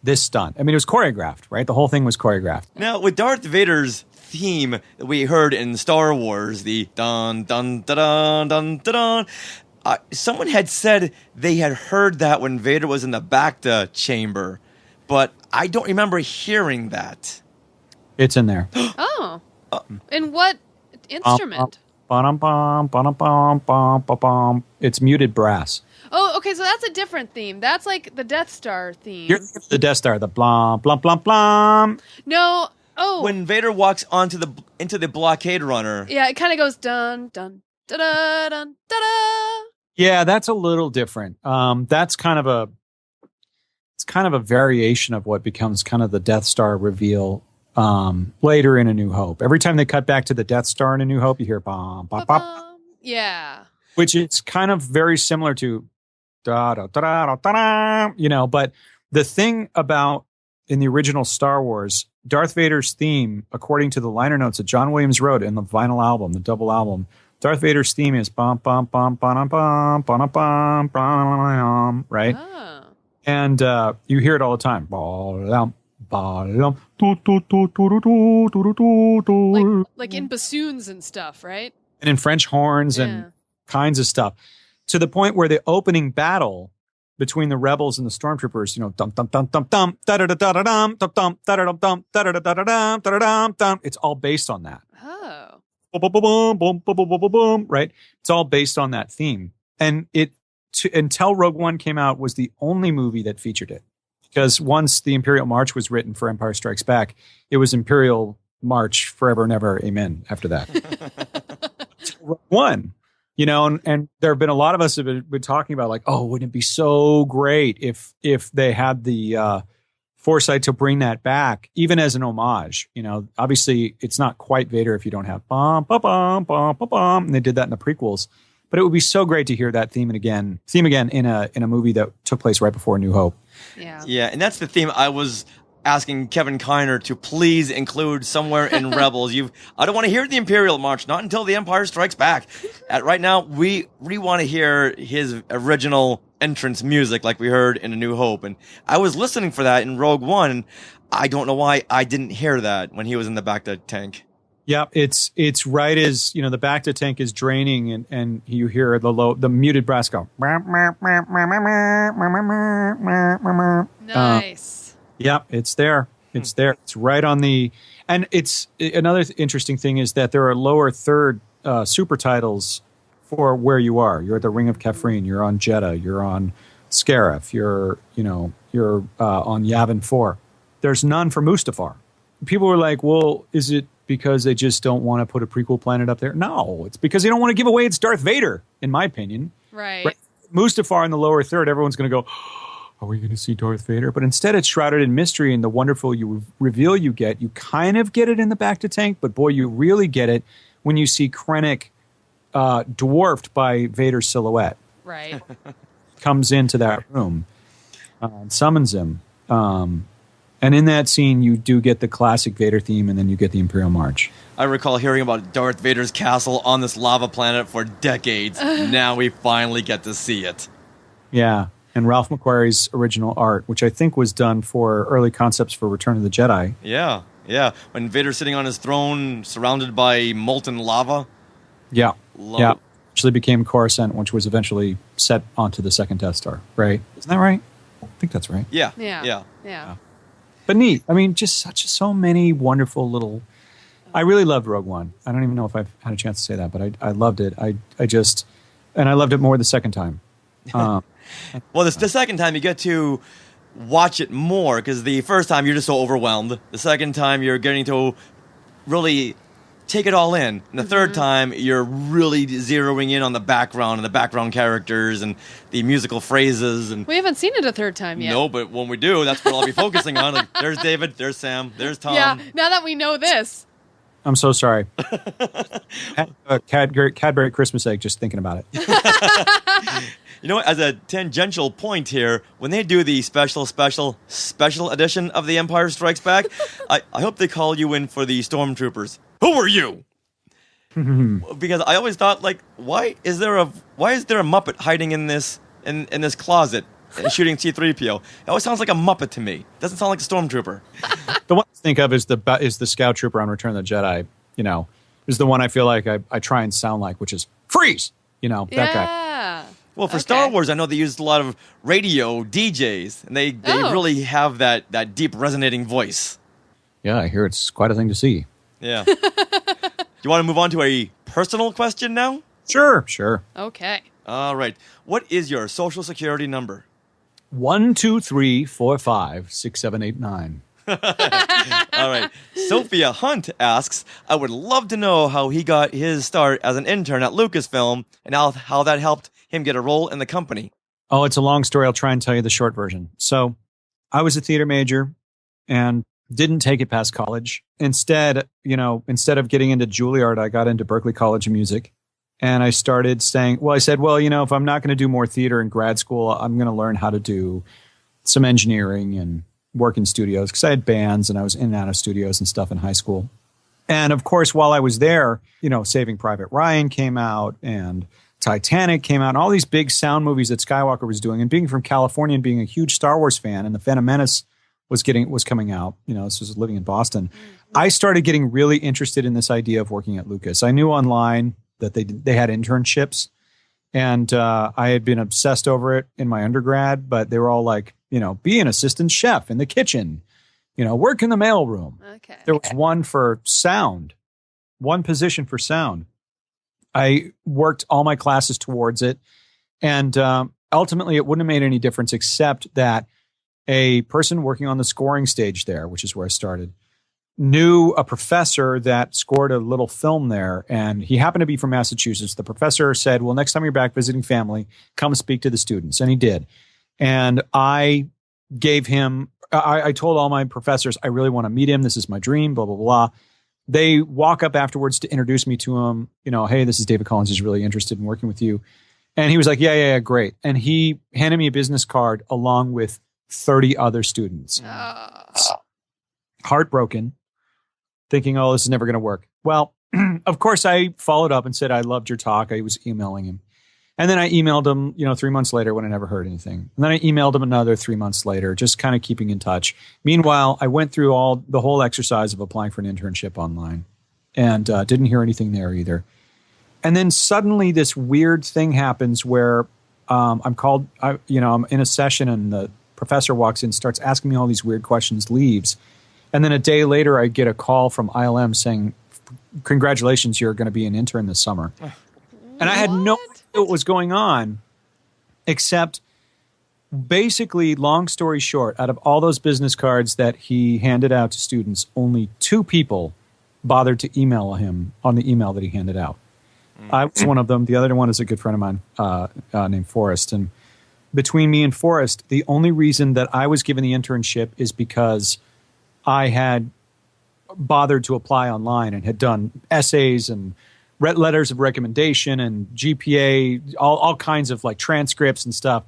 this stunt. I mean, it was choreographed, right? The whole thing was choreographed. Now, with Darth Vader's theme that we heard in Star Wars, the dun dun dun dun dun dun, someone had said they had heard that when Vader was in the Bacta chamber, but I don't remember hearing that. It's in there. Oh, in what instrument? It's muted brass. Oh, okay, so that's a different theme. That's like the Death Star theme. The Death Star, the blom, blom, blom, blom. No, when Vader walks into the blockade runner. Yeah, it kind of goes dun, dun, da da dun, da da. Yeah, that's a little different. That's kind of kind of a variation of what becomes kind of the Death Star reveal later in A New Hope. Every time they cut back to the Death Star in A New Hope, you hear bom, bom, bom. Yeah. Which is kind of very similar to da da da da da da, you know, but the thing about in the original Star Wars, Darth Vader's theme, according to the liner notes that John Williams wrote in the vinyl album, the double album, Darth Vader's theme is bum bum bum bum bum bum bum bum, right? Oh. And you hear it all the time. Like in bassoons and stuff, right? And in French horns and kinds of stuff, to the point where the opening battle between the rebels and the stormtroopers, you know, dum dum dum dum dum da da da da dum dum dum da da dum dum da da da da dum da da dum. It's all based on that. Oh. Boom, boom, boom, boom, boom, boom, boom, right? It's all based on that theme. And until Rogue One came out, was the only movie that featured it. Because once the Imperial March was written for Empire Strikes Back, it was Imperial March forever and ever, amen, after that. Rogue One, you know, and there have been a lot of us have been talking about like, oh, wouldn't it be so great if they had the foresight to bring that back, even as an homage. You know, obviously it's not quite Vader if you don't have bum bum bum bum bum bum, and they did that in the prequels. But it would be so great to hear that theme again in a movie that took place right before New Hope. Yeah, and that's the theme I was asking Kevin Kiner to please include somewhere in Rebels. I don't want to hear the Imperial March, not until the Empire Strikes Back. Right now, we want to hear his original entrance music like we heard in A New Hope. And I was listening for that in Rogue One, and I don't know why I didn't hear that when he was in the Bacta tank. Yeah, it's right as, you know, the Bacta tank is draining and you hear the muted brass go. Nice. Yeah, it's there. It's there. It's right on the, and it's another interesting thing is that there are lower third super titles for where you are. You're at the Ring of Kefrine. You're on Jeddah. You're on Scarif. You're on Yavin 4. There's none for Mustafar. People were like, well, is it because they just don't want to put a prequel planet up there? No, it's because they don't want to give away it's Darth Vader, in my opinion. Right. Mustafar in the lower third, everyone's going to go, are we going to see Darth Vader? But instead it's shrouded in mystery, and the wonderful reveal you get, you kind of get it in the Bacta tank, but boy, you really get it when you see Krennic dwarfed by Vader's silhouette. Right. Comes into that room and summons him. And in that scene, you do get the classic Vader theme, and then you get the Imperial March. I recall hearing about Darth Vader's castle on this lava planet for decades. Now we finally get to see it. Yeah, and Ralph McQuarrie's original art, which I think was done for early concepts for Return of the Jedi. Yeah. When Vader's sitting on his throne, surrounded by molten lava. Yeah. Actually became Coruscant, which was eventually set onto the second Death Star, right? Isn't that right? I think that's right. Yeah. But neat. I mean, just so many wonderful little. I really loved Rogue One. I don't even know if I've had a chance to say that, but I loved it. I loved it more the second time. Well, the second time you get to watch it more, because the first time you're just so overwhelmed. The second time you're getting to really take it all in. And the third time you're really zeroing in on the background and the background characters and the musical phrases. And we haven't seen it a third time yet. No, but when we do, that's what I'll be focusing on. Like, there's David, there's Sam, there's Tom. Yeah, now that we know this. I'm so sorry. Cadbury Christmas egg, just thinking about it. You know, as a tangential point here, when they do the special edition of The Empire Strikes Back, I hope they call you in for the Stormtroopers. Who are you? Because I always thought, like, why is there a Muppet hiding in this closet and shooting C-3PO? It always sounds like a Muppet to me. It doesn't sound like a Stormtrooper. The one I think of is the Scout Trooper on Return of the Jedi. You know, is the one I feel like I try and sound like, which is freeze. You know, that guy. Well, for Star Wars, I know they used a lot of radio DJs, and they really have that deep resonating voice. Yeah, I hear it's quite a thing to see. Yeah. Do you want to move on to a personal question now? Sure. Okay. All right. What is your social security number? 1 2 3 4 5 6 7 8 9. All right. Sophia Hunt asks, I would love to know how he got his start as an intern at Lucasfilm and how that helped him get a role in the company. Oh, it's a long story. I'll try and tell you the short version. So I was a theater major and didn't take it past college. Instead of getting into Juilliard, I got into Berklee College of Music. And I started saying, I said, if I'm not going to do more theater in grad school, I'm going to learn how to do some engineering and work in studios, because I had bands and I was in and out of studios and stuff in high school. And of course, while I was there, Saving Private Ryan came out and Titanic came out and all these big sound movies that Skywalker was doing. And being from California and being a huge Star Wars fan, and The Phantom Menace was coming out, this was living in Boston. I started getting really interested in this idea of working at Lucas. I knew online that they had internships, and I had been obsessed over it in my undergrad, but they were all like, be an assistant chef in the kitchen, work in the mailroom. Okay. There was one position for sound. I worked all my classes towards it, and ultimately it wouldn't have made any difference except that a person working on the scoring stage there, which is where I started, knew a professor that scored a little film there, and he happened to be from Massachusetts. The professor said, well, next time you're back visiting family, come speak to the students. And he did. And I gave him, I told all my professors, I really want to meet him. This is my dream, blah, blah, blah. They walk up afterwards to introduce me to him. Hey, this is David Collins. He's really interested in working with you. And he was like, yeah, great. And he handed me a business card along with 30 other students. Heartbroken, thinking, this is never going to work. Well, of course, I followed up and said, I loved your talk. I was emailing him. And then I emailed him, 3 months later when I never heard anything. And then I emailed him another 3 months later, just kind of keeping in touch. Meanwhile, I went through the whole exercise of applying for an internship online and didn't hear anything there either. And then suddenly this weird thing happens where I'm in a session and the professor walks in, starts asking me all these weird questions, leaves. And then a day later, I get a call from ILM saying, congratulations, you're going to be an intern this summer. And I had no idea what was going on, except basically, long story short, out of all those business cards that he handed out to students, only 2 people bothered to email him on the email that he handed out. I was one of them. The other one is a good friend of mine named Forrest. And between me and Forrest, the only reason that I was given the internship is because I had bothered to apply online and had done essays and read letters of recommendation and GPA, all kinds of like transcripts and stuff.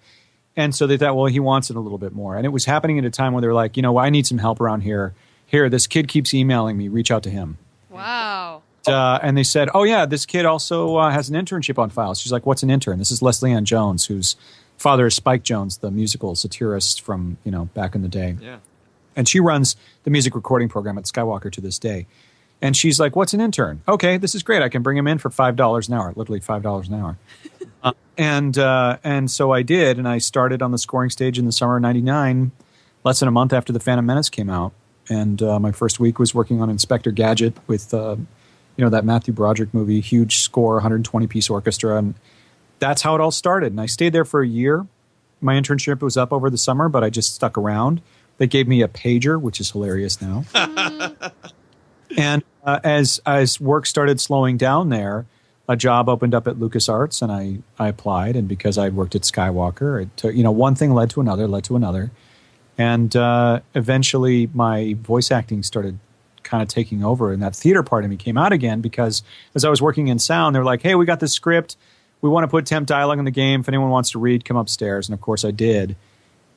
And so they thought, well, he wants it a little bit more. And it was happening at a time when they were like, I need some help around here. Here, this kid keeps emailing me. Reach out to him. Wow. And they said, oh, yeah, this kid also has an internship on file. She's like, what's an intern? This is Leslie Ann Jones, whose father is Spike Jones, the musical satirist from, back in the day. Yeah. And she runs the music recording program at Skywalker to this day. And she's like, what's an intern? Okay, this is great. I can bring him in for $5 an hour, literally $5 an hour. And so I did, and I started on the scoring stage in the summer of '99, less than a month after The Phantom Menace came out. And my first week was working on Inspector Gadget with, that Matthew Broderick movie, huge score, 120-piece orchestra. And that's how it all started. And I stayed there for a year. My internship was up over the summer, but I just stuck around. They gave me a pager, which is hilarious now. And as work started slowing down there, a job opened up at LucasArts, and I applied. And because I'd worked at Skywalker, it took, one thing led to another. And eventually my voice acting started kind of taking over, and that theater part of me came out again, because as I was working in sound, they were like, hey, we got this script. We want to put temp dialogue in the game. If anyone wants to read, come upstairs. And of course I did.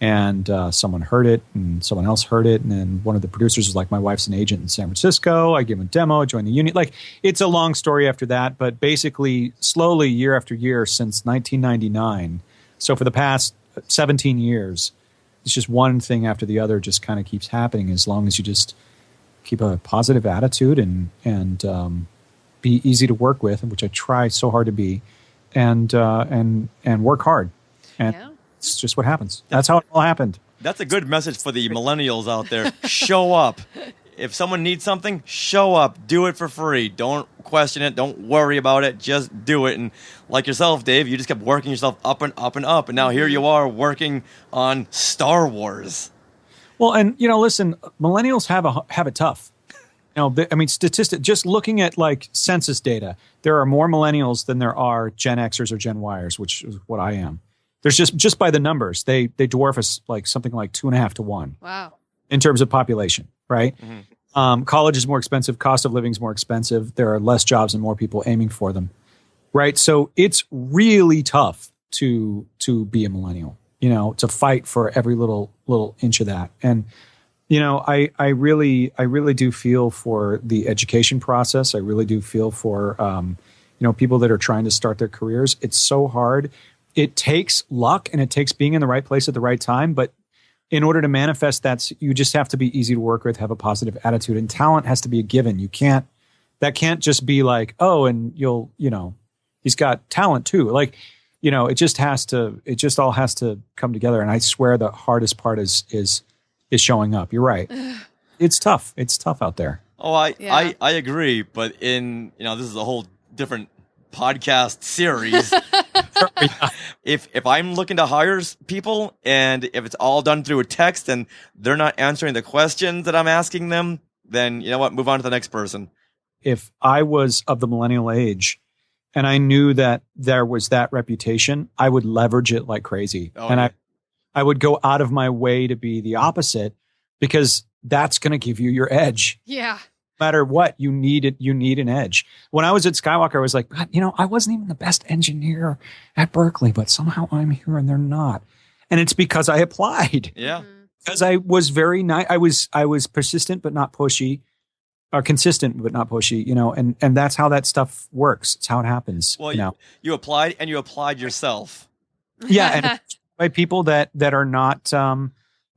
And someone heard it, and someone else heard it. And then one of the producers was like, my wife's an agent in San Francisco. I gave him a demo, joined the union. Like, it's a long story after that. But basically, slowly, year after year, since 1999, so for the past 17 years, it's just one thing after the other just kind of keeps happening, as long as you just keep a positive attitude and be easy to work with, which I try so hard to be, and work hard. And it's just what happens. That's how it all happened. That's a good message for the millennials out there. Show up. If someone needs something, show up. Do it for free. Don't question it. Don't worry about it. Just do it. And like yourself, Dave, you just kept working yourself up and up and up. And now here you are working on Star Wars. Well, and, listen, millennials have it tough. Just looking at like census data, there are more millennials than there are Gen Xers or Gen Yers, which is what I am. There's just by the numbers, they dwarf us like something like 2.5 to 1. Wow. In terms of population, right? Mm-hmm. College is more expensive. Cost of living is more expensive. There are less jobs and more people aiming for them, right? So it's really tough to be a millennial, to fight for every little inch of that. And, I really do feel for the education process. I really do feel for, people that are trying to start their careers. It's so hard. It takes luck and it takes being in the right place at the right time. But in order to manifest that, you just have to be easy to work with, have a positive attitude, and talent has to be a given. That can't just be like, oh, and he's got talent too. Like, it just all has to come together. And I swear the hardest part is showing up. You're right. It's tough. It's tough out there. Oh, I agree. But this is a whole different podcast series. If I'm looking to hire people and if it's all done through a text and they're not answering the questions that I'm asking them, then you know what? Move on to the next person. If I was of the millennial age and I knew that there was that reputation, I would leverage it like crazy. I would go out of my way to be the opposite because that's going to give you your edge. Yeah. No matter what, you need it. You need an edge. When I was at Skywalker, I was like, God, I wasn't even the best engineer at Berkeley, but somehow I'm here and they're not. And it's because I applied. Yeah. Because I was very nice. I was persistent but not pushy, or consistent but not pushy. And that's how that stuff works. It's how it happens. Well, you applied and you applied yourself. Yeah, and by people that are not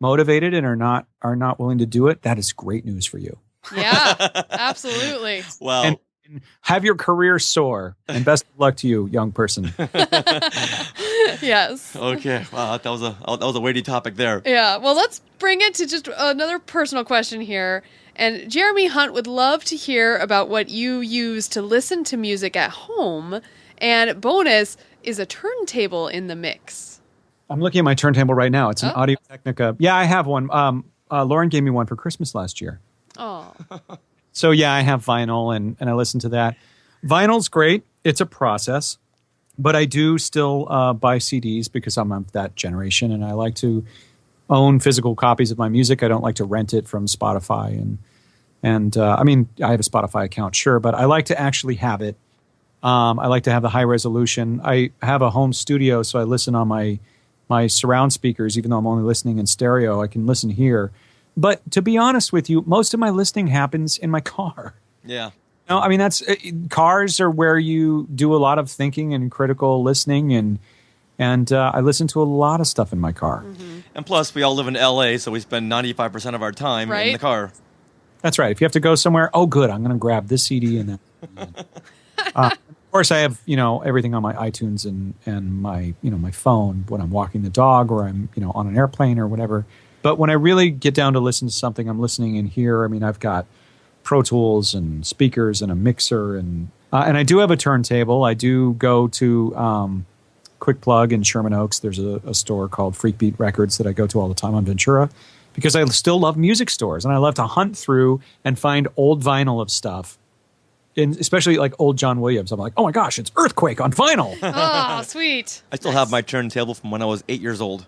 motivated and are not willing to do it, that is great news for you. Yeah, absolutely. Well, and have your career soar, and best of luck to you, young person. Yes. Okay. Wow, that was a weighty topic there. Yeah. Well, let's bring it to just another personal question here. And Jeremy Hunt would love to hear about what you use to listen to music at home. And bonus, is a turntable in the mix? I'm looking at my turntable right now. It's an Audio Technica. Yeah, I have one. Lauren gave me one for Christmas last year. Oh. So yeah, I have vinyl and I listen to that. Vinyl's great. It's a process, but I do still buy CDs because I'm of that generation and I like to own physical copies of my music. I don't like to rent it from Spotify and I mean, I have a Spotify account, sure, but I like to actually have it. I like to have the high resolution. I have a home studio, so I listen on my surround speakers, even though I'm only listening in stereo. I can listen here. But to be honest with you, most of my listening happens in my car. Yeah. I mean, cars are where you do a lot of thinking and critical listening, and I listen to a lot of stuff in my car. Mm-hmm. And plus, we all live in LA, so we spend 95% of our time in the car. That's right. If you have to go somewhere, oh, good, I'm going to grab this CD and that. Of course, I have everything on my iTunes and my my phone when I'm walking the dog or I'm on an airplane or whatever. But when I really get down to listen to something, I'm listening in here. I mean, I've got Pro Tools and speakers and a mixer and I do have a turntable. I do go to Quick Plug in Sherman Oaks. There's a store called Freak Beat Records that I go to all the time on Ventura because I still love music stores and I love to hunt through and find old vinyl of stuff. And especially like old John Williams. I'm like, oh my gosh, it's Earthquake on vinyl. Oh, sweet. I still have my turntable from when I was 8 years old.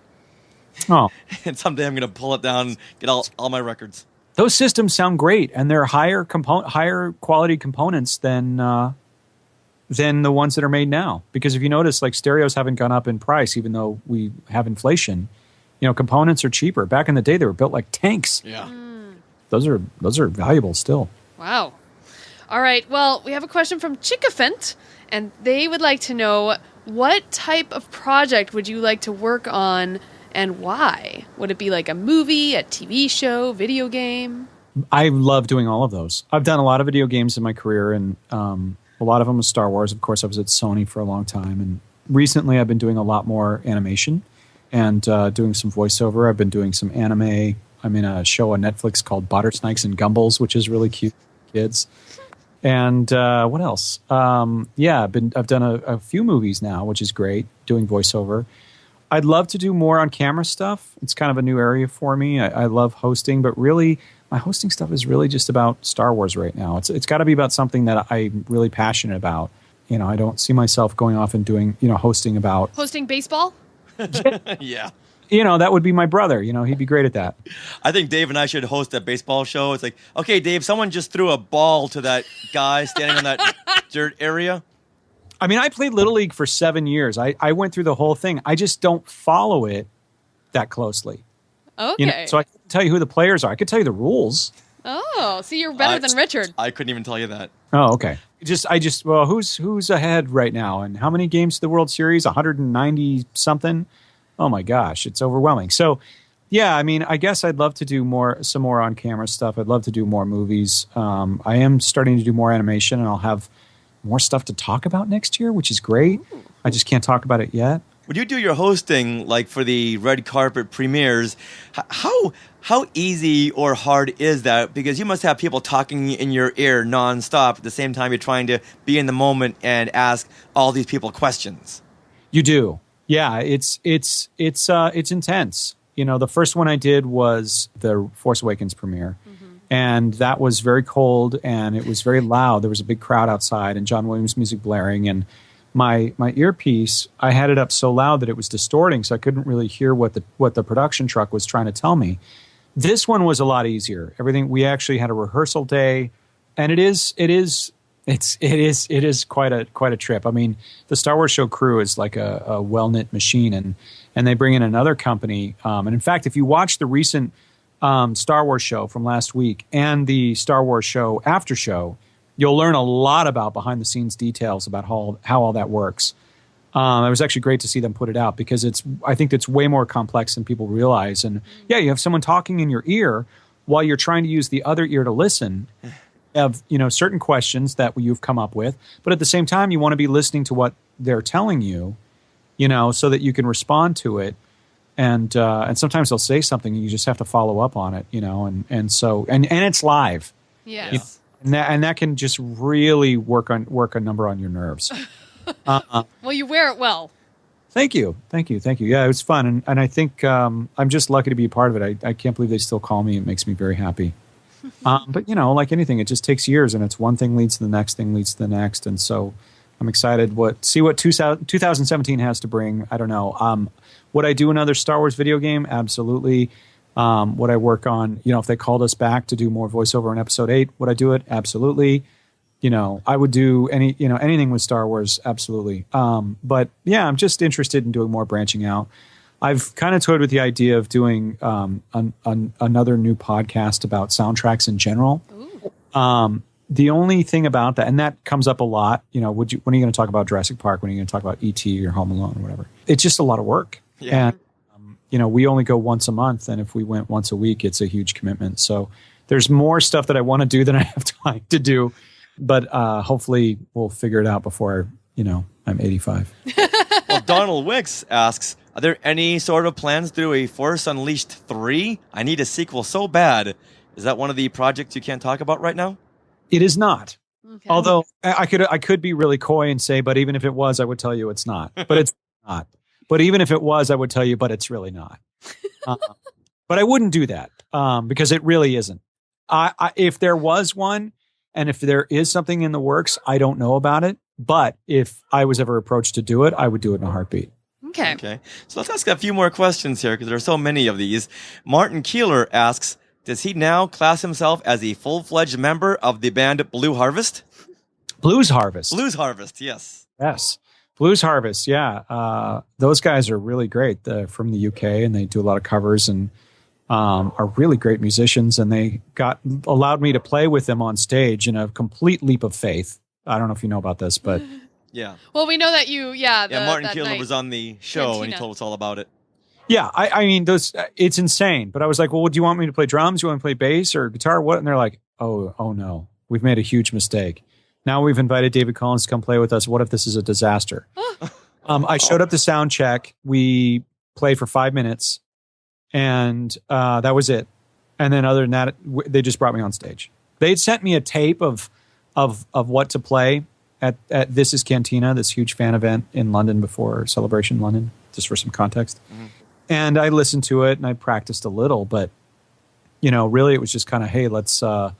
Oh. And someday I'm going to pull it down, get all my records. Those systems sound great, and they're higher quality components than the ones that are made now. Because if you notice, like stereos haven't gone up in price, even though we have inflation. Components are cheaper. Back in the day, they were built like tanks. Yeah. Those are valuable still. Wow. All right. Well, we have a question from Chickafent, and they would like to know, what type of project would you like to work on and why? Would it be like a movie, a TV show, video game? I love doing all of those. I've done a lot of video games in my career, and a lot of them was Star Wars. Of course, I was at Sony for a long time, and recently I've been doing a lot more animation and doing some voiceover. I've been doing some anime. I'm in a show on Netflix called Butter Snakes and Gumballs, which is really cute for kids. And what else? I've done a few movies now, which is great, doing voiceover. I'd love to do more on camera stuff. It's kind of a new area for me. I love hosting, but really my hosting stuff is really just about Star Wars right now. It's got to be about something that I'm really passionate about. I don't see myself going off and doing, hosting about... Hosting baseball? Yeah. You know, that would be my brother. You know, he'd be great at that. I think Dave and I should host a baseball show. It's like, okay, Dave, someone just threw a ball to that guy standing on that dirt area. I mean, I played Little League for 7 years. I went through the whole thing. I just don't follow it that closely. Okay. You know, so I can tell you who the players are. I could tell you the rules. Oh, see, you're better than Richard. I couldn't even tell you that. Oh, okay. Well, who's ahead right now? And how many games to the World Series? 190 something. Oh my gosh, it's overwhelming. So, yeah, I mean, I guess I'd love to do some more on camera stuff. I'd love to do more movies. I am starting to do more animation, and I'll have more stuff to talk about next year, which is great. Ooh. I just can't talk about it yet. When you do your hosting, like for the red carpet premieres, how easy or hard is that? Because you must have people talking in your ear nonstop at the same time you're trying to be in the moment and ask all these people questions. You do. Yeah, it's intense. You know, the first one I did was the Force Awakens premiere, and that was very cold and it was very loud. There was a big crowd outside and John Williams music blaring, and my earpiece, I had it up so loud that it was distorting, so I couldn't really hear what the production truck was trying to tell me. This one was a lot easier. We actually had a rehearsal day, and it is quite a trip. I mean, the Star Wars show crew is like a well-knit machine, and they bring in another company. And in fact, if you watch the recent Star Wars show from last week and the Star Wars show after show, you'll learn a lot about behind-the-scenes details about how all that works. It was actually great to see them put it out because I think it's way more complex than people realize. And yeah, you have someone talking in your ear while you're trying to use the other ear to listen. Of, you know, certain questions that you've come up with, but at the same time you want to be listening to what they're telling you, you know, so that you can respond to it. And sometimes they'll say something and you just have to follow up on it, you know, and so it's live. Yes. You know, and that can just really work a number on your nerves. Well, you wear it well. Thank you. Yeah, it was fun, and I think I'm just lucky to be a part of it. I can't believe they still call me. It makes me very happy. But, you know, like anything, it just takes years, and it's one thing leads to the next thing leads to the next. And so I'm excited see what 2017 has to bring. I don't know. Would I do another Star Wars video game? Absolutely. Would I work on, you know, if they called us back to do more voiceover in episode 8, would I do it? Absolutely. You know, I would do anything with Star Wars. Absolutely. But yeah, I'm just interested in doing more branching out. I've kind of toyed with the idea of doing another new podcast about soundtracks in general. The only thing about that, and that comes up a lot, you know, when are you going to talk about Jurassic Park? When are you going to talk about E.T. or Home Alone or whatever? It's just a lot of work. Yeah. And, you know, we only go once a month, and if we went once a week, it's a huge commitment. So there's more stuff that I want to do than I have time to do. But hopefully we'll figure it out before, you know, I'm 85. Well, Donald Wicks asks, are there any sort of plans to do a Force Unleashed 3? I need a sequel so bad. Is that one of the projects you can't talk about right now? It is not. Okay. Although I could be really coy and say, but even if it was, I would tell you it's not. But it's not. But even if it was, I would tell you, but it's really not. But I wouldn't do that because it really isn't. If there was one, and if there is something in the works, I don't know about it. But if I was ever approached to do it, I would do it in a heartbeat. Okay. So let's ask a few more questions here because there are so many of these. Martin Keeler asks, does he now class himself as a full-fledged member of the band Blue Harvest? Blues Harvest. Blues Harvest, yes. Yes. Blues Harvest, yeah. Those guys are really great. They're from the UK, and they do a lot of covers and are really great musicians. And they allowed me to play with them on stage in a complete leap of faith. I don't know if you know about this, but... Yeah. Well, we know that you, Martin Keeler was on the show, and he told us all about it. Yeah, I mean, it's insane. But I was like, well, do you want me to play drums? Do you want me to play bass or guitar? What? And they're like, oh no, we've made a huge mistake. Now we've invited David Collins to come play with us. What if this is a disaster? I showed up to sound check. We played for 5 minutes, and that was it. And then other than that, they just brought me on stage. They'd sent me a tape of what to play at This Is Cantina, this huge fan event in London before Celebration London, just for some context. Mm-hmm. And I listened to it and I practiced a little, but you know, really it was just kind of, hey, let's go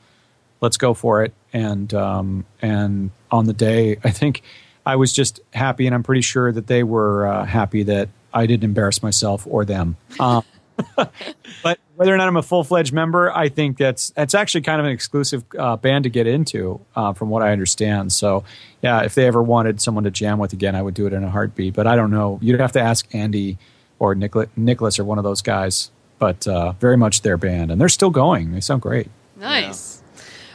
for it. And on the day, I think I was just happy, and I'm pretty sure that they were happy that I didn't embarrass myself or them. But whether or not I'm a full-fledged member, I think that's actually kind of an exclusive band to get into, from what I understand. So, yeah, if they ever wanted someone to jam with again, I would do it in a heartbeat. But I don't know. You'd have to ask Andy or Nicholas or one of those guys. But very much their band. And they're still going. They sound great. Nice. Yeah.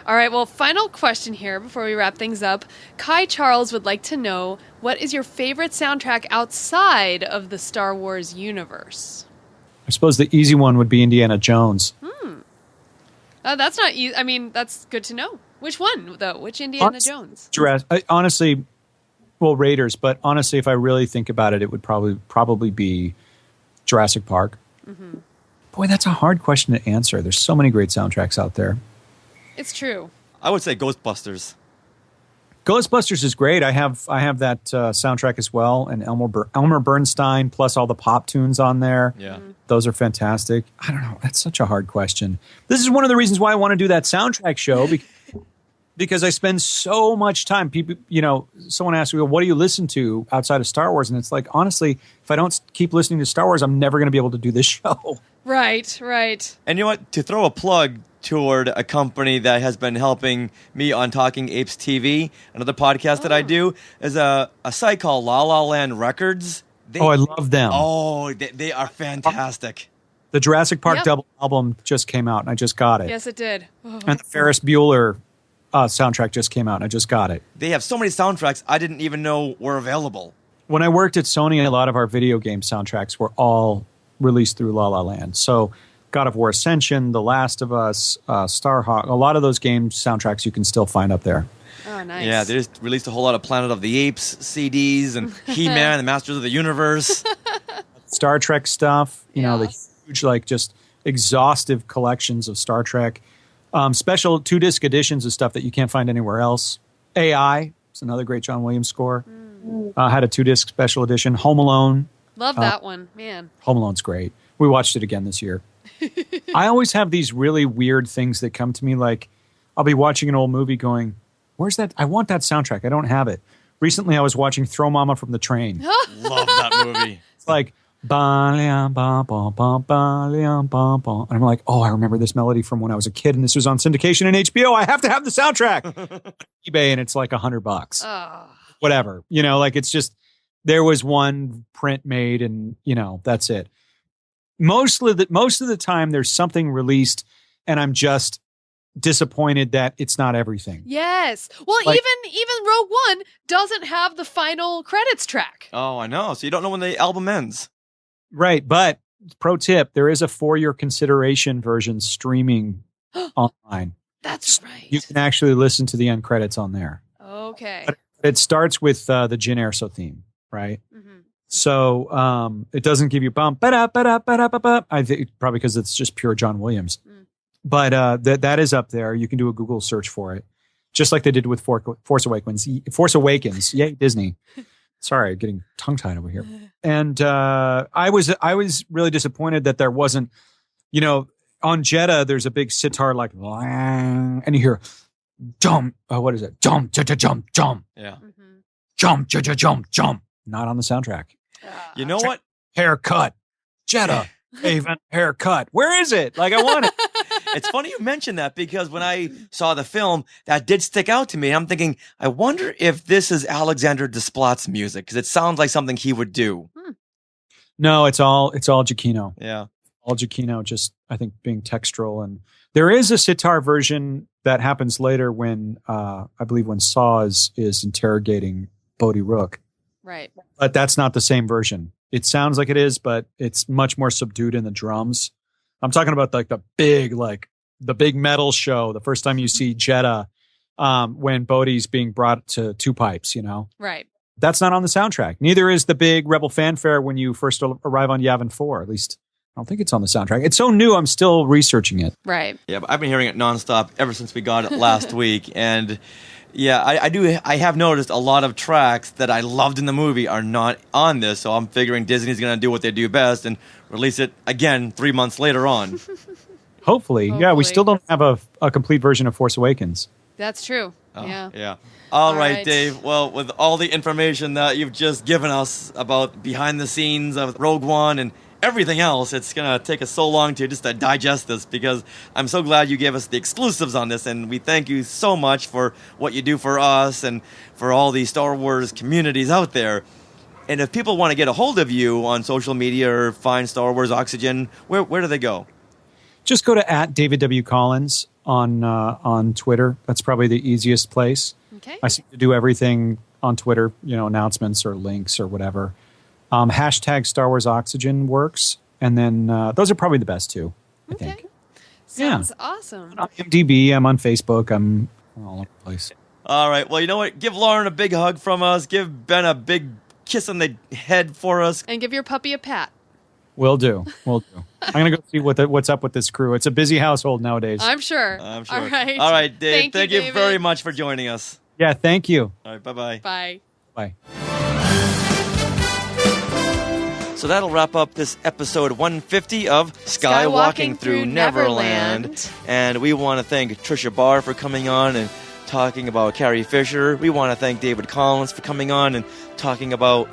All right, well, final question here before we wrap things up. Kai Charles would like to know, what is your favorite soundtrack outside of the Star Wars universe? I suppose the easy one would be Indiana Jones. That's not easy. I mean, that's good to know. Which one, though? Which Indiana Jones? Honestly, well, Raiders, but honestly, if I really think about it, it would probably be Jurassic Park. Mm-hmm. Boy, that's a hard question to answer. There's so many great soundtracks out there. It's true. I would say Ghostbusters. Ghostbusters is great. I have that soundtrack as well, and Elmer Bernstein plus all the pop tunes on there. Yeah, those are fantastic. I don't know. That's such a hard question. This is one of the reasons why I want to do that soundtrack show because I spend so much time. People, someone asks me, "What do you listen to outside of Star Wars?" And it's like, honestly, if I don't keep listening to Star Wars, I'm never going to be able to do this show. Right. And you know what? To throw a plug toward a company that has been helping me on Talking Apes TV, another podcast that I do, is a site called La La Land Records. I love them. Oh, they are fantastic. The Jurassic Park double album just came out, and I just got it. Yes, it did. Oh. And the Ferris Bueller soundtrack just came out, and I just got it. They have so many soundtracks I didn't even know were available. When I worked at Sony, a lot of our video game soundtracks were all released through La La Land. So God of War Ascension, The Last of Us, Starhawk, a lot of those game soundtracks you can still find up there. Oh, nice. Yeah, they just released a whole lot of Planet of the Apes CDs and He-Man, the Masters of the Universe. Star Trek stuff, the huge, just exhaustive collections of Star Trek. Special 2-disc editions of stuff that you can't find anywhere else. AI, it's another great John Williams score. Had a 2-disc special edition. Home Alone. Love that one, man. Home Alone's great. We watched it again this year. I always have these really weird things that come to me, like I'll be watching an old movie going, where's that? I want that soundtrack. I don't have it. Recently, I was watching Throw Mama from the Train. Love that movie. It's like, and I'm like, oh, I remember this melody from when I was a kid, and this was on syndication and HBO. I have to have the soundtrack. eBay, and it's like $100. Oh. Whatever. It's just, there was one print made, and that's it. Most of the time, there's something released, and I'm just disappointed that it's not everything. Yes. Well, even Rogue One doesn't have the final credits track. Oh, I know. So you don't know when the album ends. Right. But pro tip, there is a 4-year consideration version streaming online. That's right. You can actually listen to the end credits on there. Okay. But it starts with the Jyn Erso theme, right? Mm-hmm. So it doesn't give you bump, ba-da-ba-da-ba-da-ba-ba. I think probably because it's just pure John Williams. But that is up there. You can do a Google search for it, just like they did with Force Awakens. Force Awakens, yay Disney! Sorry, getting tongue tied over here. And I was really disappointed that there wasn't, on Jeddah there's a big sitar like, and you hear, jump. What is it? Jump, jump, jump. Yeah. Jump, jump, jump. Not on the soundtrack. You know what? Haircut. Jeddah. Haven haircut. Where is it? I want it. It's funny you mentioned that because when I saw the film, that did stick out to me. I'm thinking, I wonder if this is Alexander Desplat's music because it sounds like something he would do. No, it's all Giacchino. Yeah, all Giacchino. Just I think being textural, and there is a sitar version that happens later when I believe when Saw is interrogating Bodhi Rook. Right, but that's not the same version. It sounds like it is, but it's much more subdued in the drums. I'm talking about the big metal show. The first time you see Jeddah, when Bodhi's being brought to two pipes, Right. That's not on the soundtrack. Neither is the big Rebel fanfare when you first arrive on Yavin 4. At least I don't think it's on the soundtrack. It's so new. I'm still researching it. Right. Yeah, but I've been hearing it nonstop ever since we got it last week. And yeah, I have noticed a lot of tracks that I loved in the movie are not on this. So I'm figuring Disney's going to do what they do best and release it again 3 months later on. Hopefully. Yeah, we still don't have a complete version of Force Awakens. That's true. Oh, Yeah. Yeah. All right, right. Dave. Well, with all the information that you've just given us about behind the scenes of Rogue One and everything else, it's going to take us so long to just digest this, because I'm so glad you gave us the exclusives on this, and we thank you so much for what you do for us and for all the Star Wars communities out there. And if people want to get a hold of you on social media or find Star Wars Oxygen, where do they go? Just go to @DavidWCollins on Twitter. That's probably the easiest place. Okay. I seem to do everything on Twitter, announcements or links or whatever. Hashtag Star Wars Oxygen works. And then those are probably the best two, I think. Sounds awesome. I'm on IMDb. I'm on Facebook. I'm all over the place. All right. Well, you know what? Give Lauren a big hug from us. Give Ben a big kiss on the head for us. And give your puppy a pat. Will do. I'm going to go see what's up with this crew. It's a busy household nowadays. I'm sure. I'm sure. All right. All right, Dave. Thank you David. very much for joining us. Yeah, thank you. All right. Bye-bye. Bye. Bye. So that'll wrap up this episode 150 of Skywalking Through Neverland. And we want to thank Tricia Barr for coming on and talking about Carrie Fisher. We want to thank David Collins for coming on and talking about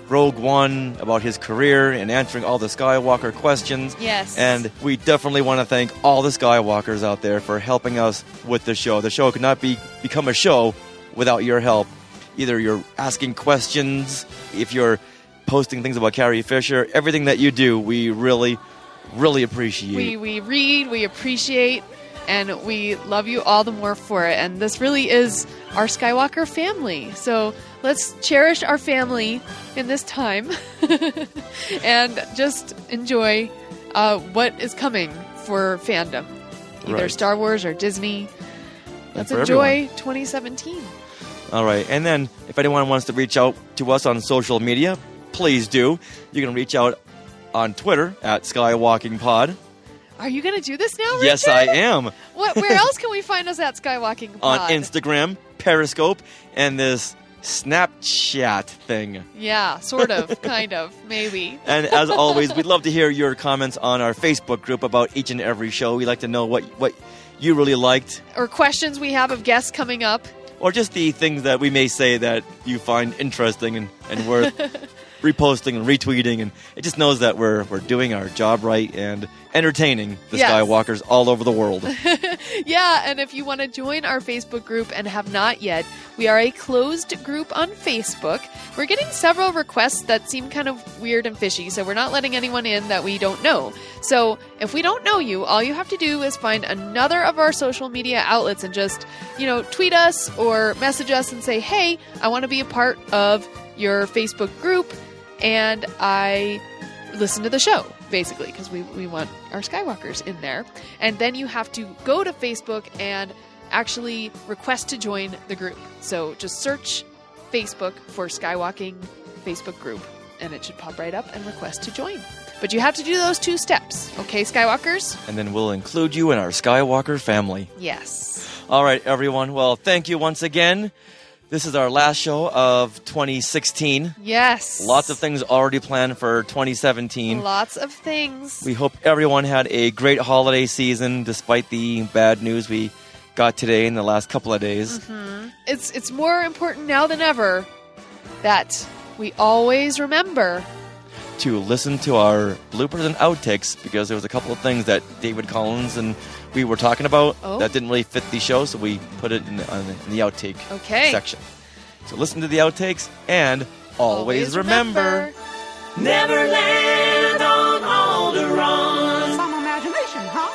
Rogue One, about his career and answering all the Skywalker questions. Yes. And we definitely want to thank all the Skywalkers out there for helping us with the show. The show could not become a show without your help. Either you're asking questions, if you're posting things about Carrie Fisher, everything that you do, we really, really appreciate. We read, we appreciate, and we love you all the more for it. And this really is our Skywalker family. So let's cherish our family in this time and just enjoy what is coming for fandom. Either Right. Star Wars or Disney. Let's for enjoy 2017. All right. And then if anyone wants to reach out to us on social media, please do. You can reach out on Twitter @SkywalkingPod. Are you going to do this now, Richard? Yes, I am. Where else can we find us at Skywalking On Pod? Instagram, Periscope, and this Snapchat thing. Yeah, sort of, kind of, maybe. And as always, we'd love to hear your comments on our Facebook group about each and every show. We'd like to know what you really liked, Or questions we have of guests coming up. or just the things that we may say that you find interesting and worth reposting and retweeting. And it just knows that we're doing our job right and entertaining the Yes. Skywalkers all over the world. Yeah, and if you want to join our Facebook group and have not yet, we are a closed group on Facebook. We're getting several requests that seem kind of weird and fishy, so we're not letting anyone in that we don't know. So if we don't know you, all you have to do is find another of our social media outlets and just, tweet us or message us and say, hey, I want to be a part of your Facebook group, and I listen to the show, basically, because we want our Skywalkers in there. And then you have to go to Facebook and actually request to join the group. So just search Facebook for Skywalking Facebook group, and it should pop right up and request to join. But you have to do those 2 steps, okay, Skywalkers? And then we'll include you in our Skywalker family. Yes. All right, everyone. Well, thank you once again. This is our last show of 2016. Yes. Lots of things already planned for 2017. Lots of things. We hope everyone had a great holiday season despite the bad news we got today in the last couple of days. Mm-hmm. It's more important now than ever that we always remember To listen to our bloopers and outtakes, because there was a couple of things that David Collins and we were talking about that didn't really fit the show, so we put it in the outtake section. So listen to the outtakes and always remember. Neverland on Alderaan. Some imagination, huh?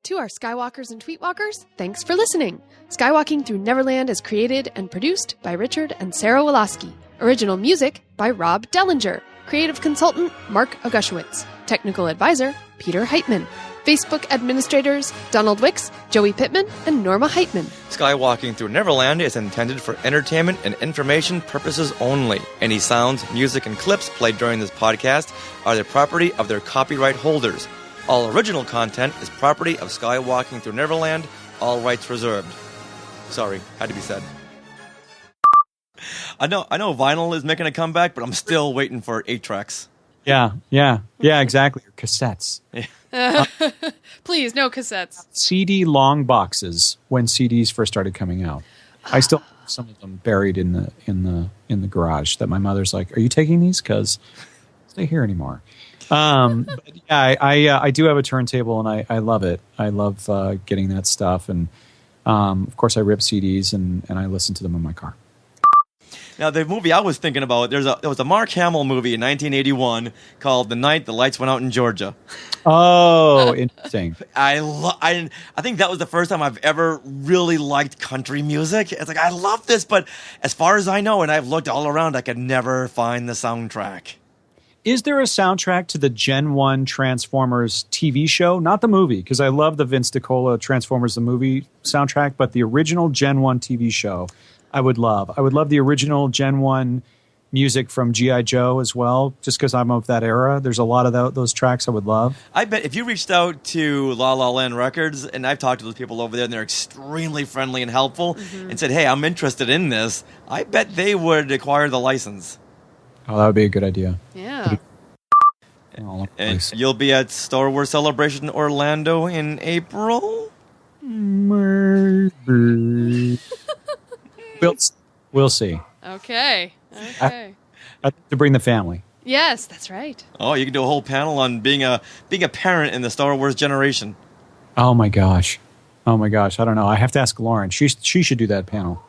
To our Skywalkers and Tweetwalkers, thanks for listening. Skywalking Through Neverland is created and produced by Richard and Sarah Woloski. Original music by Rob Dellinger. Creative consultant Mark Augushowitz. Technical advisor Peter Heitman. Facebook administrators Donald Wicks, Joey Pittman, and Norma Heitman. Skywalking Through Neverland is intended for entertainment and information purposes only. Any sounds, music, and clips played during this podcast are the property of their copyright holders. All original content is property of Skywalking Through Neverland, all rights reserved. Sorry, had to be said. I know vinyl is making a comeback, but I'm still waiting for 8-tracks. Yeah, exactly. Or cassettes. Please, no cassettes. CD long boxes when CDs first started coming out. I still have some of them buried in the garage that my mother's like, "Are you taking these? Because stay here anymore." But yeah, I do have a turntable and I love it. I love getting that stuff, and of course I rip CDs and I listen to them in my car. Now, the movie I was thinking about, there was a Mark Hamill movie in 1981 called The Night the Lights Went Out in Georgia. Oh, interesting. I think that was the first time I've ever really liked country music. It's like, I love this, but as far as I know, and I've looked all around, I could never find the soundtrack. Is there a soundtrack to the Gen 1 Transformers TV show? Not the movie, because I love the Vince DiCola Transformers the movie soundtrack, but the original Gen 1 TV show I would love. I would love the original Gen 1 music from G.I. Joe as well, just because I'm of that era. There's a lot of those tracks I would love. I bet if you reached out to La La Land Records, and I've talked to those people over there, and they're extremely friendly and helpful, and said, hey, I'm interested in this, I bet they would acquire the license. Oh, that would be a good idea. Yeah. And you'll be at Star Wars Celebration Orlando in April? Maybe. We'll see. Okay. I have to bring the family. Yes, that's right. Oh, you can do a whole panel on being a parent in the Star Wars generation. Oh my gosh. I don't know. I have to ask Lauren. She should do that panel.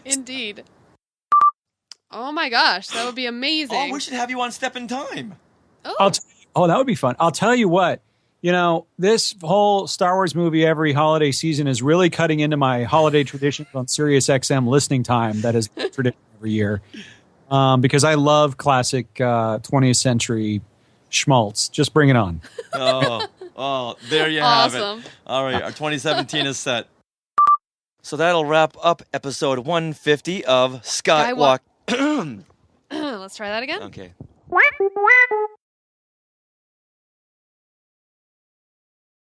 Indeed. Oh my gosh, that would be amazing. Oh, we should have you on Step in Time. Oh, that would be fun. I'll tell you what. This whole Star Wars movie every holiday season is really cutting into my holiday traditions on Sirius XM listening time that is tradition every year. Because I love classic 20th century schmaltz. Just bring it on. Oh, there you have it. All right, our 2017 is set. So that'll wrap up episode 150 of Skywalk. Let's try that again. Okay.